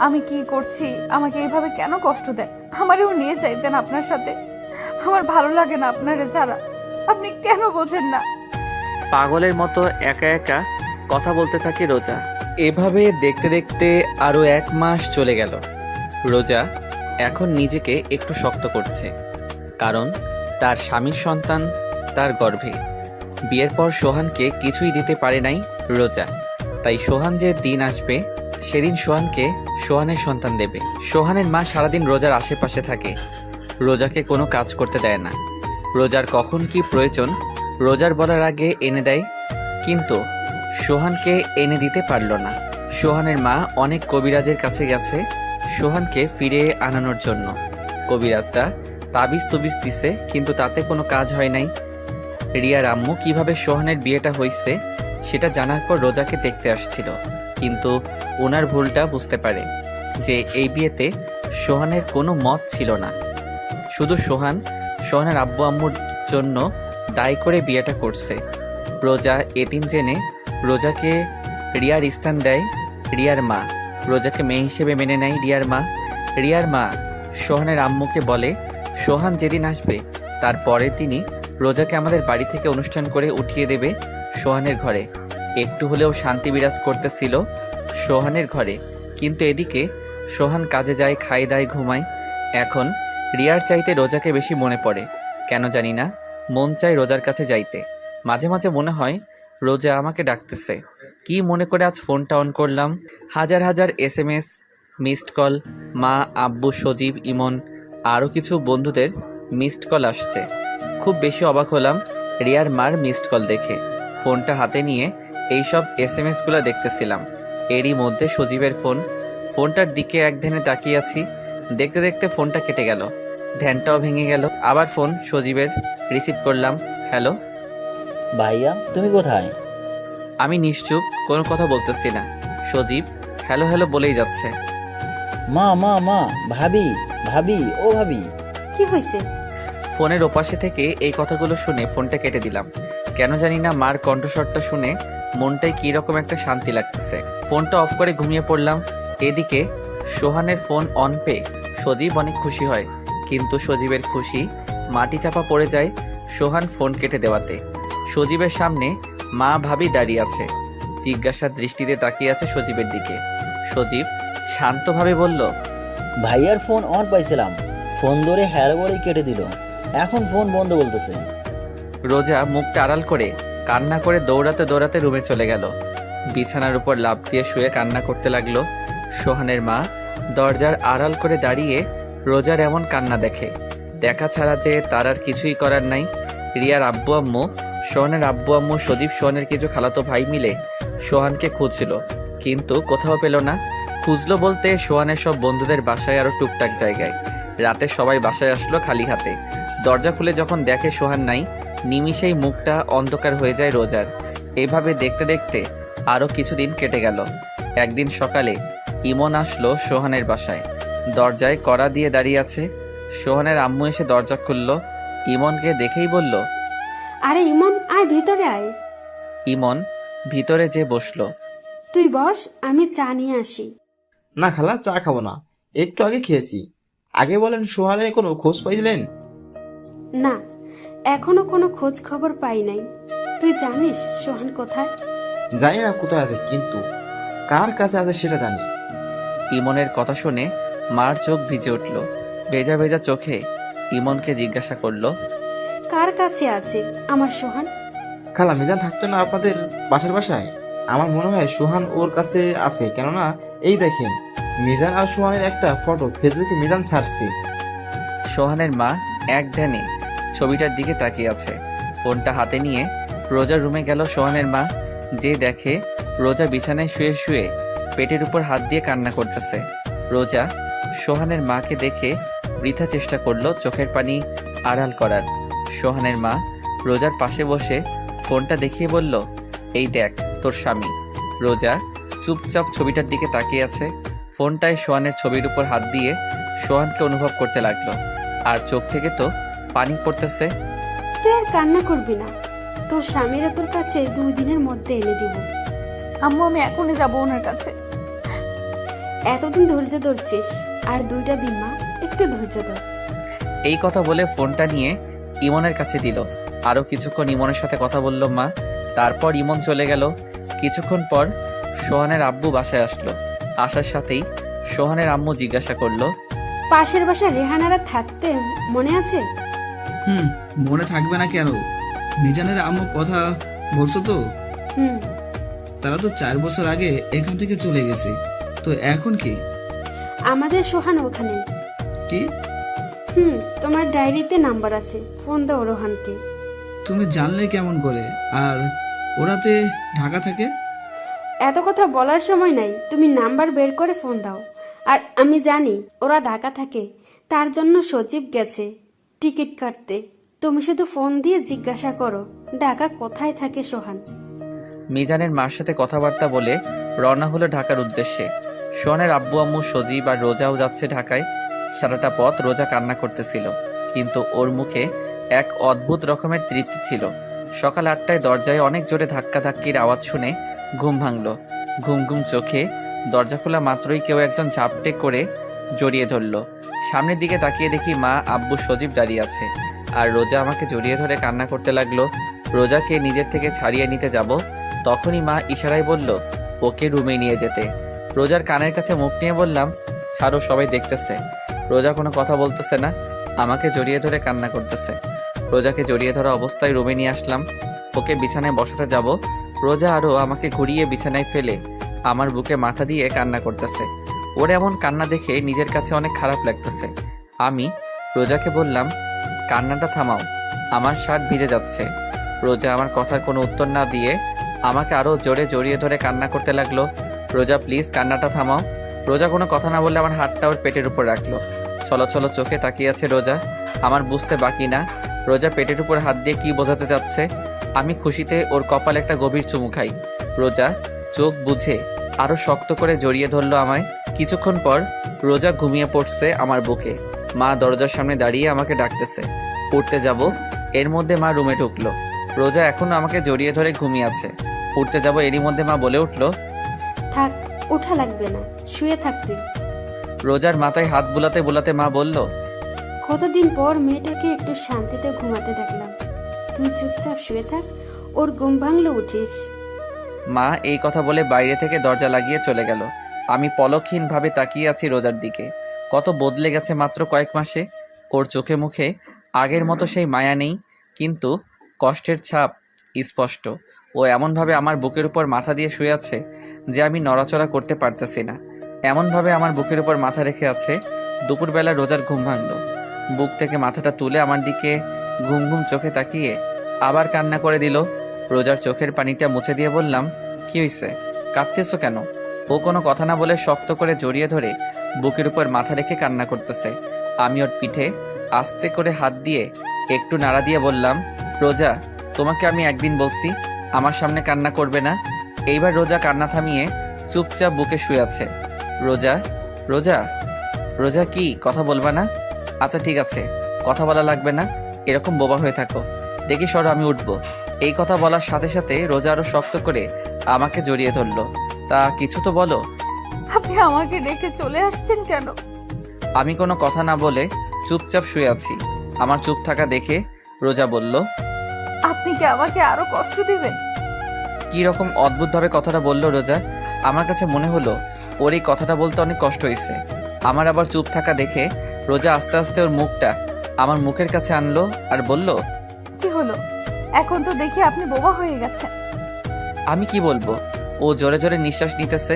আমি কি করছি? আমাকে এইভাবে কেন কষ্ট দেন? আমারও নিয়ে যাইতেন আপনার সাথে। আমার ভালো লাগে না আপনারে ছাড়া। আপনি কেন বোঝেন না? পাগলের মতো একা একা কথা বলতে থাকে রোজা। এভাবে দেখতে দেখতে আরো 1 মাস চলে গেল। রোজা এখন নিজেকে একটু শক্ত করছে, কারণ তার স্বামীর সন্তান তার গর্ভে। বিয়ের পর সোহানকে কিছুই দিতে পারে নাই রোজা, তাই সোহান যে দিন আসবে সেদিন সোহানকে সোহানের সন্তান দেবে। সোহানের মা সারাদিন রোজার আশেপাশে থাকে, রোজাকে কোনো কাজ করতে দেয় না। রোজার কখন কি প্রয়োজন রোজার বলার আগে এনে দেয়, কিন্তু সোহানকে এনে দিতে পারল না। সোহানের মা অনেক কবিরাজের কাছে গেছে সোহানকে ফিরে আনানোর জন্য। কবিরাজরা তাবিজ তুবিজ দিছে, কিন্তু তাতে কোনো কাজ হয় নাই। রিয়ার আম্মু কিভাবে সোহানের বিয়েটা হয়েছে সেটা জানার পর রোজাকে দেখতে আসছিল, কিন্তু ওনার ভুলটা বুঝতে পারে যে এই বিয়েতে সোহানের কোনো মত ছিল না। শুধু সোহানের আব্বু আম্মুর জন্য দায়ী করে বিয়েটা করছে। রোজা এতিম জেনে রোজাকে রিয়ার স্থান দেয় রিয়ার মা। রোজাকে মেয়ে হিসেবে মেনে নেয় রিয়ার মা সোহানের আম্মুকে বলে, সোহান যেদিন আসবে তার পরের দিনই রোজাকে আমাদের বাড়ি থেকে অনুষ্ঠান করে উঠিয়ে দেবে সোহানের ঘরে। একটু হলেও শান্তি বিরাজ করতেছিল সোহানের ঘরে, কিন্তু এদিকে সোহান কাজে যায়, খায় দায়, ঘুমায়। এখন রিয়ার চাইতে রোজাকে বেশি মনে পড়ে, কেন জানি না মন চায় রোজার কাছে যাইতে। মাঝে মাঝে মনে হয় রোজা আমাকে ডাকতেছে। কি মনে করে আজ ফোনটা অন করলাম, হাজার হাজার SMS, মিসড কল, মা, আব্বু, সজীব, ইমন, আরও কিছু বন্ধুদের মিসড কল আসছে। খুব বেশি অবাক হলাম রিয়ার মার মিসড কল দেখে। ফোনটা হাতে নিয়ে এইসব SMS-গুলো দেখতেছিলাম। এরই মধ্যে সজীবের ফোনটার দিকে এক ধ্যানে তাকিয়ে আছি। দেখতে দেখতে ফোনটা কেটে গেল, ধ্যানটাও ভেঙে গেল। আবার ফোন সজীবের, রিসিভ করলাম। হ্যালো ভাইয়া, তুমি কোথায়? আমি নিশ্চুপ, কোনো কথা বলতেছি না। সজীব হ্যালো হ্যালো বলেই যাচ্ছে। মা মা মা, ভাবি ভাবি, ও ভাবি। কি হয়েছে? ফোনের ওপাশে থেকে এই কথাগুলো শুনে ফোনটা কেটে দিলাম। কেন জানি না মার কণ্ঠস্বরটা শুনে মনটাই কীরকম একটা শান্তি লাগতেছে। ফোনটা অফ করে ঘুমিয়ে পড়লাম। এদিকে সোহানের ফোন অন পেয়ে সজীব অনেক খুশি হয়, কিন্তু সজীবের খুশি মাটি চাপা পড়ে যায় সোহান ফোন কেটে দেওয়াতে। সজীবের সামনে মা ভাবি দাঁড়িয়ে আছে, জিজ্ঞাসার দৃষ্টিতে তাকিয়ে আছে সজীবের দিকে। সজীব শান্তভাবে বলল, ভাইয়ার ফোন অন পাইছিলাম, ফোন ধরে হ্যাঁ বলেই কেটে দিল, এখন ফোন বন্ধ বলতেছে। রোজা মুখটা আড়াল করে কান্না করে দৌড়াতে দৌড়াতে রুমে চলে গেল। বিছানার উপর লাফ দিয়ে শুয়ে কান্না করতে লাগলো। সোহানের মা দরজার আড়াল করে দাঁড়িয়ে রোজার এমন কান্না দেখে। দেখা ছাড়া যে তার আর কিছুই করার নাই। রিয়ার আব্বু আম্মু, সোহানের আব্বু আম্মু, সজীব সোহানের কিছু খালাতো ভাই মিলে সোহানকে খুঁজছিল, কিন্তু কোথাও পেল না। খুঁজলো বলতে সোহানের সব বন্ধুদের বাসায় আরও টুকটাক জায়গায়। রাতে সবাই বাসায় আসলো খালি হাতে। দরজা খুলে যখন দেখে সোহান নাই, নিমিষেই মুখটা অন্ধকার হয়ে যায় রোজার। এভাবে দেখতে দেখতে আরও কিছুদিন কেটে গেল। একদিন সকালে ইমন আসলো সোহানের বাসায়। দরজায় কড়া দিয়ে দাঁড়িয়ে আছে। সোহানের আম্মু এসে দরজা খুলল। ইমনকে দেখেই বলল, আরে ইমন, আয় ভিতরে আয়। ইমন ভিতরে যে বসলো। তুই বস, আমি চা নিয়ে আসি। না খালা, চা খাবো না, একটু আগে খেয়েছি। আগে বলেন, সোহানের কোনো খোঁজ পাইলেন? না, এখনো কোনো খোঁজ খবর পাই নাই। তুই জানিস সোহান কোথায়? জানি না কোথায় আছে, কিন্তু কার কাছে আছে সেটা জানি। ইমনের কথা শুনে মার চোখ ভিজে উঠল। ভেজা ভেজা চোখে ইমনকে জিজ্ঞাসা করলো, কার কাছে আছে আমার সোহান? খালা, মিজান থাকতো না আপনাদের বাসার বাসায়? আমার মনে হয় সোহান ওর কাছে আছে, কেননা এই দেখেন মিজান আর সোহানের একটা ফটো ফেসবুকে মিজান ছাড়ছে। সোহানের মা এক ধ্যানে ছবিটার দিকে তাকিয়ে আছে। ফোনটা হাতে নিয়ে রোজার রুমে গেল সোহানের মা। যে দেখে রোজা বিছানায় শুয়ে শুয়ে পেটের উপর হাত দিয়ে কান্না করতেছে। রোজা সোহানের মাকে দেখে বৃথা চেষ্টা করলো চোখের পানি আড়াল করার। সোহানের মা রোজার পাশে বসে ফোনটা দেখিয়ে বলল, এই দেখ তোর স্বামী। রোজা চুপচাপ ছবিটার দিকে তাকিয়ে আছে। ফোনটায় সোহানের ছবির উপর হাত দিয়ে সোহানকে অনুভব করতে লাগলো। আর চোখ থেকে তো পানি পড়তেছে। তুই আর কান্না করবি না, তোর স্বামীরা তোর কাছে 2 দিনের মধ্যে এনে দিব। আম্মু আমি এখনই যাবো ওনার কাছে। এতদিন ধৈর্য ধরছিস, আর 2টা দিন মা, একটু ধৈর্য ধর। এই কথা বলে ফোনটা নিয়ে ইমনের কাছে দিল। আরও কিছুক্ষণ ইমনের সাথে কথা বলল মা। তারপর ইমন চলে গেল। কিছুক্ষণ পর সোহানের আব্বু বাসায় আসলো। আসার সাথেই সোহানের আম্মু জিজ্ঞাসা করলো, পাশের বাসা রেহানারা থাকতে মনে আছে? মনে থাকবে না কেন? মিজানের আম্মু কথা বলছো তো? হুম। তারা তো 4 বছর আগে এখান থেকে চলে গেছে, তো এখন কি? আমাদের সোহান ওখানে। কি? তোমার ডায়েরিতে নাম্বার আছে, ফোন দাও রোহানকে। তুমি জানলে কেমন করে? আর ওরাতে ঢাকা থাকে? এত কথা বলার সময় নাই, তুমি নাম্বার বের করে ফোন দাও। আর আমি জানি ওরা ঢাকা থাকে, তার জন্য সচিব গেছে টিকিট কাটতে। তুমি শুধু ফোন দিয়ে জিজ্ঞাসা করো ঢাকা কোথায় থাকে সোহান। মিজানের মার সাথে কথাবার্তা বলে রওনা হলো ঢাকার উদ্দেশ্যে। সোহানের আব্বু আম্মু সজীব আর রোজাও যাচ্ছে ঢাকায়। সারাটা পথ রোজা কান্না করতেছিল, কিন্তু ওর মুখে এক অদ্ভুত রকমের তৃপ্তি ছিল। সকাল 8টায় দরজায় অনেক জোরে ধাক্কাধাক্কির আওয়াজ শুনে ঘুম ভাঙল। ঘুম ঘুম চোখে দরজা খোলা মাত্রই কেউ একজন ঝাপটে করে জড়িয়ে ধরল। সামনের দিকে তাকিয়ে দেখি মা, আব্বু, সজীব দাঁড়িয়ে আছে। আর রোজা আমাকে জড়িয়ে ধরে কান্না করতে লাগলো। রোজাকে নিজের থেকে ছাড়িয়ে নিতে যাব, তখনই মা ইশারায় বলল ওকে রুমে নিয়ে যেতে। রোজার কানের কাছে মুখ নিয়ে বললাম, ছাড়ো, সবাই দেখতেছে। রোজা কোনো কথা বলতেছে না, আমাকে জড়িয়ে ধরে কান্না করতেছে। রোজাকে জড়িয়ে ধরা অবস্থায় রুমে নিয়ে আসলাম। ওকে বিছানায় বসাতে যাব, রোজা আরও আমাকে ঘুরিয়ে বিছানায় ফেলে আমার বুকে মাথা দিয়ে কান্না করতেছে। ওর এমন কান্না দেখে নিজের কাছে অনেক খারাপ লাগতেছে। আমি রোজাকে বললাম, কান্নাটা থামাও, আমার শার্ট ভিজে যাচ্ছে। রোজা আমার কথার কোনো উত্তর না দিয়ে আমাকে আরও জোরে জড়িয়ে ধরে কান্না করতে লাগলো। রোজা প্লিজ কান্নাটা থামাও। রোজা কোনো কথা না বললে আমার হাতটা ওর পেটের উপর রাখলো। ছলো ছলো চোখে তাকিয়ে আছে রোজা। আমার বুঝতে বাকি না রোজা পেটের উপর হাত দিয়ে কি বোঝাতে যাচ্ছে। আমি খুশিতে ওর কপালে একটা গভীর চুমু খাই। রোজা চোখ বুঝে আরও শক্ত করে জড়িয়ে ধরলো আমায়। কিছুক্ষণ পর রোজা ঘুমিয়ে পড়ছে আমার বুকে। মা দরজার সামনে দাঁড়িয়ে আমাকে ডাকতেছে, উঠতে যাব। এর মধ্যে মা রুমে ঢুকলো। রোজা এখনো আমাকে জড়িয়ে ধরে ঘুমিয়ে আছে। উঠতে যাব, এরই মধ্যে মা বলে উঠলো, থাক, ওঠা লাগবে না, শুয়ে থাক তুই। রোজার মাথায় হাত বুলাতে বুলাতে মা বলল, কতদিন পর মেয়েটাকে একটু শান্তিতে ঘুমাতে দেখলাম। তুই চুপচাপ শুয়ে থাক, ওর ঘুম ভাঙলে উঠিস। মা এই কথা বলে বাইরে থেকে দরজা লাগিয়ে চলে গেল। আমি পলকহীনভাবে তাকিয়ে আছি রোজার দিকে। কত বদলে গেছে মাত্র কয়েক মাসে। ওর চোখে মুখে আগের মতো সেই মায়া নেই, কিন্তু কষ্টের ছাপ স্পষ্ট। ও এমনভাবে আমার বুকের উপর মাথা দিয়ে শুয়ে আছে যে আমি নড়াচড়া করতে পারতেছি না। এমনভাবে আমার বুকের উপর মাথা রেখে আছে। দুপুরবেলা রোজার ঘুম ভাঙল। বুক থেকে মাথাটা তুলে আমার দিকে ঘুম ঘুম চোখে তাকিয়ে আবার কান্না করে দিল। রোজার চোখের পানিটা মুছে দিয়ে বললাম, কি হইছে, কাঁদতেছো কেন? ও কোনো কথা না বলে শক্ত করে জড়িয়ে ধরে বুকের উপর মাথা রেখে কান্না করতেছে। আমি ওর পিঠে আস্তে করে হাত দিয়ে একটু নাড়া দিয়ে বললাম, রোজা, তোমাকে আমি একদিন বলছি আমার সামনে কান্না করবে না। এইবার রোজা কান্না থামিয়ে চুপচাপ বুকে শুয়ে আছে। রোজা, রোজা, রোজা, কি কথা বলবা না? আচ্ছা ঠিক আছে, কথা বলা লাগবে না, এরকম বোবা হয়ে থাকো। দেখি সরো, আমি উঠবো। এই কথা বলার সাথে সাথে রোজা আরো শক্ত করে আমাকে জড়িয়ে ধরলো। তা কিছু তো বলো। আপনি আমাকে রেখে চলে আসছেন কেন? আমি কোনো কথা না বলে চুপচাপ শুয়ে আছি। আমার চুপ থাকা দেখে রোজা বলল, আপনি কি আমাকে আরো কষ্ট দিবেন? কি রকম অদ্ভুতভাবে কথাটা বলল রোজা। আমার কাছে মনে হলো ওর এই কথাটা বলতে অনেক কষ্ট হয়েছে। আমার আবার চুপ থাকা দেখে রোজা আস্তে আস্তে ওর মুখটা আমার মুখের কাছে আনলো আর বলল, কি হলো? এখন তো দেখি আপনি বোবা হয়ে গেছেন। আমি কি বলবো? ও জোরে জোরে নিঃশ্বাস নিতেছে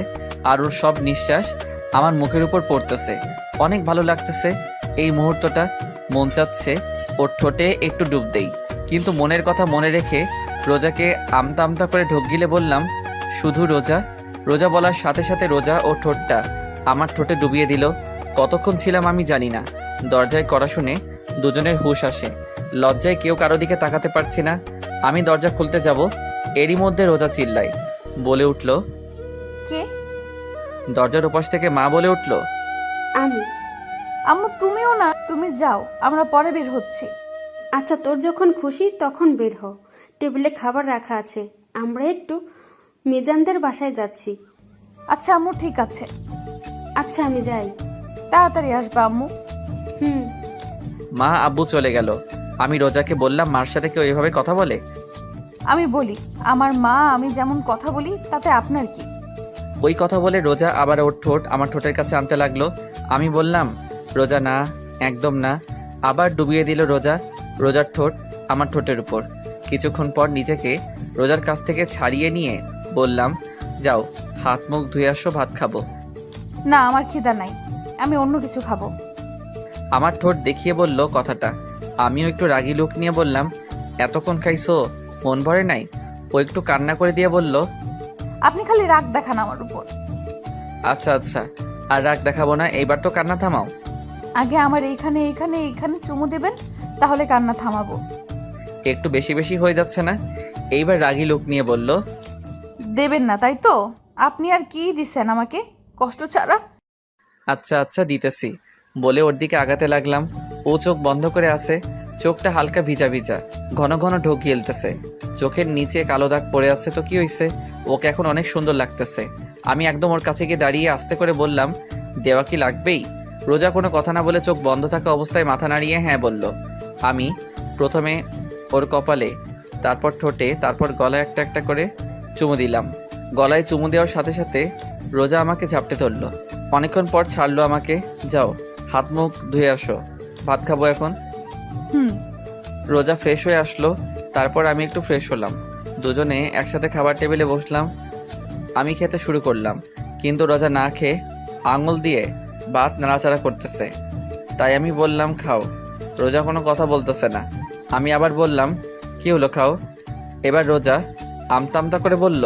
আর ওর সব নিঃশ্বাস আমার মুখের উপর পড়তেছে। অনেক ভালো লাগতেছে এই মুহূর্তটা। মন চাচ্ছে ওর ঠোঁটে একটু ডুব দেই, কিন্তু মনের কথা মনে রেখে রোজাকে আমতা আমতা করে ঢোক গিলে বললাম, শুধু রোজা। রোজা বলার সাথে সাথে রোজা ও ঠোঁটটা আমার ঠোঁটে ডুবিয়ে দিল। কতক্ষণ ছিলাম আমি জানি না। দরজায় কড়া শুনে দুজনের হুঁশ আসে। লজ্জায় কেউ কারো দিকে তাকাতে পারছি না। আমি দরজা খুলতে যাব, এরই মধ্যে রোজা চিল্লায়, বলে উঠল, কে? দরজার ওপাশ থেকে মা বলে উঠল, আমি। আম্মু তুমিও না, তুমি যাও, আমরা পরে বের হচ্ছি। আচ্ছা, তোর যখন খুশি তখন বের হ। টেবিলে খাবার রাখা আছে, আমরা একটু মিজানদের বাসায় যাচ্ছি। আচ্ছা আম্মু, ঠিক আছে। আচ্ছা, আমি যাই। তাড়াতাড়ি আসবা আম্মু। হুম। মা আব্বু চলে গেল। আমি রোজাকে বললাম, মার সাথে কেউ এভাবে কথা বলে? আমি বলি, আমার মা আমি যেমন কথা বলি তাতে আপনার কি? ওই কথা বলে রোজা আবার ওর ঠোঁট আমার ঠোঁটের কাছে আনতে লাগলো। আমি বললাম, রোজা না, একদম না। আবার ডুবিয়ে দিল রোজা রোজার ঠোঁট আমার ঠোঁটের উপর। কিছুক্ষণ পর নিজেকে রোজার কাছ থেকে ছাড়িয়ে নিয়ে বললাম, যাও হাত মুখ ধুয়ে আসো, ভাত খাবো। না, আমার খিদা নাই, আমি অন্য কিছু খাবো। আমার ঠোঁট দেখিয়ে বলল কথাটা। আমিও একটু রাগী লুক নিয়ে বললাম, এতক্ষণ খাইছো, মন ভরে নাই? ও একটু কান্না করে দিয়ে বলল, আপনি খালি রাগ দেখান আমার উপর। আচ্ছা আচ্ছা, আর রাগ দেখাবো না, এইবার তো কান্না থামাও। আগে আমার এইখানে এইখানে এইখানে চুমু দেবেন, তাহলে কান্না থামাবো। একটু বেশি বেশি হয়ে যাচ্ছে না? এইবার রাগী লোক নিয়ে বলল, দেবেন না তাই তো? আপনি আর কি দিছেন আমাকে কষ্ট ছাড়া? আচ্ছা আচ্ছা দিতেছি, বলে ওর দিকে আগাতে লাগলাম। ও চোখ বন্ধ করে আছে, চোখটা হালকা ভিজা ভিজা, ঘন ঘন ঢোক গিলতেছে। চোখের নিচে কালো দাগ পড়ে আছে তো কি হয়েছে, ওকে এখন অনেক সুন্দর লাগতেছে। আমি একদম ওর কাছে গিয়ে দাঁড়িয়ে আস্তে করে বললাম, দেওয়া কি লাগবেই? রোজা কোনো কথা না বলে চোখ বন্ধ থাকা অবস্থায় মাথা নাড়িয়ে হ্যাঁ বলল। আমি প্রথমে ওর কপালে, তারপর ঠোঁটে, তারপর গলায় একটা একটা করে চুমু দিলাম। গলায় চুমু দেওয়ার সাথে সাথে রোজা আমাকে ঝাপটে ধরলো। অনেকক্ষণ পর ছাড়লো আমাকে। যাও হাত মুখ ধুয়ে আসো, ভাত খাবো এখন। হুম। রোজা ফ্রেশ হয়ে আসলো, তারপর আমি একটু ফ্রেশ হলাম। দুজনে একসাথে খাবার টেবিলে বসলাম। আমি খেতে শুরু করলাম, কিন্তু রোজা না খেয়ে আঙুল দিয়ে ভাত নাড়াচাড়া করতেছে। তাই আমি বললাম, খাও। রোজা কোনো কথা বলতেছে না। আমি আবার বললাম, কি হলো, খাও। এবার রোজা আমতা আমতা করে বলল,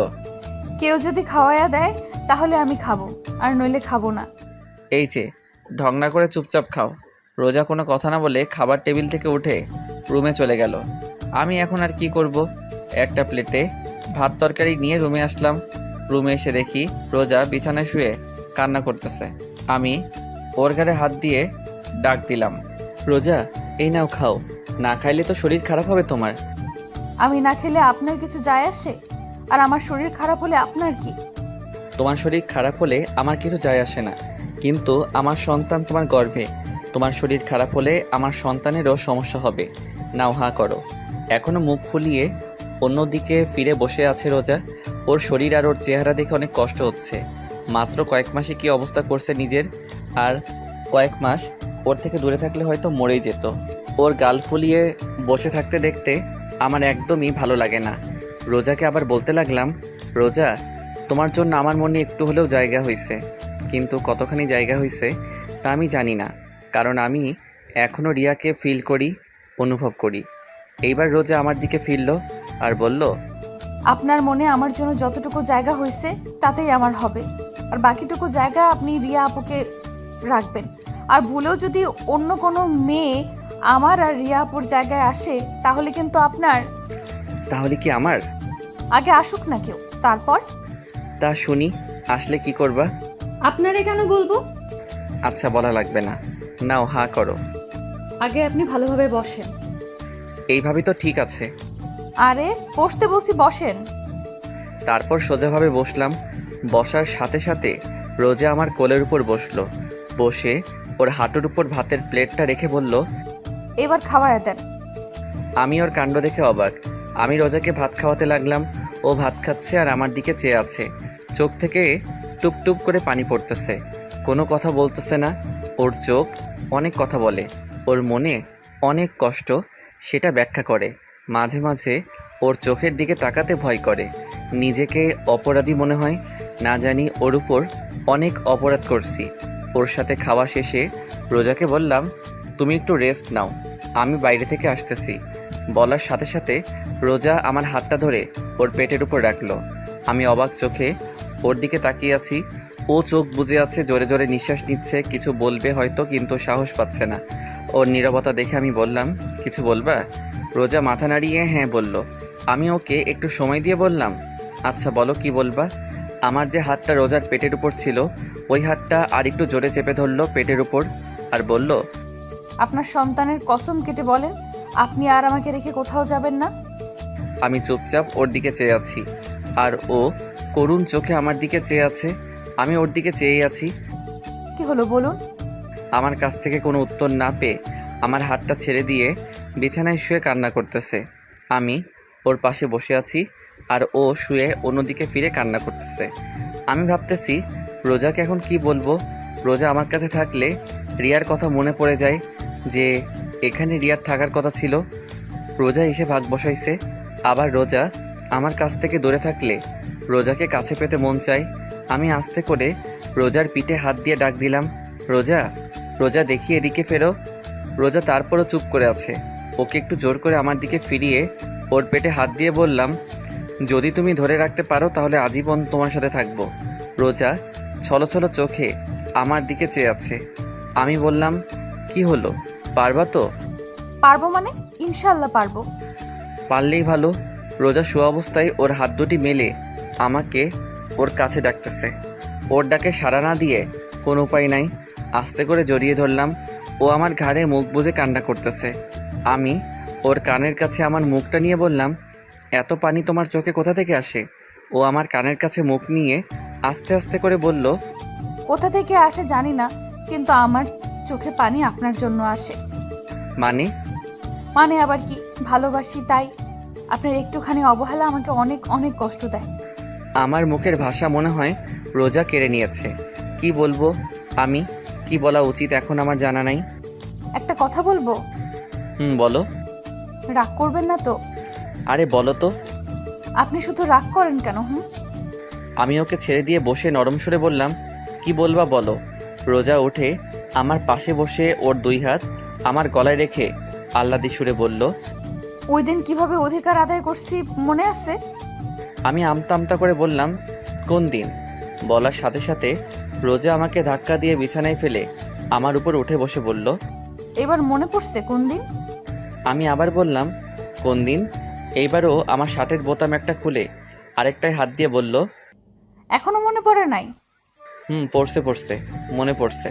কেউ যদি খাওয়াইয়া দেয় তাহলে আমি খাবো, আর নইলে খাবো না। এই যে ঢং না করে চুপচাপ খাও। রোজা কোনো কথা না বলে খাবার টেবিল থেকে উঠে রুমে চলে গেল। আমি এখন আর কি করব? একটা প্লেটে ভাত তরকারি নিয়ে রুমে আসলাম। রুমে এসে দেখি রোজা বিছানায় শুয়ে কান্না করতেছে। আমি ওর ঘাড়ে হাত দিয়ে ডাক দিলাম, রোজা এই নাও খাও, না খাইলে তো শরীর খারাপ হবে তোমার। আমি না খেলে আপনার কিছু যায় আসে? আর আমার শরীর খারাপ হলে আপনার কি? তোমার শরীর খারাপ হলে আমার কিছু যায় আসে না, কিন্তু আমার সন্তান তোমার গর্ভে। তোমার শরীর খারাপ হলে আমার সন্তানেরও সমস্যা হবে। নাও হাঁ করো। এখনও মুখ ফুলিয়ে অন্যদিকে ফিরে বসে আছে রোজা। ওর শরীর আর ওর চেহারা দেখে অনেক কষ্ট হচ্ছে। মাত্র কয়েক মাসে কি অবস্থা করছে নিজের, আর কয়েক মাস ওর থেকে দূরে থাকলে হয়তো মরেই যেত। ওর গাল ফুলিয়ে বসে থাকতে দেখতে আমার একদমই ভালো লাগে না। রোজাকে আবার বলতে লাগলাম, রোজা তোমার জন্য আমার মনে একটু হলেও জায়গা হয়েছে, কিন্তু কতখানি জায়গা হয়েছে তা আমি জানি না, কারণ আমি এখনও রিয়াকে ফিল করি, অনুভব করি। এইবার রোজা আমার দিকে ফিরল আর বলল, আপনার মনে আমার জন্য যতটুকু জায়গা হয়েছে তাতেই আমার হবে, আর বাকিটুকু জায়গা আপনি রিয়া আপুকে রাখবেন। আর ভুলেও যদি অন্য কোনো মেয়ে আমার আর রিয়া আপুর জায়গায় আসে তাহলে কিন্তু আপনার। তাহলে কি আমার? আগে আসুক না কেউ, তারপর। তা শুনি, আসলে কি করবা? আপনারে কেন বলবো? আচ্ছা বলা লাগবে না, নাও হাঁ করো। আগে আপনি ভালোভাবে বসেন। এইভাবে তো ঠিক আছে। আরে বসতে বসি, বসেন। তারপর সোজাভাবে বসলাম। বসার সাথে সাথে রোজা আমার কোলের উপর বসলো। বসে ওর হাঁটুর উপর ভাতের প্লেটটা রেখে বলল, এবার খাওয়ায় দেন। আমি ওর কাণ্ড দেখে অবাক। আমি রোজাকে ভাত খাওয়াতে লাগলাম। ও ভাত খাচ্ছে আর আমার দিকে চেয়ে আছে। চোখ থেকে টুপ টুপ করে পানি পড়তেছে। কোনো কথা বলতেছে না। ওর চোখ অনেক কথা বলে। ওর মনে অনেক কষ্ট, সেটা ব্যাখ্যা করে। মাঝে মাঝে ওর চোখের দিকে তাকাতে ভয় করে। নিজেকে অপরাধী মনে হয়। না জানি ওর উপর অনেক অপরাধ করছি। ওর সাথে খাওয়া শেষে রোজাকে বললাম, তুমি একটু রেস্ট নাও, আমি বাইরে থেকে আসতেছি। বলার সাথে সাথে রোজা আমার হাতটা ধরে ওর পেটের উপর রাখলো। আমি অবাক চোখে ওর দিকে তাকিয়ে আছি। ও চোখ বুজে আছে, জোরে জোরে নিঃশ্বাস নিচ্ছে। কিছু বলবে হয়তো, কিন্তু সাহস পাচ্ছে না। ওর নীরবতা দেখে আমি বললাম, কিছু বলবা? রোজা মাথা নাড়িয়ে হ্যাঁ বলল। আমি ওকে একটু সময় দিয়ে বললাম, আচ্ছা বলো কি বলবা। আমার যে হাতটা রোজার পেটের উপর ছিল, ওই হাতটা আর একটু জোরে চেপে ধরলো পেটের উপর আর বলল, আপনার সন্তানের কসম কেটে বলেন আপনি আর আমাকে রেখে কোথাও যাবেন না। আমি চুপচাপ ওর দিকে চেয়ে আছি আর ও করুণ চোখে আমার দিকে চেয়ে আছে। আমি ওর দিকে চেয়ে আছি। কি হলো বলুন। আমার কাছ থেকে কোনো উত্তর না পেয়ে আমার হাতটা ছেড়ে দিয়ে বিছানায় শুয়ে কান্না করতেছে। আমি ওর পাশে বসে আছি আর ও শুয়ে অন্যদিকে ফিরে কান্না করতেছে। আমি ভাবতেছি রোজাকে এখন কি বলবো। রোজা আমার কাছে থাকলে রিয়ার কথা মনে পড়ে যায় যে এখানে রিয়ার থাকার কথা ছিল। রোজা এসে ভাগ বসাইছে। আবার রোজা আমার কাছ থেকে দূরে থাকলে রোজাকে কাছে পেতে মন চায়। আমি আস্তে করে রোজার পিঠে হাত দিয়ে ডাক দিলাম, রোজা, রোজা দেখি এদিকে ফেরো। রোজা তারপরও চুপ করে আছে। ওকে একটু জোর করে আমার দিকে ফিরিয়ে ওর পেটে হাত দিয়ে বললাম, যদি তুমি ধরে রাখতে পারো তাহলে আজীবন তোমার সাথে থাকবো। রোজা ছলো ছলো চোখে আমার দিকে চেয়ে আছে। আমি বললাম, কি হলো, পারবা তো? পারবো মানে? ইনশাল্লাহ পারবো। পারলেই ভালো। রোজা শোয়া অবস্থায় ওর হাত দুটি মেলে আমাকে ওর কাছে ডাকতেছে। ওর ডাকে সাড়া না দিয়ে কোনো উপায় নাই, আস্তে করে জড়িয়ে ধরলাম। ও আমার ঘাড়ে মুখ বুজে কান্না করতেছে। আমি ওর কানের কাছে আমার মুখটা নিয়ে বললাম, এত পানি তোমার চোখে কোথা থেকে আসে? ও আমার কানের কাছে মুখ নিয়ে আস্তে আস্তে করে বলল, কোথা থেকে আসে জানি না, কিন্তু আমার চোখে পানি আপনার জন্য আসে। মানে? মানে আবার কি, ভালোবাসি তাই। আপনার একটুখানি অবহেলা আমাকে অনেক অনেক কষ্ট দেয়। আমার মুখের ভাষা মনে হয় রোজা কেড়ে নিয়েছে। কি বলবো আমি, কি বলা উচিত এখন আমার জানা নাই। একটা কথা বলবো? বলো। রাগ করবেন না তো? আরে বলো তো। আপনি শুধু রাগ করেন কেন? আমি ওকে ছেড়ে দিয়ে বসে নরম সুরে বললাম, কি বলবা বলো। রোজা উঠে আমার পাশে বসে ওর দুই হাত আমার গলায় রেখে আহ্লাদি সুরে বলল, ওই দিন কিভাবে অধিকার আদায় করছি মনে আছে? আমি আমতা আমতা করে বললাম, কোন দিন? বলার সাথে সাথে রোজা আমাকে ধাক্কা দিয়ে বিছানায় ফেলে আমার উপর উঠে বসে বলল, এবার মনে পড়ছে কোন দিন? আমি আবার বললাম, কোন দিন? এইবারও আমার শার্টের বোতাম একটা খুলে আরেকটায় হাত দিয়ে বলল, এখনো মনে পড়ে নাই? পড়ছে পড়ছে, মনে পড়ছে।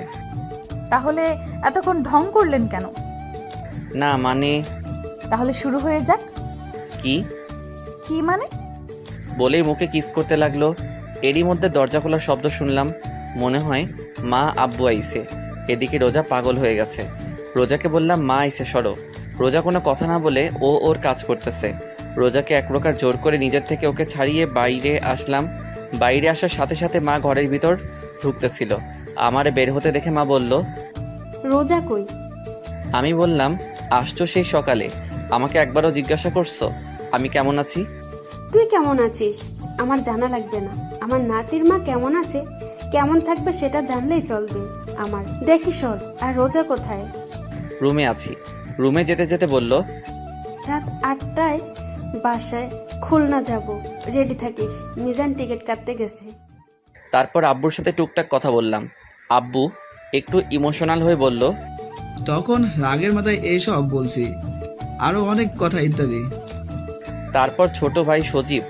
তাহলে এতক্ষণ ঢং করলেন কেন? না মানে। তাহলে শুরু হয়ে যাক। কি? কি মানে? বলেই মুখে কিস করতে লাগলো। এরই মধ্যে দরজা খোলার শব্দ শুনলাম। মনে হয় মা আব্বু আইছে। এদিকে রোজা পাগল হয়ে গেছে। রোজাকে বললাম, মা আইছে, সরো। রোজা কোনো কথা না বলে ওর কাজ করতেছে। রোজাকে এক প্রকার জোর করে নিজের থেকে ওকে ছাড়িয়ে বাইরে আসলাম। বাইরে আসার সাথে সাথে মা ঘরের ভিতর ঢুকতেছিল। আমারে বের হতে দেখে মা বলল, রোজা কই? আমি বললাম, আসছো সেই সকালে, আমাকে একবারও জিজ্ঞাসা করছো আমি কেমন আছি? তুই কেমন আছিস আমার জানা লাগবে না। আমার নাতির মা কেমন আছে, কেমন থাকবে সেটা জানলেই চলবে আমার। দেখিস আর রোজা কোথায়? রুমে আছি। রুমে যেতে যেতে বলল, রাত 8টায় বাসায় খুলনা যাব, রেডি থাকিস, মিজান টিকিট কাটতে গেছে। তারপর আব্বুর সাথে টুকটাক কথা বললাম। আব্বু একটু ইমোশনাল হয়ে বলল, তখন রাগের মাথায় এইসব বলছি, আরো অনেক কথা ইত্যাদি। তারপর ছোট ভাই সজীব,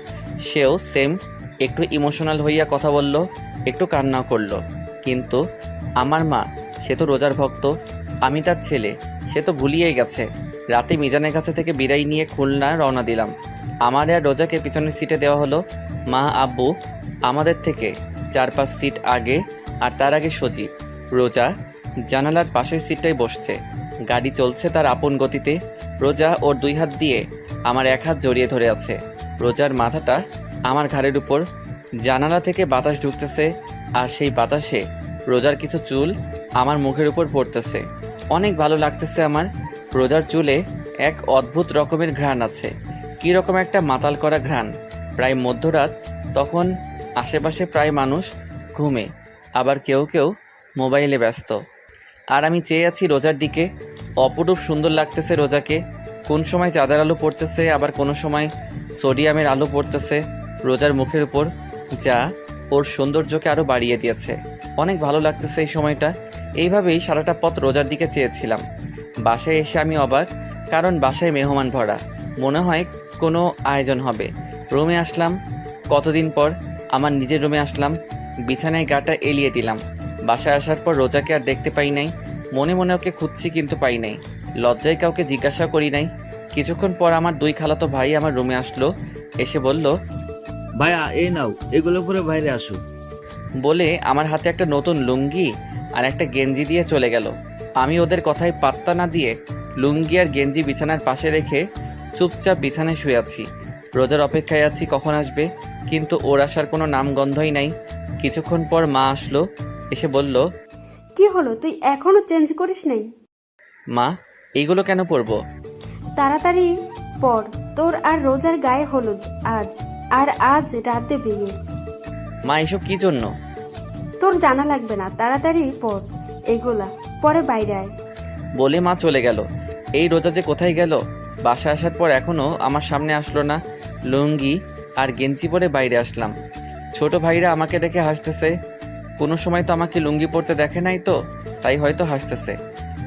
সেও সেম একটু ইমোশনাল হইয়া কথা বলল, একটু কান্নাও করলো। কিন্তু আমার মা, সে তো রোজার ভক্ত, আমি তার ছেলে, সে তো ভুলিয়েই গেছে। রাতে মিজানের কাছে থেকে বিদায় নিয়ে খুলনা রওনা দিলাম। আমার আর রোজাকে পিছনের সিটে দেওয়া হলো। মা আব্বু আমাদের থেকে 4-5 সিট আগে, আর তার আগে সজীব। রোজা জানালার পাশের সিটটাই বসছে। গাড়ি চলছে তার আপন গতিতে। রোজা ওর 2 হাত দিয়ে আমার 1 হাত জড়িয়ে ধরে আছে। রোজার মাথাটা আমার ঘাড়ের উপর, জানালা থেকে বাতাস ঢুকতেছে আর সেই বাতাসে রোজার কিছু চুল আমার মুখের উপর পড়তেছে। অনেক ভালো লাগতেছে আমার। রোজার চুলে এক অদ্ভুত রকমের ঘ্রাণ আছে, কী রকম একটা মাতাল করা ঘ্রাণ। প্রায় মধ্যরাত, তখন আশেপাশে প্রায় মানুষ ঘুমে, আবার কেউ কেউ মোবাইলে ব্যস্ত। আর আমি চেয়ে আছি রোজার দিকে। অপরূপ সুন্দর লাগতেছে রোজাকে। কোন সময় চাঁদের আলো পড়তেছে, আবার কোনো সময় সোডিয়ামের আলো পড়তেছে রোজার মুখের উপর, যা ওর সৌন্দর্যকে আরও বাড়িয়ে দিয়েছে। অনেক ভালো লাগতেছে এই সময়টা। এইভাবেই সারাটা পথ রোজার দিকে চেয়েছিলাম। বাসায় এসে আমি অবাক, কারণ বাসায় মেহমান ভরা, মনে হয় কোনো আয়োজন হবে। রুমে আসলাম, কতদিন পর আমার নিজের রুমে আসলাম। বিছানায় গাটা এলিয়ে দিলাম। বাসায় আসার পর রোজাকে আর দেখতে পাই নাই। মনে মনে ওকে খুঁজছি, কিন্তু পাই নাই। লজ্জায় কাউকে জিজ্ঞাসা করি নাই। কিছুক্ষণ পর আমার 2 খালাতো ভাই আমার রুমে আসলো। এসে বলল, ভাইয়া এই নাও, এগুলো পরে বাইরে আসো। বলে আমার হাতে একটা নতুন লুঙ্গি আর একটা গেঞ্জি দিয়ে চলে গেল। আমি ওদের কথায় পাত্তা না দিয়ে লুঙ্গি আর গেঞ্জি বিছানার পাশে রেখে চুপচাপ বিছানায় শুয়ে আছি। রোজার অপেক্ষায় আছি কখন আসবে, কিন্তু ওর আসার কোনো নামগন্ধই নাই। কিছুক্ষণ পর মা আসলো। এসে বলল, কি হলো, তুই এখনো চেঞ্জ করিস নাই? মা, এইগুলো কেন পরবো? তাড়াতাড়ি পর, তোর আর রোজার গায়ে হলুদ আজ, আর আজ রাতে বিয়ে। মা, এসব কি জন্য? তোর জানা লাগবে না, তাড়াতাড়ি পর এগুলা, পরে বাইরে আয়। বলে মা চলে গেল। এই রোজা যে কোথায় গেল? বাসায় আসার পর এখনও আমার সামনে আসলো না। লুঙ্গি আর গেঞ্জি পরে বাইরে আসলাম। ছোট ভাইরা আমাকে দেখে হাসতেছে। কোনো সময় তো আমাকে লুঙ্গি পরতে দেখে নাই, তো তাই হয়তো হাসতেছে।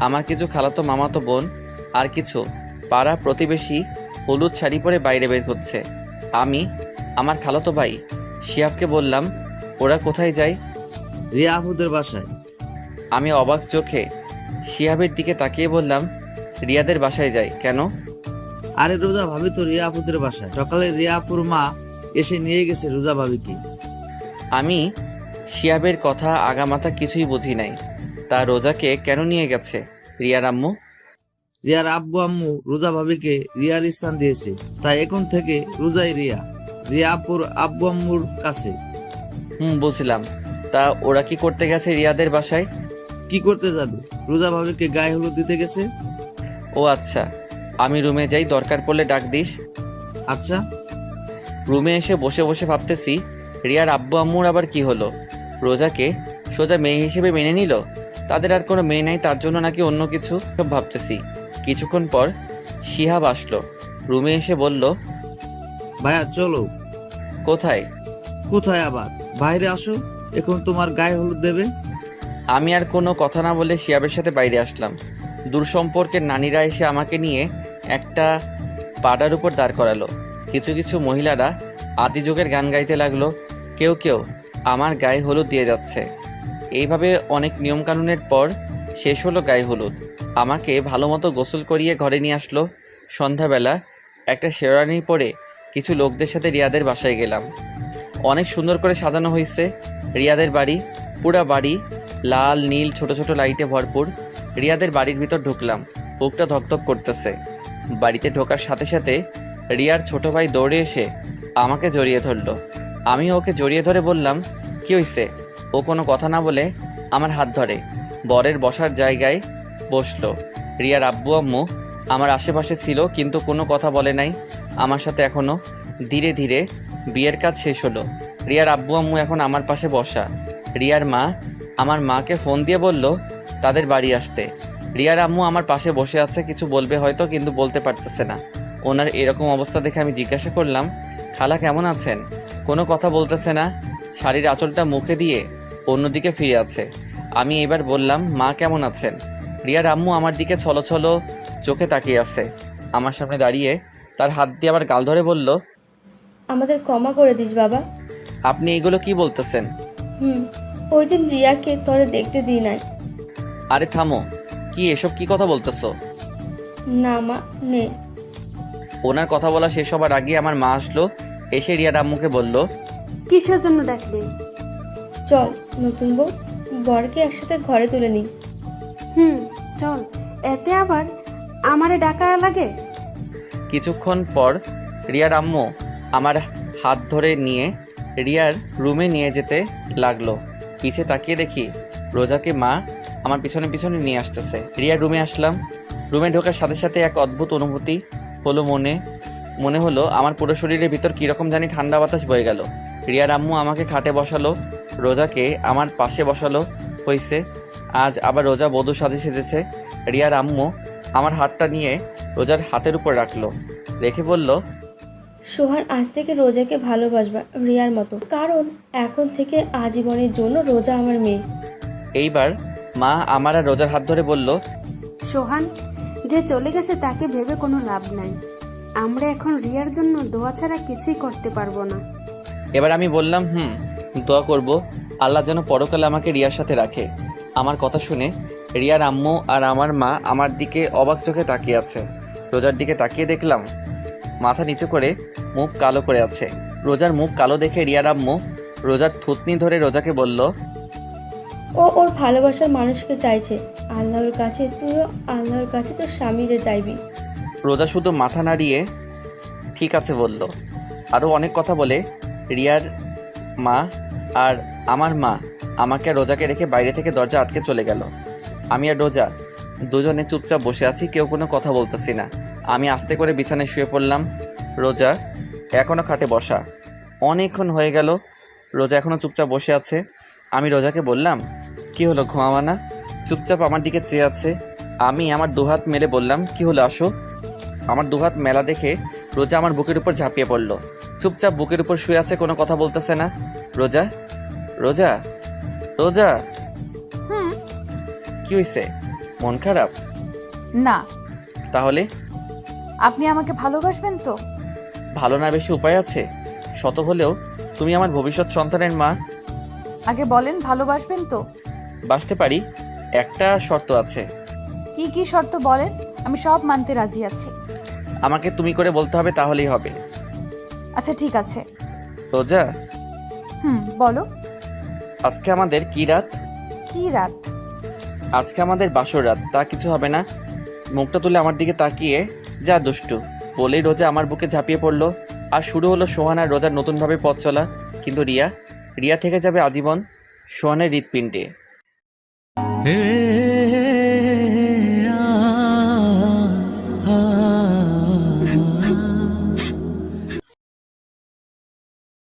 আমার কিছু খালাতো মামাতো বোন আর কিছু পাড়া প্রতিবেশী হলুদ শাড়ি পরে বাইরে বের হচ্ছে। আমি আমার খালাতো ভাই শিহাবকে বললাম, ওরা কোথায় যায়? রিয়া আপুদের বাসায়। আমি অবাক চোখে শিহাবের দিকে তাকিয়ে বললাম, রিয়াদের বাসায় যাই কেন? আরে রোজা ভাবি তো রিয়া আপুদের বাসায়। সকালে রিয়া আপুর মা এসে নিয়ে গেছে রোজা ভাবিকে। আমি শিহাবের কথা আগামাথা কিছুই বুঝি নাই। তা রোজাকে কেন নিয়ে গেছে রিয়ার আম্মু? রিয়ার আব্বু আম্মু রোজা ভাবিকে রিয়ার স্থান দিয়েছে, তাই এখন থেকে রোজাই রিয়া, রিয়া আপুর আব্বু আম্মুর কাছে। বুঝলাম। তা ওরা কি করতে গেছে রিয়াদের বাসায়? কি করতে যাবে? রোজা ভাবিকে গায়ে হলুদ দিতে গেছে। ও আচ্ছা, আমি রুমে যাই, দরকার পড়লে ডাক দিস। আচ্ছা। রুমে এসে বসে বসে ভাবতেছি, রিয়ার আব্বু আম্মুর আবার কি হলো? রোজাকে সোজা মেয়ে হিসেবে মেনে নিল? তাদের আর কোনো মেয়ে নাই, তার জন্য নাকি অন্য কিছু? সব ভাবতেছি। কিছুক্ষণ পর শিহাব আসলো। রুমে এসে বলল, ভাইয়া চলো। কোথায়? কোথায় আবার, বাইরে আসো, এখন তোমার গায়ে হলুদ দেবে। আমি আর কোনো কথা না বলে শিহাবের সাথে বাইরে আসলাম। দূর সম্পর্কের নানিরা এসে আমাকে নিয়ে একটা পাড়ার উপর দাঁড় করালো। কিছু কিছু মহিলারা আদি যুগের গান গাইতে লাগলো। কেউ কেউ আমার গায়ে হলুদ দিয়ে যাচ্ছে। এইভাবে অনেক নিয়মকানুনের পর শেষ হলো গায়ে হলুদ। আমাকে ভালো মতো গোসল করিয়ে ঘরে নিয়ে আসলো। সন্ধ্যাবেলা একটা শেরওয়ানি পরে কিছু লোকদের সাথে রিয়াদের বাসায় গেলাম। অনেক সুন্দর করে সাজানো হয়েছে রিয়াদের বাড়ি। পুরা বাড়ি লাল নীল ছোট ছোট লাইটে ভরপুর। রিয়াদের বাড়ির ভিতর ঢুকলাম, বুকটা ধকধক করতেছে। বাড়িতে ঢোকার সাথে সাথে রিয়ার ছোট ভাই দৌড়ে এসে আমাকে জড়িয়ে ধরলো। আমি ওকে জড়িয়ে ধরে বললাম, কি হয়েছে? ও কোনো কথা না বলে আমার হাত ধরে বরের বসার জায়গায় বসলো। রিয়ার আব্বু আম্মু আমার আশেপাশে ছিল, কিন্তু কোনো কথা বলে নাই আমার সাথে। এখনও ধীরে ধীরে বিয়ের কাজ শেষ হলো। রিয়ার আব্বু আম্মু এখন আমার পাশে বসা। রিয়ার মা আমার মাকে ফোন দিয়ে বলল তাদের বাড়ি আসতে। রিয়ার আম্মু আমার পাশে বসে আছে, কিছু বলবে হয়তো, কিন্তু বলতে পারতেছে না। ওনার এরকম অবস্থা দেখে আমি জিজ্ঞাসা করলাম, খালা কেমন আছেন? কোনো কথা বলতেছে না, শাড়ির আঁচলটা মুখে দিয়ে অন্যদিকে ফিরে আছে। আমি এবার বললাম, মা কেমন আছেন? রিয়ার আম্মু আমার দিকে ছলো ছলো চোখে তাকিয়ে আছে। আমার সামনে দাঁড়িয়ে তার হাত দিয়ে আবার গাল ধরে বলল, আমাদের ক্ষমা করে দিস বাবা। আপনি এগুলো কি বলতেছেন? ওই দিন রিয়াকে তোরে দেখতে দিই নাই। আরে থামো, কি এসব কি কথা বলতেছো? না মা, নে। ওনার কথা বলা শেষ হবার আগে আমার মা আসলো। এসে রিয়ার আম্মুকে বলল, কিসের জন্য ডাকলে? চল নতুন বউ, বরকে একসাথে ঘরে তুলে নি। চল, এতে আবার আমারে ডাকা লাগে? কিছুক্ষণ পর রিয়ার আম্মু আমার হাত ধরে নিয়ে রিয়ার রুমে নিয়ে যেতে লাগলো। পিছে তাকিয়ে দেখি রোজাকে মা আমার পিছনে পিছনে নিয়ে আসতেছে। রিয়ার রুমে আসলাম। রুমে ঢোকার সাথে সাথে এক অদ্ভুত অনুভূতি হলো মনে হলো আমার পুরো শরীরের ভিতর কীরকম জানি ঠান্ডা বাতাস বয়ে গেল। রিয়ার আম্মু আমাকে খাটে বসালো, রোজাকে আমার পাশে বসালো হয়েছে। আজ আবার রোজা বধূ সেজেছে। রিয়ার আম্মু আমার হাতটা নিয়ে রোজার হাতের উপর রাখলো, রেখে বলল, সোহান আজ থেকে রোজাকে ভালোবাসবা রিয়ার মতো, কারণ এখন থেকে আজীবনের জন্য রোজা আমার মেয়ে। এইবার মা আমার আর রোজার হাত ধরে বলল, সোহান যে চলে গেছে তাকে ভেবে কোনো লাভ নাই। আমরা এখন রিয়ার জন্য দোয়া ছাড়া কিছুই করতে পারবো না। এবার আমি বললাম, দোয়া করব আল্লাহ যেন পরকালে আমাকে রিয়ার সাথে রাখে। আমার কথা শুনে রিয়ার আম্মু আর আমার মা আমার দিকে অবাক চোখে তাকিয়ে আছে। রোজার দিকে তাকিয়ে দেখলাম মাথা নিচু করে মুখ কালো করে আছে। রোজার মুখ কালো দেখে রিয়ার আম্মু রোজার থুতনি ধরে রোজাকে বলল, ও ওর ভালোবাসার মানুষকে চাইছে, আল্লাহর কাছে তুইও আল্লাহর কাছে তোর স্বামীরে চাইবি। রোজা শুধু মাথা নাড়িয়ে ঠিক আছে বলল। আরও অনেক কথা বলে রিয়ার মা আর আমার মা আমাকে আর রোজাকে রেখে বাইরে থেকে দরজা আটকে চলে গেল। আমি আর রোজা দুজনে চুপচাপ বসে আছি, কেউ কোনো কথা বলতেছি না। আমি আস্তে করে বিছানায় শুয়ে পড়লাম। রোজা এখনও খাটে বসা। অনেকক্ষণ হয়ে গেল, রোজা এখনও চুপচাপ বসে আছে। আমি রোজাকে বললাম, কি হলো, ঘুমাবা না? চুপচাপ আমার দিকে চেয়ে আছে। আমি আমার দুহাত মেলে বললাম, কি হলো, আসো। আমার দুহাত মেলা দেখে রোজা আমার বুকের উপর ঝাঁপিয়ে পড়ল। চুপচাপ বুকের উপর শুয়ে আছে, কোনো কথা বলতেছে না। রোজা রোজা রোজা কি হয়েছে? মন খারাপ? না। তাহলে আপনি আমাকে ভালোবাসবেন তো? ভালো না বেশি উপায় আছে? শত হলেও তুমি আমার ভবিষ্যৎ সন্তানের মা। আগে বলেন, ভালোবাসবেন তো? বাসতে পারি, একটা শর্ত আছে। কি কি শর্ত বলেন, আমি সব মানতে রাজি আছি। আমাকে তুমি করে বলতে হবে, তাহলেই হবে। আচ্ছা ঠিক আছে। রোজা, বলো। আজকে আমাদের কি রাত? কি রাত? আজকে আমাদের বাসর রাত। তা কিছু হবে না? মুখটা তুলে আমার দিকে তাকিয়ে, যা দুষ্টু বলেই রোজা আমার বুকে ঝাঁপিয়ে পড়লো। আর শুরু হলো সোহান আর রোজার নতুনভাবে পথ চলা। কিন্তু রিয়া থেকে যাবে আজীবন সোহানের হৃৎপিণ্ডে।